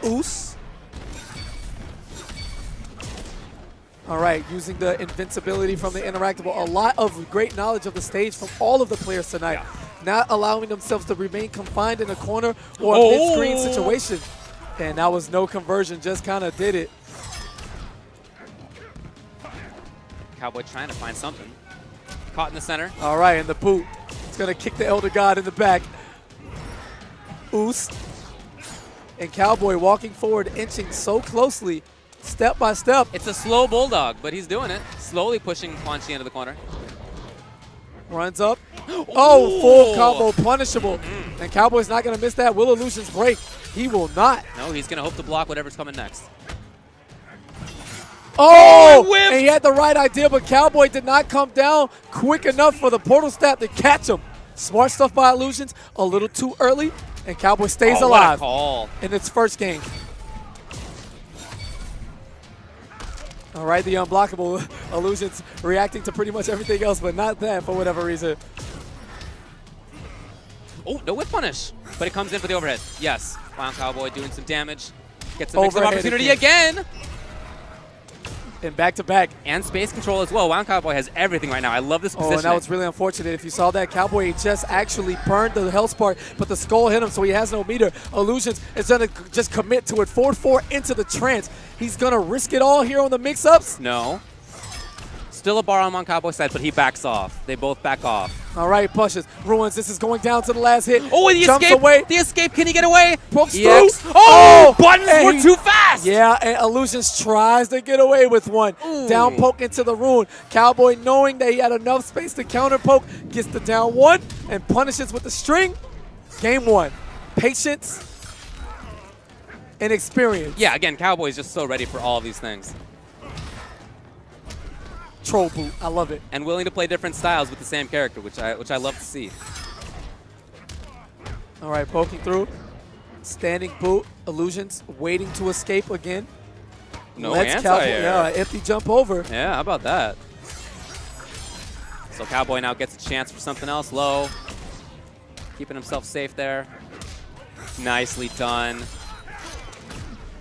Oos. All right, using the invincibility from the interactable. A lot of great knowledge of the stage from all of the players tonight.
Yeah.
Not allowing themselves to remain confined in a corner or a mid-screen situation. And that was no conversion, just kind of did it.
Cowboy trying to find something. Caught in the center.
All right, and the boot. It's going to kick the Elder God in the back. Oos. And Cowboy walking forward, inching so closely, step by step.
It's a slow bulldog, but he's doing it. Slowly pushing Quan Chi into the corner.
Runs up. Oh, full combo, punishable. And Cowboy's not going to miss that. Will Illusions break? He will not.
No, he's going to hope to block whatever's coming next.
Oh, and he had the right idea, but Cowboy did not come down quick enough for the portal stab to catch him. Smart stuff by Illusions, a little too early, and Cowboy stays alive in its first game. All right, the unblockable Illusions reacting to pretty much everything else, but not that for whatever reason.
Oh, no whip punish, but it comes in for the overhead. Yes, WoundCowboy doing some damage. Gets the mix-up opportunity again.
And back-to-back.
And space control as well. WoundCowboy has everything right now. I love this position.
Oh, and that was really unfortunate. If you saw that, Cowboy just actually burned the health spark, but the skull hit him, so he has no meter. Illusions is going to just commit to it. 4-4 into the trance. He's going to risk it all here on the mix-ups?
No. Still a bar on WoundCowboy's side, but he backs off. They both back off.
All right, pushes. Ruins. This is going down to the last hit.
Oh, and the
jumps
escape.
Away.
The escape. Can he get away?
Pokes
through.
Oh,
buttons were too fast.
Yeah, and Illusions tries to get away with one.
Ooh. Down
poke into the rune. Cowboy, knowing that he had enough space to counter poke, gets the down 1 and punishes with the string. Game 1. Patience and experience.
Yeah, again, Cowboy's just so ready for all of these things.
Troll boot. I love it.
And willing to play different styles with the same character, which I love to see.
All right, poking through. Standing boot. Illusions waiting to escape again.
No
Let's
anti-air.
Yeah, empty jump over.
Yeah, how about that? So Cowboy now gets a chance for something else low. Keeping himself safe there. Nicely done.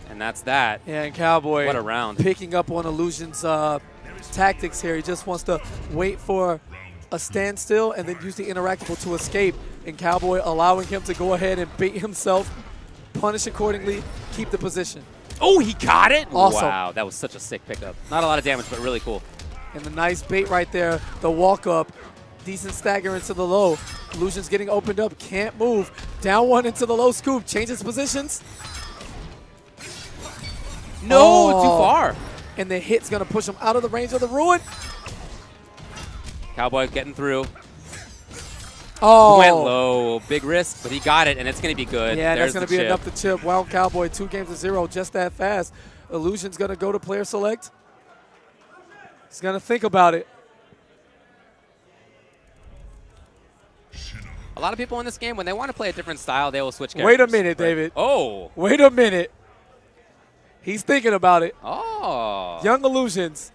And that's that.
Yeah, and Cowboy.
What a round.
Picking up on Illusion's tactics here. He just wants to wait for a standstill and then use the interactable to escape. And Cowboy allowing him to go ahead and bait himself, punish accordingly, keep the position.
Oh, he got it?
Awesome.
Wow, that was such a sick pickup. Not a lot of damage, but really cool.
And the nice bait right there, the walk up, decent stagger into the low. Illusion's getting opened up, can't move. Down one into the low scoop, changes positions.
No, too far.
And the hit's gonna push him out of the range of the ruin.
Cowboy getting through.
Oh.
Went low, big risk, but he got it, and it's gonna be good.
Yeah,
There's
that's gonna
the
be
chip.
enough to chip. WoundCowboy, 2 games to 0, just that fast. Illusion's gonna go to player select. He's gonna think about it.
A lot of people in this game, when they want to play a different style, they will switch characters.
Wait a minute, David.
Oh.
Wait a minute. He's thinking about it.
Oh.
Young Illusions.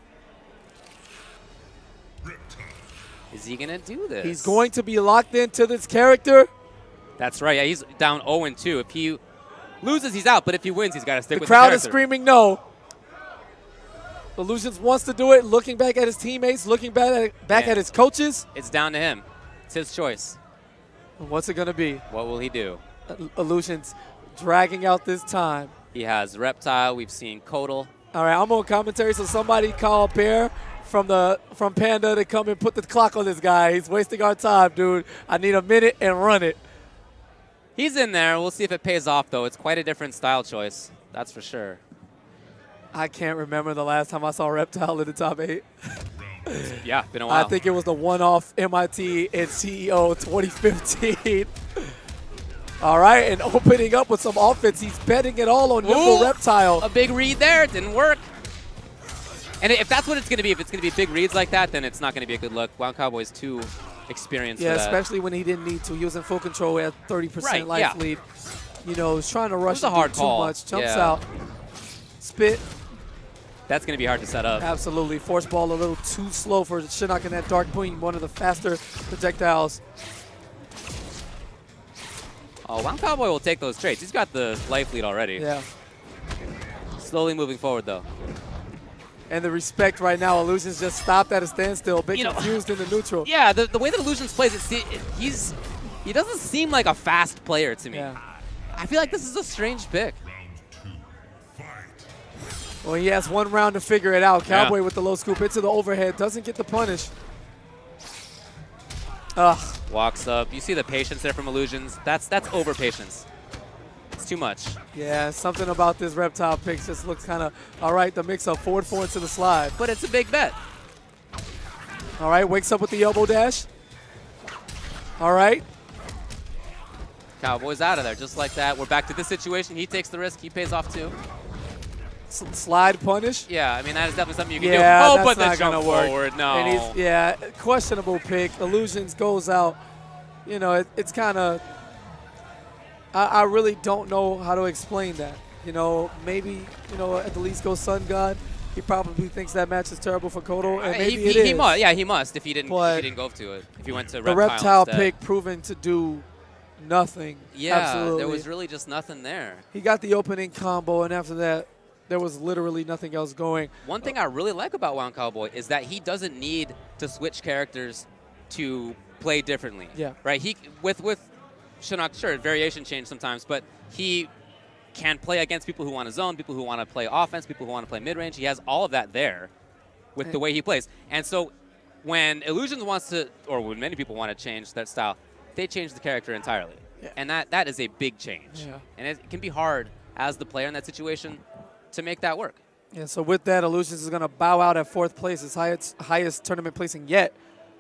Is he going to do this?
He's going to be locked into this character.
That's right. Yeah, he's down 0-2. If he loses, he's out. But if he wins, he's got to stick
The
with
crowd
the
is screaming no. Illusions wants to do it, looking back at his teammates, looking back at his coaches.
It's down to him. It's his choice.
What's it going to be?
What will he do?
Illusions dragging out this time.
He has Reptile. We've seen Kodal.
All right, I'm on commentary, so somebody call Bear from Panda to come and put the clock on this guy. He's wasting our time, dude. I need a minute and run it.
He's in there. We'll see if it pays off, though. It's quite a different style choice. That's for sure.
I can't remember the last time I saw Reptile in the top 8.
Yeah, been a while.
I think it was the one-off MIT and CEO 2015. All right, and opening up with some offense. He's betting it all on Nimble Reptile.
A big read there. It didn't work. And if that's what it's going to be, if it's going to be big reads like that, then it's not going to be a good look. WoundCowboy's too experienced for that.
Yeah, especially when he didn't need to. He was in full control at 30% life lead. You know, he's trying to rush
a hard
too
call.
much. Jumps out. Spit.
That's going to be hard to set up.
Absolutely. Force ball a little too slow for Shinnok in that Dark Beam, one of the faster projectiles.
Oh, WoundCowboy will take those trades. He's got the life lead already.
Yeah.
Slowly moving forward, though.
And the respect right now, Illusions just stopped at a standstill, a bit confused in the neutral.
Yeah, the way that Illusions plays, he doesn't seem like a fast player to me.
Yeah.
I feel like this is a strange pick.
Well, he has 1 round to figure it out. Cowboy with the low scoop into the overhead, doesn't get the punish. Ugh.
Walks up. You see the patience there from Illusions. That's over patience. It's too much.
Yeah, something about this Reptile pick just looks kind of all right. The mix-up, forward 4 into the slide.
But it's a big bet.
All right, wakes up with the elbow dash. All right.
Cowboy's out of there just like that. We're back to this situation. He takes the risk. He pays off too.
Slide punish.
Yeah, I mean, that is definitely something you can
do.
Oh,
that's
but the
not
jump
gonna work.
forward, no.
And he's, questionable pick. Illusions goes out. You know, it's kind of, I really don't know how to explain that. You know, maybe, at the least go Sun God. He probably thinks that match is terrible for Kodal, and maybe it is.
He must. Yeah, he must if he didn't go to it. If he went to
the Reptile pick proven to do nothing.
Yeah,
absolutely.
There was really just nothing there.
He got the opening combo, and after that, there was literally nothing else going.
One thing I really like about WoundCowboy is that he doesn't need to switch characters to play differently.
Yeah.
Right? He with Shinnok, sure, variation change sometimes, but he can play against people who want to zone, people who want to play offense, people who want to play mid-range. He has all of that there with the way he plays. And so when Illusions wants to, or when many people want to change that style, they change the character entirely. Yeah. And that is a big change.
Yeah. And
it can be hard as the player in that situation to make that work.
Yeah, so with that, Illusions is going to bow out at 4th place, his highest tournament placing yet.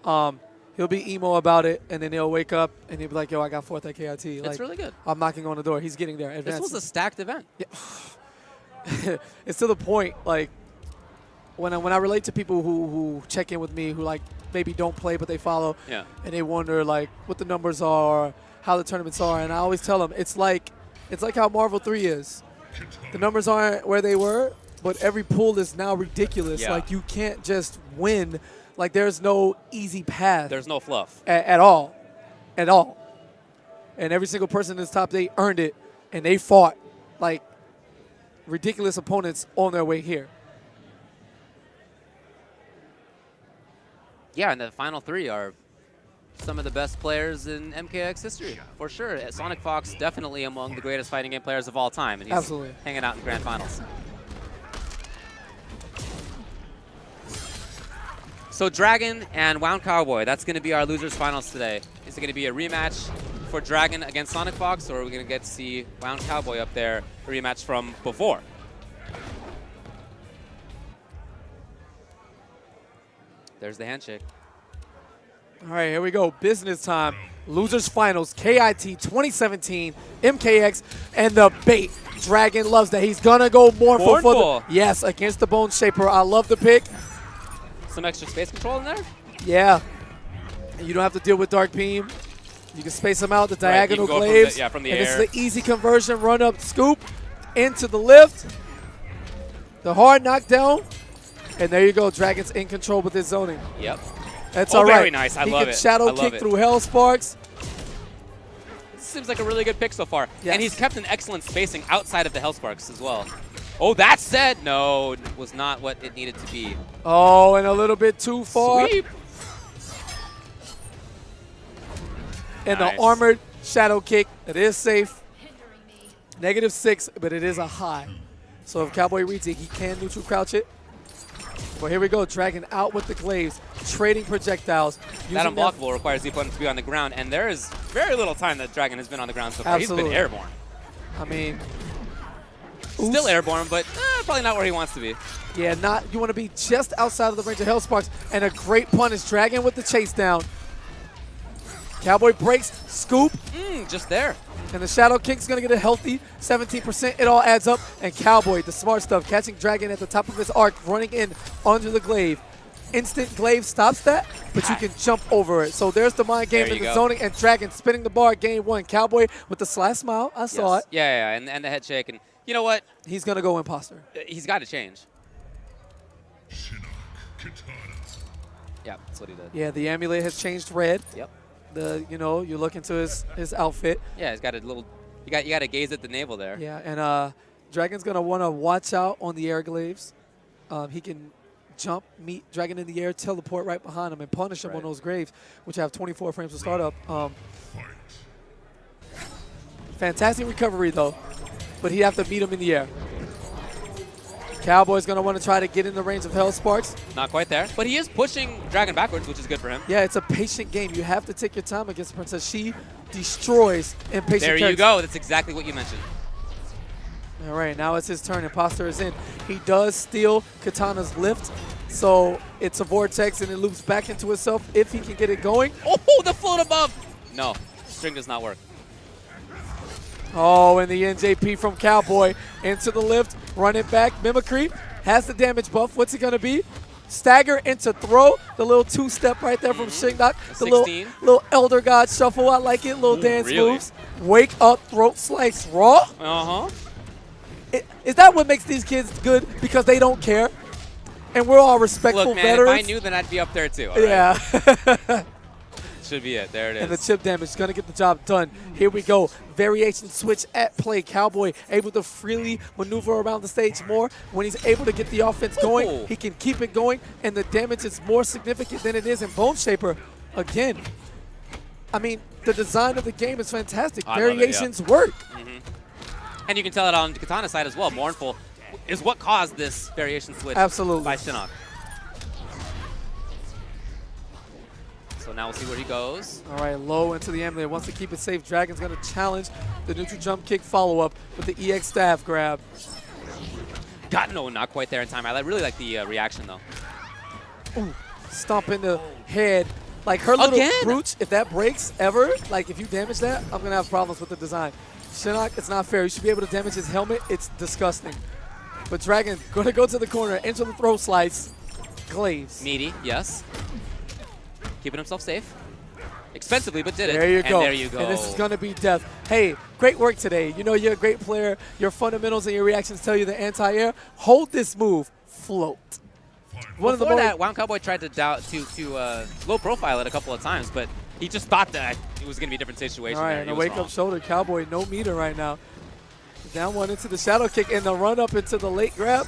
He'll be emo about it, and then he'll wake up, and he'll be like, yo, I got 4th at K.I.T.
It's really good.
I'm knocking on the door. He's getting there.
This was a stacked event.
Yeah. It's to the point, like, when I relate to people who check in with me, who, like, maybe don't play, but they follow.
Yeah.
And they wonder, like, what the numbers are, how the tournaments are. And I always tell them, it's like how Marvel 3 is. The numbers aren't where they were, but every pool is now ridiculous.
Yeah.
Like, you can't just win. Like, there's no easy path.
There's no fluff.
At all. At all. And every single person in this top 8 earned it, and they fought, like, ridiculous opponents on their way here.
Yeah, and the final 3 are some of the best players in MKX history, for sure. Sonicfox definitely among the greatest fighting game players of all time, and he's
Absolutely
hanging out in Grand Finals. So Dragon and WoundCowboy, that's going to be our losers finals today. Is it going to be a rematch for Dragon against Sonicfox, or are we going to get to see WoundCowboy up there, a rematch from before? There's the handshake.
All right, here we go. Business time. Losers finals, K.I.T 2017, MKX, and the bait. Dragon loves that. He's going to go mournful for the, yes, against the Bone Shaper. I love the pick.
Some extra space control in there?
Yeah. And you don't have to deal with Dark Beam. You can space them out, the diagonal glaives.
From the
and
air.
This is the easy conversion, run up, scoop, into the lift. The hard knockdown. And there you go. Dragon's in control with his zoning.
Yep.
That's all right.
Very nice. I love it.
He can shadow kick through Hell Sparks.
Seems like a really good pick so far.
Yes.
And he's kept an excellent spacing outside of the Hell Sparks as well. Oh, that said, no, it was not what it needed to be.
Oh, and a little bit too far.
Sweep.
And
nice.
the armored shadow kick. It is safe. -6, but it is a high. So if Cowboy reads it, he can neutral crouch it. Well, here we go. Dragon out with the glaives, trading projectiles.
That unblockable requires the opponent to be on the ground, and there is very little time that Dragon has been on the ground so far.
Absolutely.
He's been airborne.
I mean,
still airborne, but probably not where he wants to be.
Yeah, you want to be just outside of the range of Hell Sparks, and a great punish. Dragon with the chase down. Cowboy breaks, scoop.
Just there.
And the shadow kick's going to get a healthy 17%. It all adds up. And Cowboy, the smart stuff, catching Dragon at the top of his arc, running in under the glaive. Instant glaive stops that, but you can jump over it. So there's the mind game and the zoning, and Dragon spinning the bar, game 1. Cowboy with the sly smile. I saw it.
Yeah, and the head shake. And you know what?
He's going to go imposter.
He's got to change. Yeah, that's what he did.
Yeah, the amulet has changed red.
Yep.
You look into his outfit.
Yeah, he's got a little. You got to gaze at the navel there.
Yeah, and Dragon's gonna want to watch out on the air glaives. He can jump, meet Dragon in the air, teleport right behind him, and punish him on those graves, which have 24 frames to start up. Fantastic recovery though, but he'd have to meet him in the air. Cowboy's going to want to try to get in the range of Hell Sparks.
Not quite there, but he is pushing Dragon backwards, which is good for him.
Yeah, it's a patient game. You have to take your time against Princess. She destroys impatient
There you go. That's exactly what you mentioned.
All right, now it's his turn. Imposter is in. He does steal Katana's lift, so it's a vortex, and it loops back into itself if he can get it going.
Oh, the float above. No, string does not work.
Oh, and the NJP from Cowboy into the lift, run it back. Mimicry has the damage buff. What's it going to be? Stagger into throw. The little two-step right there from Shingnak. The little Elder God shuffle. I like it. Little dance moves. Wake up, throat slice, raw.
Uh-huh.
Is that what makes these kids good? Because they don't care? And we're all respectful veterans.
If I knew, then I'd be up there too. All
yeah.
Right. Should be it. There it is.
And the chip damage is going to get the job done. Here we go. Variation switch at play. Cowboy able to freely maneuver around the stage more. When he's able to get the offense going, he can keep it going, and the damage is more significant than it is in Bone Shaper. Again, I mean, the design of the game is fantastic. Variations work.
And you can tell it on the Katana side as well. Mournful is what caused this variation switch by Shinnok. So now we'll see where he goes.
All right, low into the amulet. Wants to keep it safe. Dragon's going to challenge the neutral jump kick follow-up with the EX staff grab.
No, not quite there in time. I really like the reaction, though.
Ooh, stomp in the head. Like her little brooch, if that breaks ever, like if you damage that, I'm going to have problems with the design. Shinnok, it's not fair. You should be able to damage his helmet. It's disgusting. But Dragon going to go to the corner, into the throw slice. Glaives.
Meaty, yes. keeping himself safe. Expensively, but did it.
There you go.
And there you go.
And this is going to be death. Hey, great work today. You know you're a great player. Your fundamentals and your reactions tell you the anti-air. Hold this move. Float.
Before that, WoundCowboy tried to low profile it a couple of times, but he just thought that it was going to be a different situation.
All right, and a wake-up shoulder. Cowboy, no meter right now. Down one into the shadow kick and the run-up into the late grab.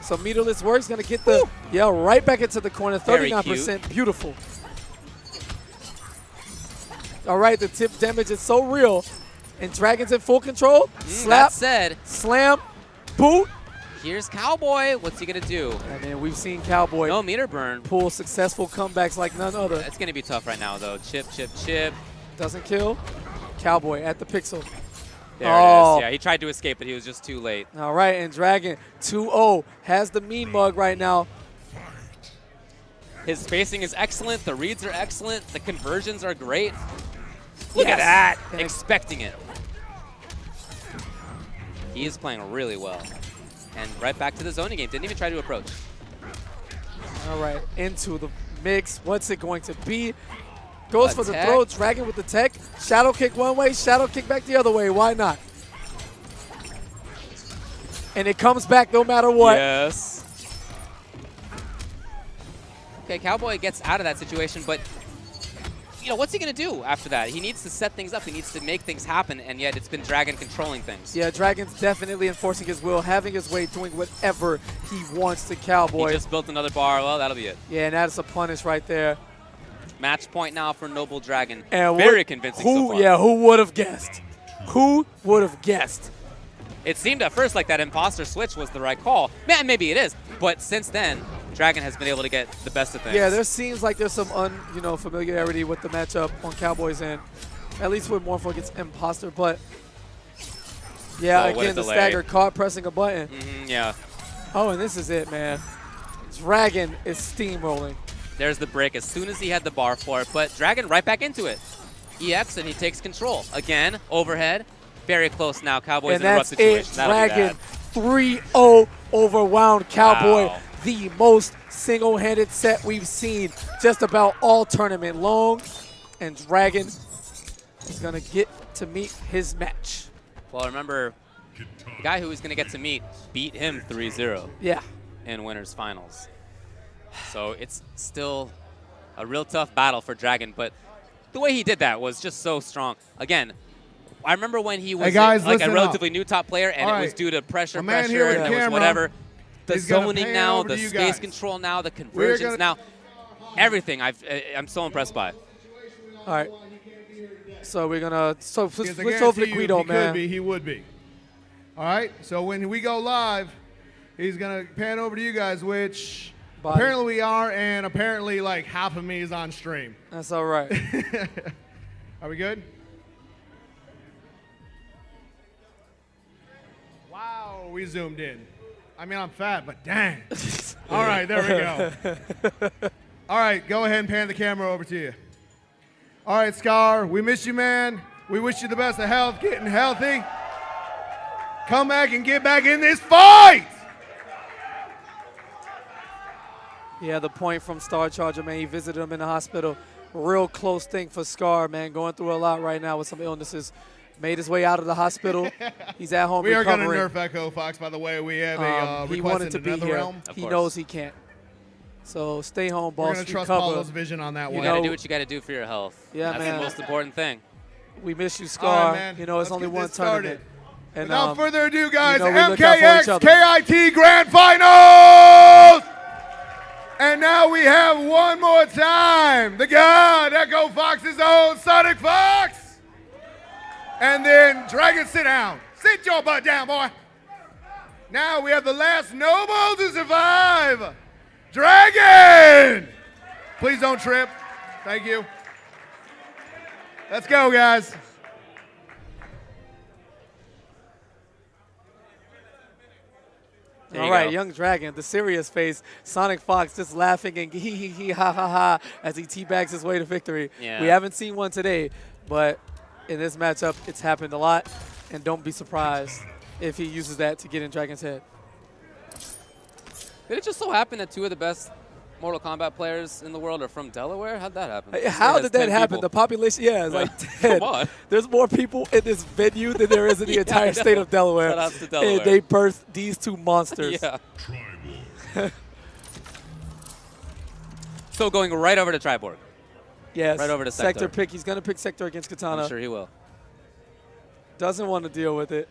So meterless works. Going to get the, right back into the corner. 39%. Beautiful. All right, the tip damage is so real. And Dragon's in full control. Slap.
That said,
slam. Boot.
Here's Cowboy. What's he going to do?
I mean, we've seen Cowboy
no meter burn.
Pull successful comebacks like none other.
It's going to be tough right now, though. Chip, chip, chip.
Doesn't kill. Cowboy at the pixel.
There it is. Yeah, he tried to escape, but he was just too late.
All right, and Dragon 2-0 has the mean mug right now.
His spacing is excellent. The reads are excellent. The conversions are great. Look at that. Expecting it. He is playing really well. And right back to the zoning game. Didn't even try to approach.
All right, into the mix. What's it going to be? Goes for the throw. Dragon with the tech. Shadow kick one way, shadow kick back the other way. Why not? And it comes back no matter what.
Yes. Okay, Cowboy gets out of that situation, but what's he going to do after that? He needs to set things up. He needs to make things happen, and yet it's been Dragon controlling things.
Yeah, Dragon's definitely enforcing his will, having his way, doing whatever he wants to Cowboy.
He just built another bar. Well, that'll be it.
Yeah, and that's a punish right there.
Match point now for Noble Dragon.
And
very convincing so far.
Yeah, who would have guessed? Who would have guessed?
It seemed at first like that imposter switch was the right call. Man, maybe it is. But since then, Dragon has been able to get the best of things.
Yeah, there seems like there's some familiarity with the matchup on Cowboys' end. At least with Morpho against Imposter, but yeah, again, the stagger caught pressing a button.
Yeah.
Oh, and this is it, man. Dragon is steamrolling.
There's the break as soon as he had the bar for it, but Dragon right back into it. EX, and he takes control. Again, overhead. Very close now. Cowboys in a rough situation.
Dragon 3-0 over WoundCowboy.
Wow.
The most single-handed set we've seen just about all tournament long. And Dragon is going to get to meet his match.
Well, remember, the guy who was going to get to meet beat him 3-0 in winners finals. So it's still a real tough battle for Dragon, but the way he did that was just so strong. Again, I remember when he was like a relatively new top player, and it was due to pressure, and there was whatever. The zoning now, the space control now, the conversions now, everything I'm so impressed by.
All right. So we're going to switch over to Guido, man.
He would be. All right. So when we go live, he's going to pan over to you guys, which apparently we are, and apparently like half of me is on stream.
That's all right.
Are we good? Wow, we zoomed in. I mean, I'm fat, but dang. All right, there we go. All right, go ahead and pan the camera over to you. All right, Scar, we miss you, man. We wish you the best of health, getting healthy. Come back and get back in this fight.
Yeah, the point from Star Charger, man. He visited him in the hospital. Real close thing for Scar, man. Going through a lot right now with some illnesses. Made his way out of the hospital. He's at home recovering.
We are going to nerf Echo Fox, by the way. We have a
he wanted to be here.
Realm.
He knows he can't. So stay home, boss.
We're going to trust Paulo's vision on that one.
You got to do what you got to do for your health.
Yeah,
That's
man.
the most important thing.
We miss you, Scar.
Right,
it's only one tournament. And,
without further ado, guys,
MKX
K.I.T Grand Finals! And now we have one more time. The God, Echo Fox's own Sonicfox. And then Dragon, sit down. Sit your butt down, boy. Now we have the last noble to survive. Dragon! Please don't trip. Thank you. Let's go, guys.
All right, Young Dragon, the serious face. Sonicfox just laughing and hee ha ha ha as he teabags his way to victory.
Yeah.
We haven't seen one today, but in this matchup, it's happened a lot, and don't be surprised if he uses that to get in Dragon's head.
Did it just so happen that two of the best Mortal Kombat players in the world are from Delaware? How'd that happen?
Hey, how did that happen?
People.
The population, yeah, it's like 10.
Come on.
There's more people in this venue than there is in the entire state of Delaware.
Shout out to Delaware.
And they birthed these two monsters.
Yeah. So going right over to Triborg.
Yes.
Right over to Sector.
pick. He's going to pick Sector against Katana.
I'm sure he will.
Doesn't want to deal with it.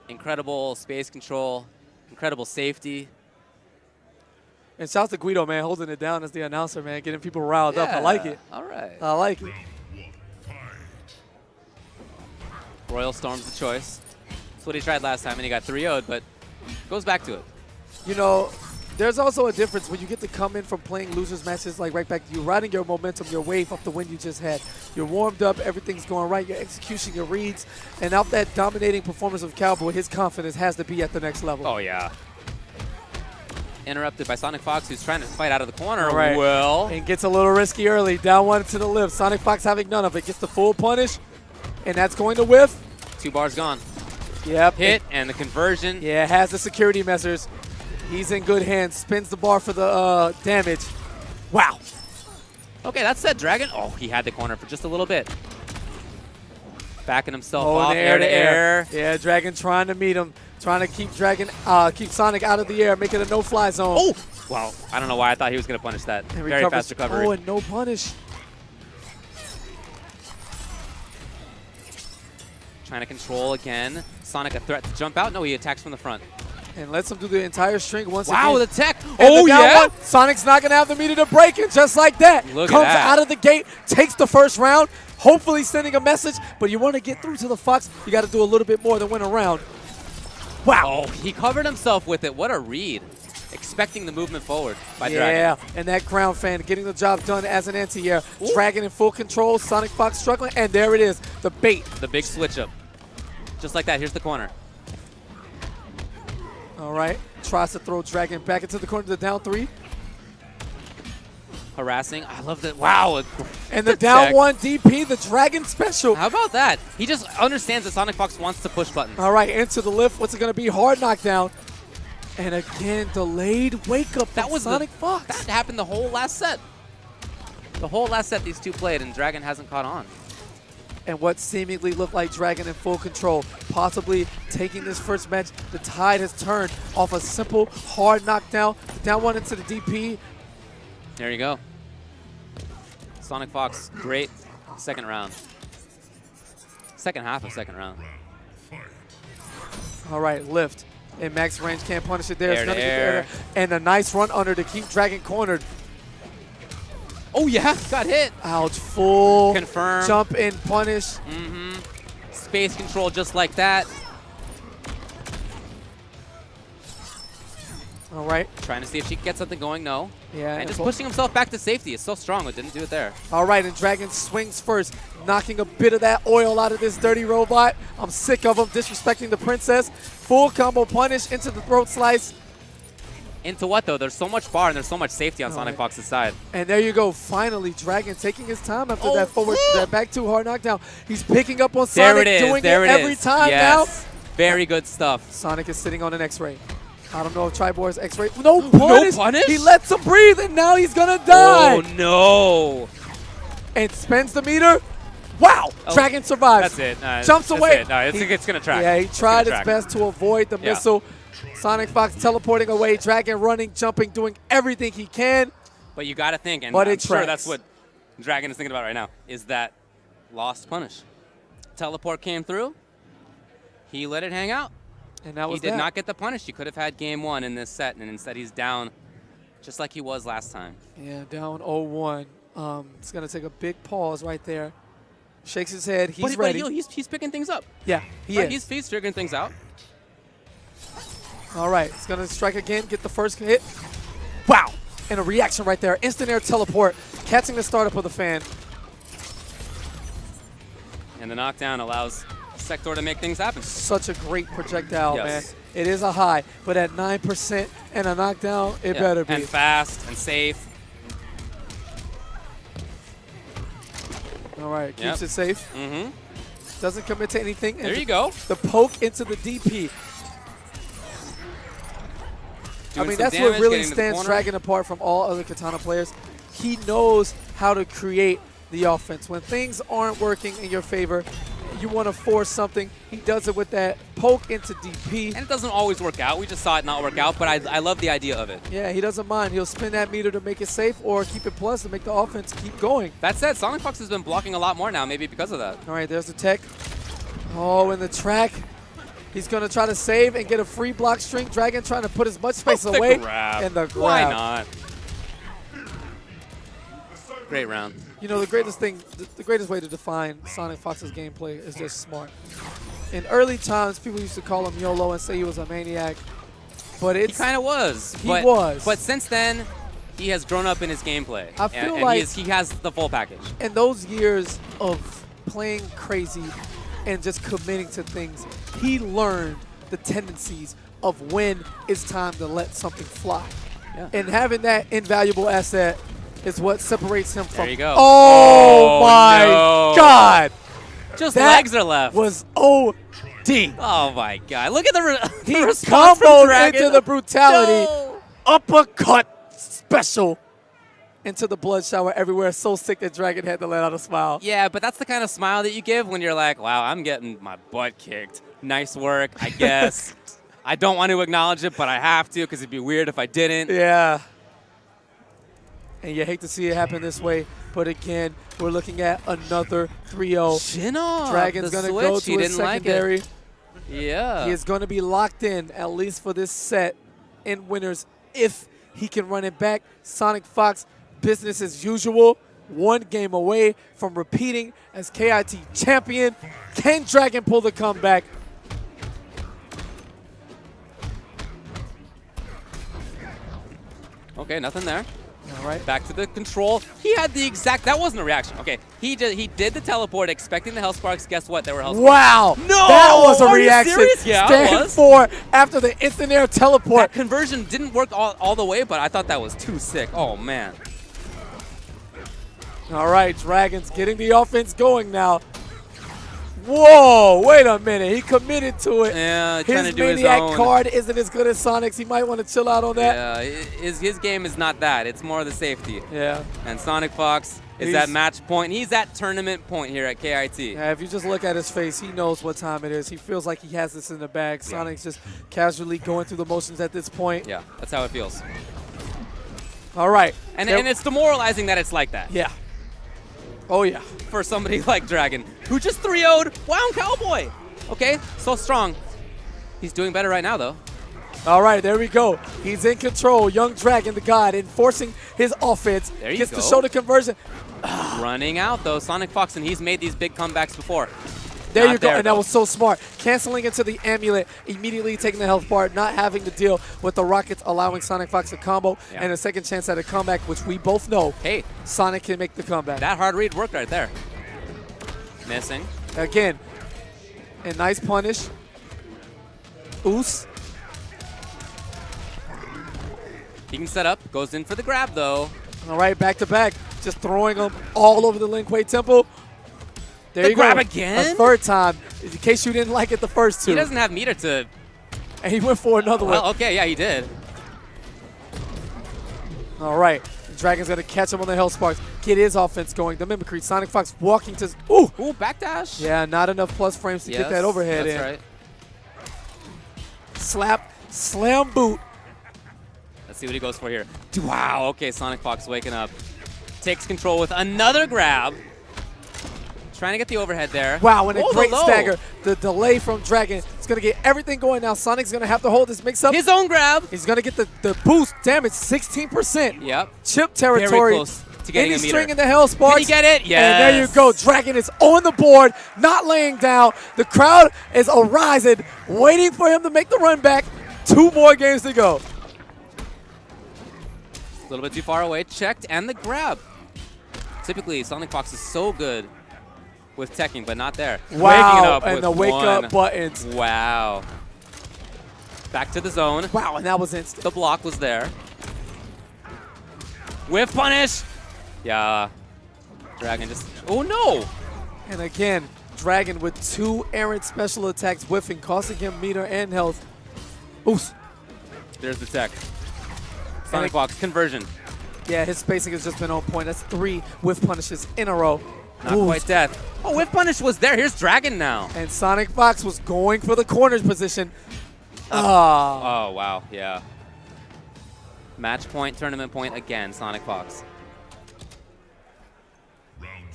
Incredible space control. Incredible safety.
And shouts to Guido, man, holding it down as the announcer, man, getting people riled up. I like it.
All right.
I like it.
Royal Storm's the choice. That's what he tried last time, and he got 3-0'd, but goes back to it.
You know, there's also a difference when you get to come in from playing losers matches like right back. You're riding your momentum, your wave off the win you just had. You're warmed up, everything's going right, your execution, your reads. And off that dominating performance of Cowboy, his confidence has to be at the next level.
Oh, yeah. Interrupted by Sonicfox, who's trying to fight out of the corner.
Right.
Well.
And gets a little risky early. Down one to the lift. Sonicfox having none of it. Gets the full punish. And that's going to whiff.
2 bars gone.
Yep.
Hit and the conversion.
Yeah, has the security measures. He's in good hands. Spins the bar for the damage. Wow.
Okay, that said, Dragon. Oh, he had the corner for just a little bit. Backing himself off, air to air.
Yeah, Dragon trying to meet him. Trying to keep keep Sonic out of the air, make it a no-fly zone.
Oh! Wow, I don't know why I thought he was going to punish that.
And
Very fast recovery.
Oh, and no punish.
Trying to control again. Sonic a threat to jump out. No, he attacks from the front.
And lets him do the entire string once
wow,
again.
the tech.
And
Oh, yeah?
one, Sonic's not going to have the meter to break it just like that.
Look
Comes
at that.
out of the gate, takes the first round, hopefully sending a message. But you want to get through to the Fox, you got to do a little bit more than win a round. Wow.
Oh, he covered himself with it. What a read. Expecting the movement forward by Dragon.
Yeah, and that ground fan getting the job done as an anti-air. Dragon in full control, Sonicfox struggling, and there it is, the bait.
The big switch up. Just like that, here's the corner.
All right, tries to throw Dragon back into the corner to the down 3.
Harassing. I love that. Wow.
And the down 1 DP, the Dragon special.
How about that? He just understands that Sonicfox wants to push buttons.
All right, into the lift. What's it going to be? Hard knockdown. And again, delayed wake up.
That was
Sonicfox.
That happened the whole last set. The whole last set these two played, and Dragon hasn't caught on.
And what seemingly looked like Dragon in full control, possibly taking this first match. The tide has turned off a simple, hard knockdown. Down 1 into the DP.
There you go. Sonicfox, great second round. Second half of second round.
All right, lift. And max range can't punish it there.
Air to air.
And a nice run under to keep Dragon cornered.
Oh, yeah, got hit.
Ouch, full
Confirm.
jump in punish.
Mm-hmm. Space control just like that.
All right.
Trying to see if she can get something going. No.
Yeah.
And just pushing himself back to safety. It's so strong, but didn't do it there.
All right, and Dragon swings first, knocking a bit of that oil out of this dirty robot. I'm sick of him disrespecting the princess. Full combo punish into the throat slice.
Into what, though? There's so much bar and there's so much safety on Sonicfox's side.
And there you go. Finally, Dragon taking his time after that forward, that back 2 hard knockdown. He's picking up on Sonic, doing it every time now.
Very good stuff.
Sonic is sitting on an X-ray. I don't know if Tribor's X-ray. No punish.
No punish?
He lets him breathe, and now he's going to die.
Oh, no.
And spends the meter. Wow. Dragon survives.
That's it.
Jumps away.
It. No, it's going to track.
Yeah, he tried his best to avoid the missile. Sonicfox teleporting away. Dragon running, jumping, doing everything he can.
But you got to think, and
but
I'm sure that's what Dragon is thinking about right now, is that lost punish. Teleport came through. He let it hang out.
And that was
he did not get the punish. He could have had game 1 in this set, and instead he's down just like he was last time.
Yeah, down 0-1. It's going to take a big pause right there. Shakes his head. He's ready.
But he's picking things up.
Yeah, he is.
He's figuring things out.
All right, he's going to strike again, get the first hit. Wow. And a reaction right there. Instant air teleport, catching the startup of the fan.
And the knockdown allows Sector to make things happen.
Such a great projectile, man. It is a high, but at 9% and a knockdown, it better be.
And fast and safe.
All right, keeps it safe.
Mm-hmm.
Doesn't commit to anything.
There you go.
The poke into the DP. I mean, that's what really stands Dragon apart from all other Katana players. He knows how to create the offense. When things aren't working in your favor, you want to force something. He does it with that poke into DP.
And it doesn't always work out. We just saw it not work out, but I love the idea of it.
Yeah, he doesn't mind. He'll spin that meter to make it safe or keep it plus to make the offense keep going.
That said, Sonicfox has been blocking a lot more now, maybe because of that.
All right, there's the tech. Oh, in the track. He's going to try to save and get a free block string. Dragon trying to put as much space away.
Grab.
And the grab.
Why not? Great round.
You know, the greatest thing, the greatest way to define Sonicfox's gameplay is just smart. In early times, people used to call him YOLO and say he was a maniac. But he
kind of was.
He was.
But since then, he has grown up in his gameplay.
I feel like
he has the full package.
In those years of playing crazy and just committing to things, he learned the tendencies of when it's time to let something fly.
Yeah.
And having that invaluable asset is what separates him from.
There you go.
Oh my God!
Just
that
legs are left.
Was OD.
Oh my God! Look at the
he
response from
comboed
Dragon.
into the brutality.
No.
Uppercut special into the blood shower everywhere. So sick that Dragon had to let out a smile.
Yeah, but that's the kind of smile that you give when you're like, wow, I'm getting my butt kicked. Nice work, I guess. I don't want to acknowledge it, but I have to because it'd be weird if I didn't.
Yeah. And you hate to see it happen this way, but again, we're looking at another 3-0.
Chin off.
Dragon's going to go to his secondary.
Like yeah.
He is going to be locked in, at least for this set, in winners if he can run it back. Sonicfox, business as usual, one game away from repeating as K.I.T champion. Can Dragon pull the comeback?
Okay, nothing there.
All right.
Back to the control. He had the exact, that wasn't a reaction. Okay, he did the teleport expecting the Hell Sparks. Guess what? They were Hell Sparks.
Wow.
No!
That was a
Are you
reaction.
serious? Yeah,
Stand
it was.
for after the instant air teleport.
That conversion didn't work all the way, but I thought that was too sick. Oh, man.
All right, Dragon's getting the offense going now. Whoa, wait a minute. He committed to it.
Yeah, trying to do his
Maniac
own.
card isn't as good as Sonic's. He might want to chill out on that.
Yeah, his game is not that. It's more the safety.
Yeah.
And Sonicfox is at match point. He's at tournament point here at K.I.T.
Yeah, if you just look at his face, he knows what time it is. He feels like he has this in the bag.
Yeah.
Sonic's just casually going through the motions at this point.
Yeah, that's how it feels.
All right.
And it's demoralizing that it's like that.
Yeah. Oh, yeah.
For somebody like Dragon, who just 3-0'd WoundCowboy. Okay, so strong. He's doing better right now, though.
All right, there we go. He's in control. Young Dragon, the god, enforcing his offense.
There you
Gets
go.
the shoulder conversion.
Running out, though. Sonicfox, and he's made these big comebacks before.
There
Not
you go,
there,
and
though.
that was so smart. Canceling into the amulet, immediately taking the health bar, not having to deal with the rockets, allowing Sonicfox to combo,
Yeah.
and a second chance at a comeback, which we both know
Hey,
Sonic can make the comeback.
that hard read worked right there. Missing.
Again, a nice punish. Oos.
He can set up. Goes in for the grab, though.
All right, back to back. Just throwing them all over the Lin Kuei Temple. There you
grab
go.
again?
A third time, in case you didn't like it the first two.
He doesn't have meter to...
And he went for another
Well,
one.
okay, yeah, he did.
All right. Dragon's going to catch him on the Hell Sparks. Get his offense going. The Mimicry. Sonicfox walking to... Ooh!
Ooh, backdash.
Yeah, not enough plus frames to get that overhead
that's
in.
Right.
Slap, slam boot.
Let's see what he goes for here. Wow, okay, Sonicfox waking up. Takes control with another grab. Trying to get the overhead there.
Wow, and a
Oh,
great
the low.
stagger. The delay from Dragon is going to get everything going now. Sonic's going to have to hold this mix-up.
His own grab.
He's going to get the boost damage, 16%.
Yep.
Chip territory.
Very close to getting
Any
a meter.
string in the Hell Sparks.
Can he get it? Yes.
And there you go. Dragon is on the board, not laying down. The crowd is arising, waiting for him to make the run back. 2 more games to go.
A little bit too far away. Checked, and the grab. Typically, Sonicfox is so good with teching, but not there.
Wow,
Waking it up
and
with
the wake-up
one.
buttons.
Wow. Back to the zone.
Wow, and that was instant.
The block was there. Whiff punish. Yeah. Dragon just... Oh, no.
And again, Dragon with 2 errant special attacks whiffing, costing him meter and health. Oof.
There's the tech. Sonicfox conversion.
Yeah, his spacing has just been on point. That's 3 whiff punishes in a row.
Not quite death. Oh, whiff punish was there. Here's Dragon now.
And Sonicfox was going for the corners position.
Oh, wow. Yeah. Match point, tournament point again, Sonicfox.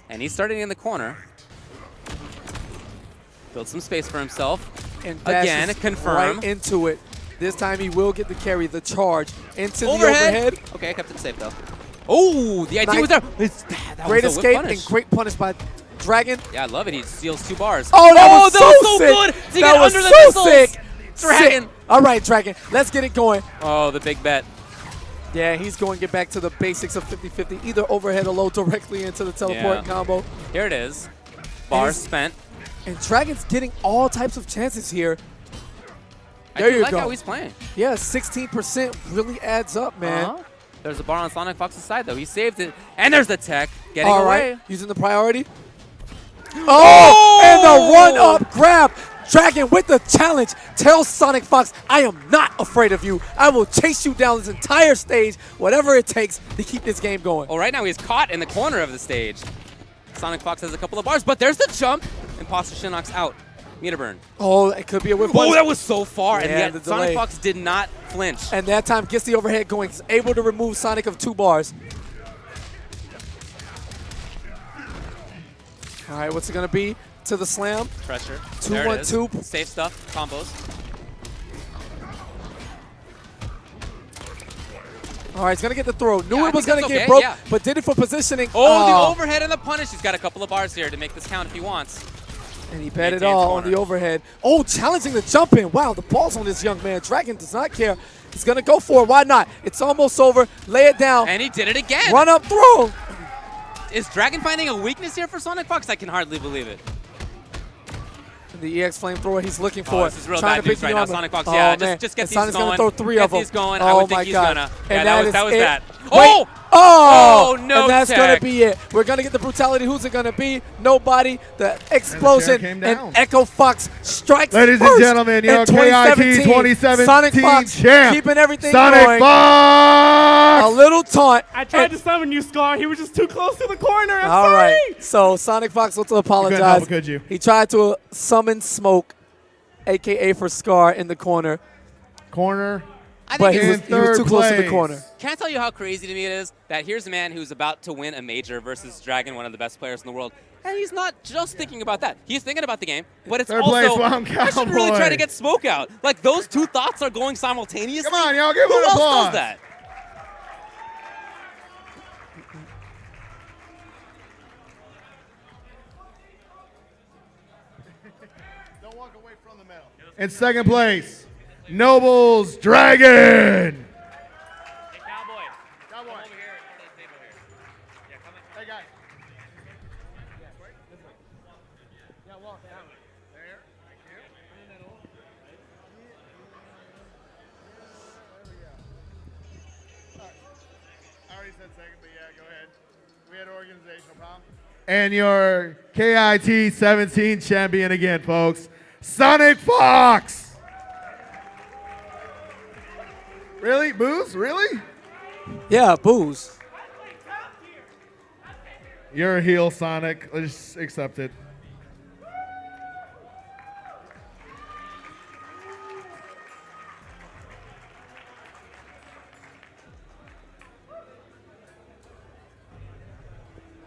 And he's starting in the corner. Build some space for himself.
And
again, confirm.
Right into it. This time he will get the carry, the charge into the
overhead.
overhead.
Okay, I kept it safe though. Oh, the idea was there. That
great
was a whip
escape
punish.
and great punish by Dragon.
Yeah, I love it. He steals 2 bars.
Oh, that was
so
sick.
good to
that
get
was
under
so
the missiles.
sick.
Dragon.
Sick. All right, Dragon. Let's get it going.
Oh, the big bet.
Yeah, he's going to get back to the basics of 50-50, either overhead or low directly into the teleport combo.
Here it is. Bars spent.
And Dragon's getting all types of chances here.
There you go. I like how he's playing.
Yeah, 16% really adds up, man.
There's a bar on Sonicfox's side, though. He saved it. And there's the tech. Getting
all
away.
Right. Using the priority. Oh! And the run-up grab. Dragon with the challenge tells Sonicfox, I am not afraid of you. I will chase you down this entire stage, whatever it takes to keep this game going.
Oh, right now he's caught in the corner of the stage. Sonicfox has a couple of bars, but there's the jump. Imposter Shinnok's out. Meter burn.
Oh, it could be a whip.
Oh, that was so far,
yeah,
and yet Sonicfox did not flinch.
And that time gets the overhead going. He's able to remove Sonic of 2 bars. All right, what's it going to be? To the slam.
Pressure.
2-1-2.
Safe stuff. Combos.
All right, he's going to get the throw. Knew it was going to get broke, but did it for positioning.
Oh, the overhead and the punish. He's got a couple of bars here to make this count if he wants.
And he bet it all on the overhead. Oh, challenging the jump in. Wow, the ball's on this young man. Dragon does not care. He's going to go for it. Why not? It's almost over. Lay it down.
And he did it again.
Run up throw.
Is Dragon finding a weakness here for Sonicfox? I can hardly believe it.
The EX flamethrower he's looking for.
This is real bad news right now. Sonicfox, just get these
Sonic's
going.
Gonna throw 3 of them.
These going.
Oh,
I would think he's
God.
gonna.
And
Yeah, that was that.
Wait. Oh,
no!
And that's
tech.
gonna be it. We're gonna get the brutality. Who's it gonna be? Nobody. The explosion and Echo Fox strikes.
Ladies and gentlemen, your K.I.T 2017 champ,
keeping everything
Sonicfox.
A little taunt.
I tried to summon you, Scar. He was just too close to the corner. I'm
All
sorry.
right. So Sonicfox wants to apologize.
Could you?
He tried to summon Smoke, a.k.a. for Scar, in the corner. But he was too close to the corner.
Can I tell you how crazy to me it is that here's a man who's about to win a major versus Dragon, one of the best players in the world, and he's not just thinking about that. He's thinking about the game, but it's also, I should really try to get Smoke out. Like, those 2 thoughts are going simultaneously.
Come on, y'all, give him
Who
an
else
applause.
does that?
Don't walk away from the medal. In second place, Nobles Dragon.
Hey, Cowboy. Come over here. Come to the table here. Yeah, come in.
Hey, guys.
Yeah, walk down.
There. Thank you.
In the middle.
I already said second, but yeah, go ahead. We had organizational problem. And your K.I.T 17 champion again, folks, Sonicfox. Really? Booze? Really?
Yeah, booze.
You're a heel, Sonic. Let's just accept it.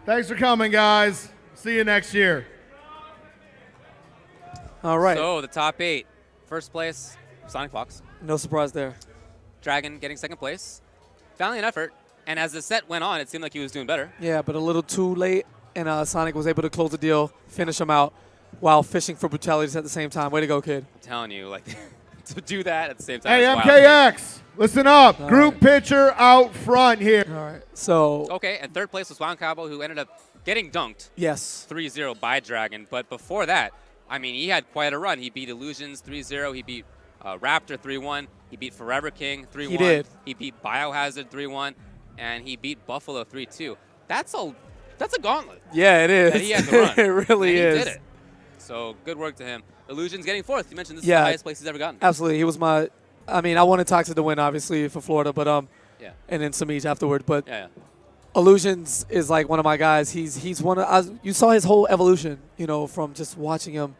Thanks for coming, guys. See you next year.
All right.
So, the top 8. First place, Sonicfox.
No surprise there.
Dragon getting second place. Valiant effort. And as the set went on, it seemed like he was doing better.
Yeah, but a little too late, and Sonic was able to close the deal, finish him out, while fishing for brutalities at the same time. Way to go, kid.
I'm telling you, like, to do that at the same time.
Hey,
is wild.
MKX, listen up. Group picture out front here.
All right, so.
Okay, and third place was WoundCowboy, who ended up getting dunked.
Yes.
3-0 by Dragon. But before that, I mean, he had quite a run. He beat iLuusions 3-0. He beat Raptor 3-1. He beat ForeverKing 3-1.
He did.
He beat Biohazard 3-1. And he beat Buffalo 3-2. That's a gauntlet.
Yeah, it is.
That he had to run.
It really
and
is.
He did it. So good work to him. iLuusions getting 4th. You mentioned this is the highest place he's ever gotten.
Absolutely. He was my, I mean, I wanted Toxic to win, obviously, for Florida, but
Yeah.
And then Semiij afterward. But
Yeah.
iLuusions is like one of my guys. He's one of you saw his whole evolution, you know, from just watching him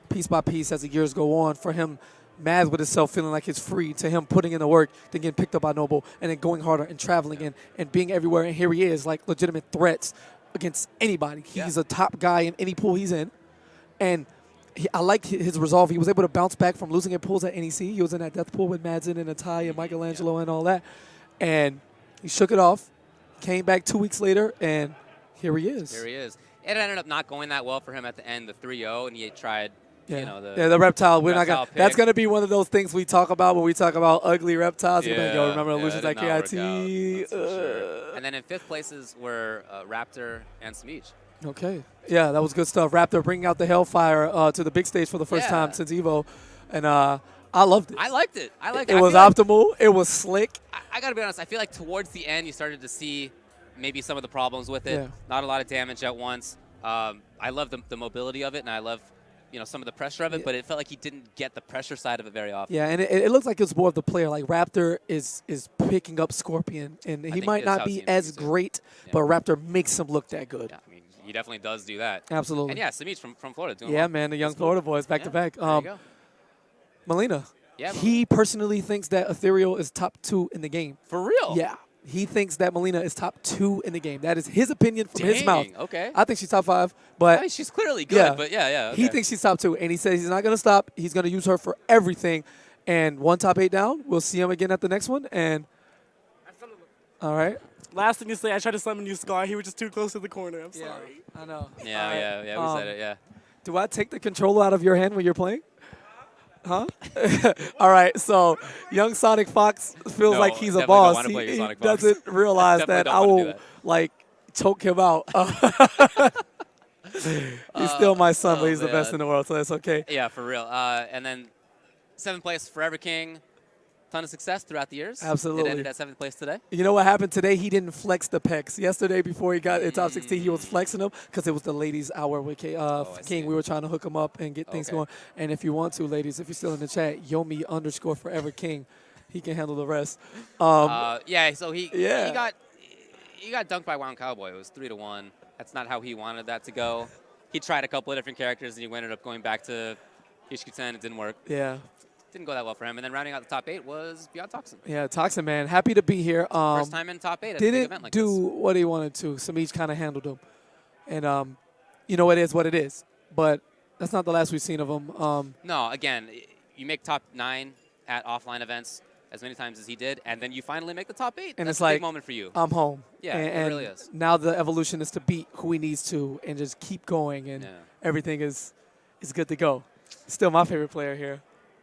piece by piece as the years go on. For him, mad with himself, feeling like he's free, to him putting in the work, then getting picked up by Noble, and then going harder and traveling and being everywhere. And here he is, like legitimate threats against anybody. He's a top guy in any pool he's in, and I like his resolve. He was able to bounce back from losing in pools at NEC. He was in that death pool with Madsen and Atai and Michelangelo and all that, and he shook it off. Came back 2 weeks later, and here he is.
Here he is. It ended up not going that well for him at the end, the 3-0, and he tried, you know,
the reptile. We're not
reptile
gonna.
pick.
That's gonna be one of those things we talk about when we talk about ugly reptiles.
Yeah,
You're like, yo, remember
yeah,
iLuusions
it
at
did not work
K.I.T.
out, that's for sure. And then in 5th places were Raptor and Semiij.
Okay. Yeah, that was good stuff. Raptor bringing out the Hellfire to the big stage for the first time since Evo, and I loved it.
I liked it. I liked it.
It was optimal. It was slick.
I got to be honest. I feel like towards the end, you started to see maybe some of the problems with it.
Yeah.
Not a lot of damage at once. I love the mobility of it, and I love, you know, some of the pressure of it, but it felt like he didn't get the pressure side of it very often.
Yeah, and it looks like it's more of the player. Like Raptor is picking up Scorpion, and he might not be as great, but Raptor makes him look that good.
Yeah, I mean, he definitely does do that.
Absolutely.
And yeah, Semiij from Florida doing
Yeah,
well.
man, the young Florida boys back to back.
There you go.
Melina.
Yeah,
He personally thinks that Ethereal is top 2 in the game.
For real?
Yeah. He thinks that Melina is top 2 in the game. That is his opinion from his mouth.
Okay.
I think she's top 5, but
I mean, she's clearly good, but yeah. Okay.
He thinks she's top 2, and he says he's not going to stop. He's going to use her for everything. And one top 8 down. We'll see him again at the next one. And all right.
Last thing to say, I tried to summon you, Scar. He was just too close to the corner. I'm sorry.
I know.
Yeah, we said it, yeah.
Do I take the controller out of your hand when you're playing? Huh? All right, so young Sonicfox feels like he's a boss. He doesn't realize that I will, like, choke him out. He's still my son, but he's the best in the world, so that's okay.
Yeah, for real. And then 7th place, ForeverKing. Ton of success throughout the years.
Absolutely.
It ended at 7th place today.
You know what happened today? He didn't flex the pecs. Yesterday, before he got in top 16, he was flexing them because it was the ladies' hour with King. We were trying to hook him up and get things going. And if you want to, ladies, if you're still in the chat, Yomi _ForeverKing. He can handle the rest.
Yeah, so he got dunked by WoundCowboy. It was 3-1. That's not how he wanted that to go. He tried a couple of different characters, and he ended up going back to Ishiki-ten. It didn't work.
Yeah.
Didn't go that well for him. And then rounding out the top 8 was BeyondToxin.
Yeah, Toxin, man. Happy to be here.
First time in top 8 at a big event like this.
Didn't do what he wanted to. Semiij kind of handled him. And, you know, it is what it is. But that's not the last we've seen of him.
No, again, you make top 9 at offline events as many times as he did, and then you finally make the top 8.
And
that's
it's
a
like,
big moment for you.
I'm home.
Yeah,
and
it really is.
Now the evolution is to beat who he needs to and just keep going, and everything is good to go. Still my favorite player here.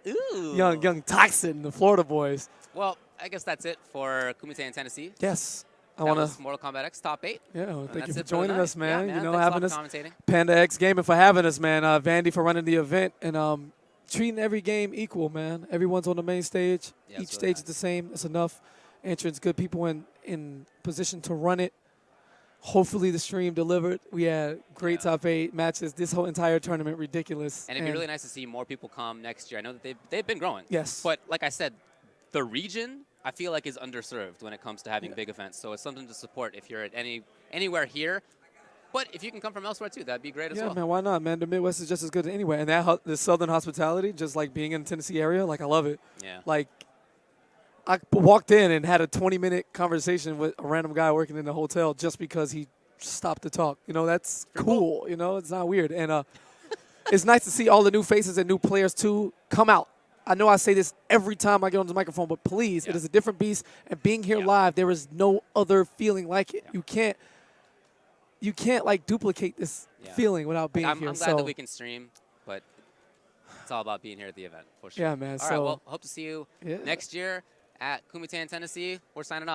Ooh.
Young Toxin, the Florida boys.
Well, I guess that's it for Kumite and Tennesse.
Yes.
That was Mortal Kombat X top 8.
Yeah, well, thank you for
it
joining us, man.
Yeah,
you know,
thanks
having
a
us.
lot for commentating.
Panda X Gaming for having us, man. Vandy for running the event and treating every game equal, man. Everyone's on the main stage.
Yeah,
Each stage is the same. It's enough entrance, good people in position to run it. Hopefully the stream delivered. We had great top 8 matches. This whole entire tournament, ridiculous.
And it'd be really nice to see more people come next year. I know that they've been growing.
Yes.
But like I said, the region, I feel like, is underserved when it comes to having big events. So it's something to support if you're at anywhere here. But if you can come from elsewhere, too, that'd be great as well.
Yeah, man, why not, man? The Midwest is just as good anywhere. And that the Southern hospitality, just like being in the Tennessee area, like, I love it.
Yeah.
Like, I walked in and had a 20-minute conversation with a random guy working in the hotel just because he stopped to talk. You know, that's cool. You know, it's not weird. And it's nice to see all the new faces and new players, too, come out. I know I say this every time I get on the microphone, but please, it is a different beast. And being here live, there is no other feeling like it. You can't like duplicate this feeling without being here.
I'm glad that we can stream, but it's all about being here at the event for sure.
Yeah, man.
All right, well, hope to see you next year at Kumite in Tennessee. We're signing off.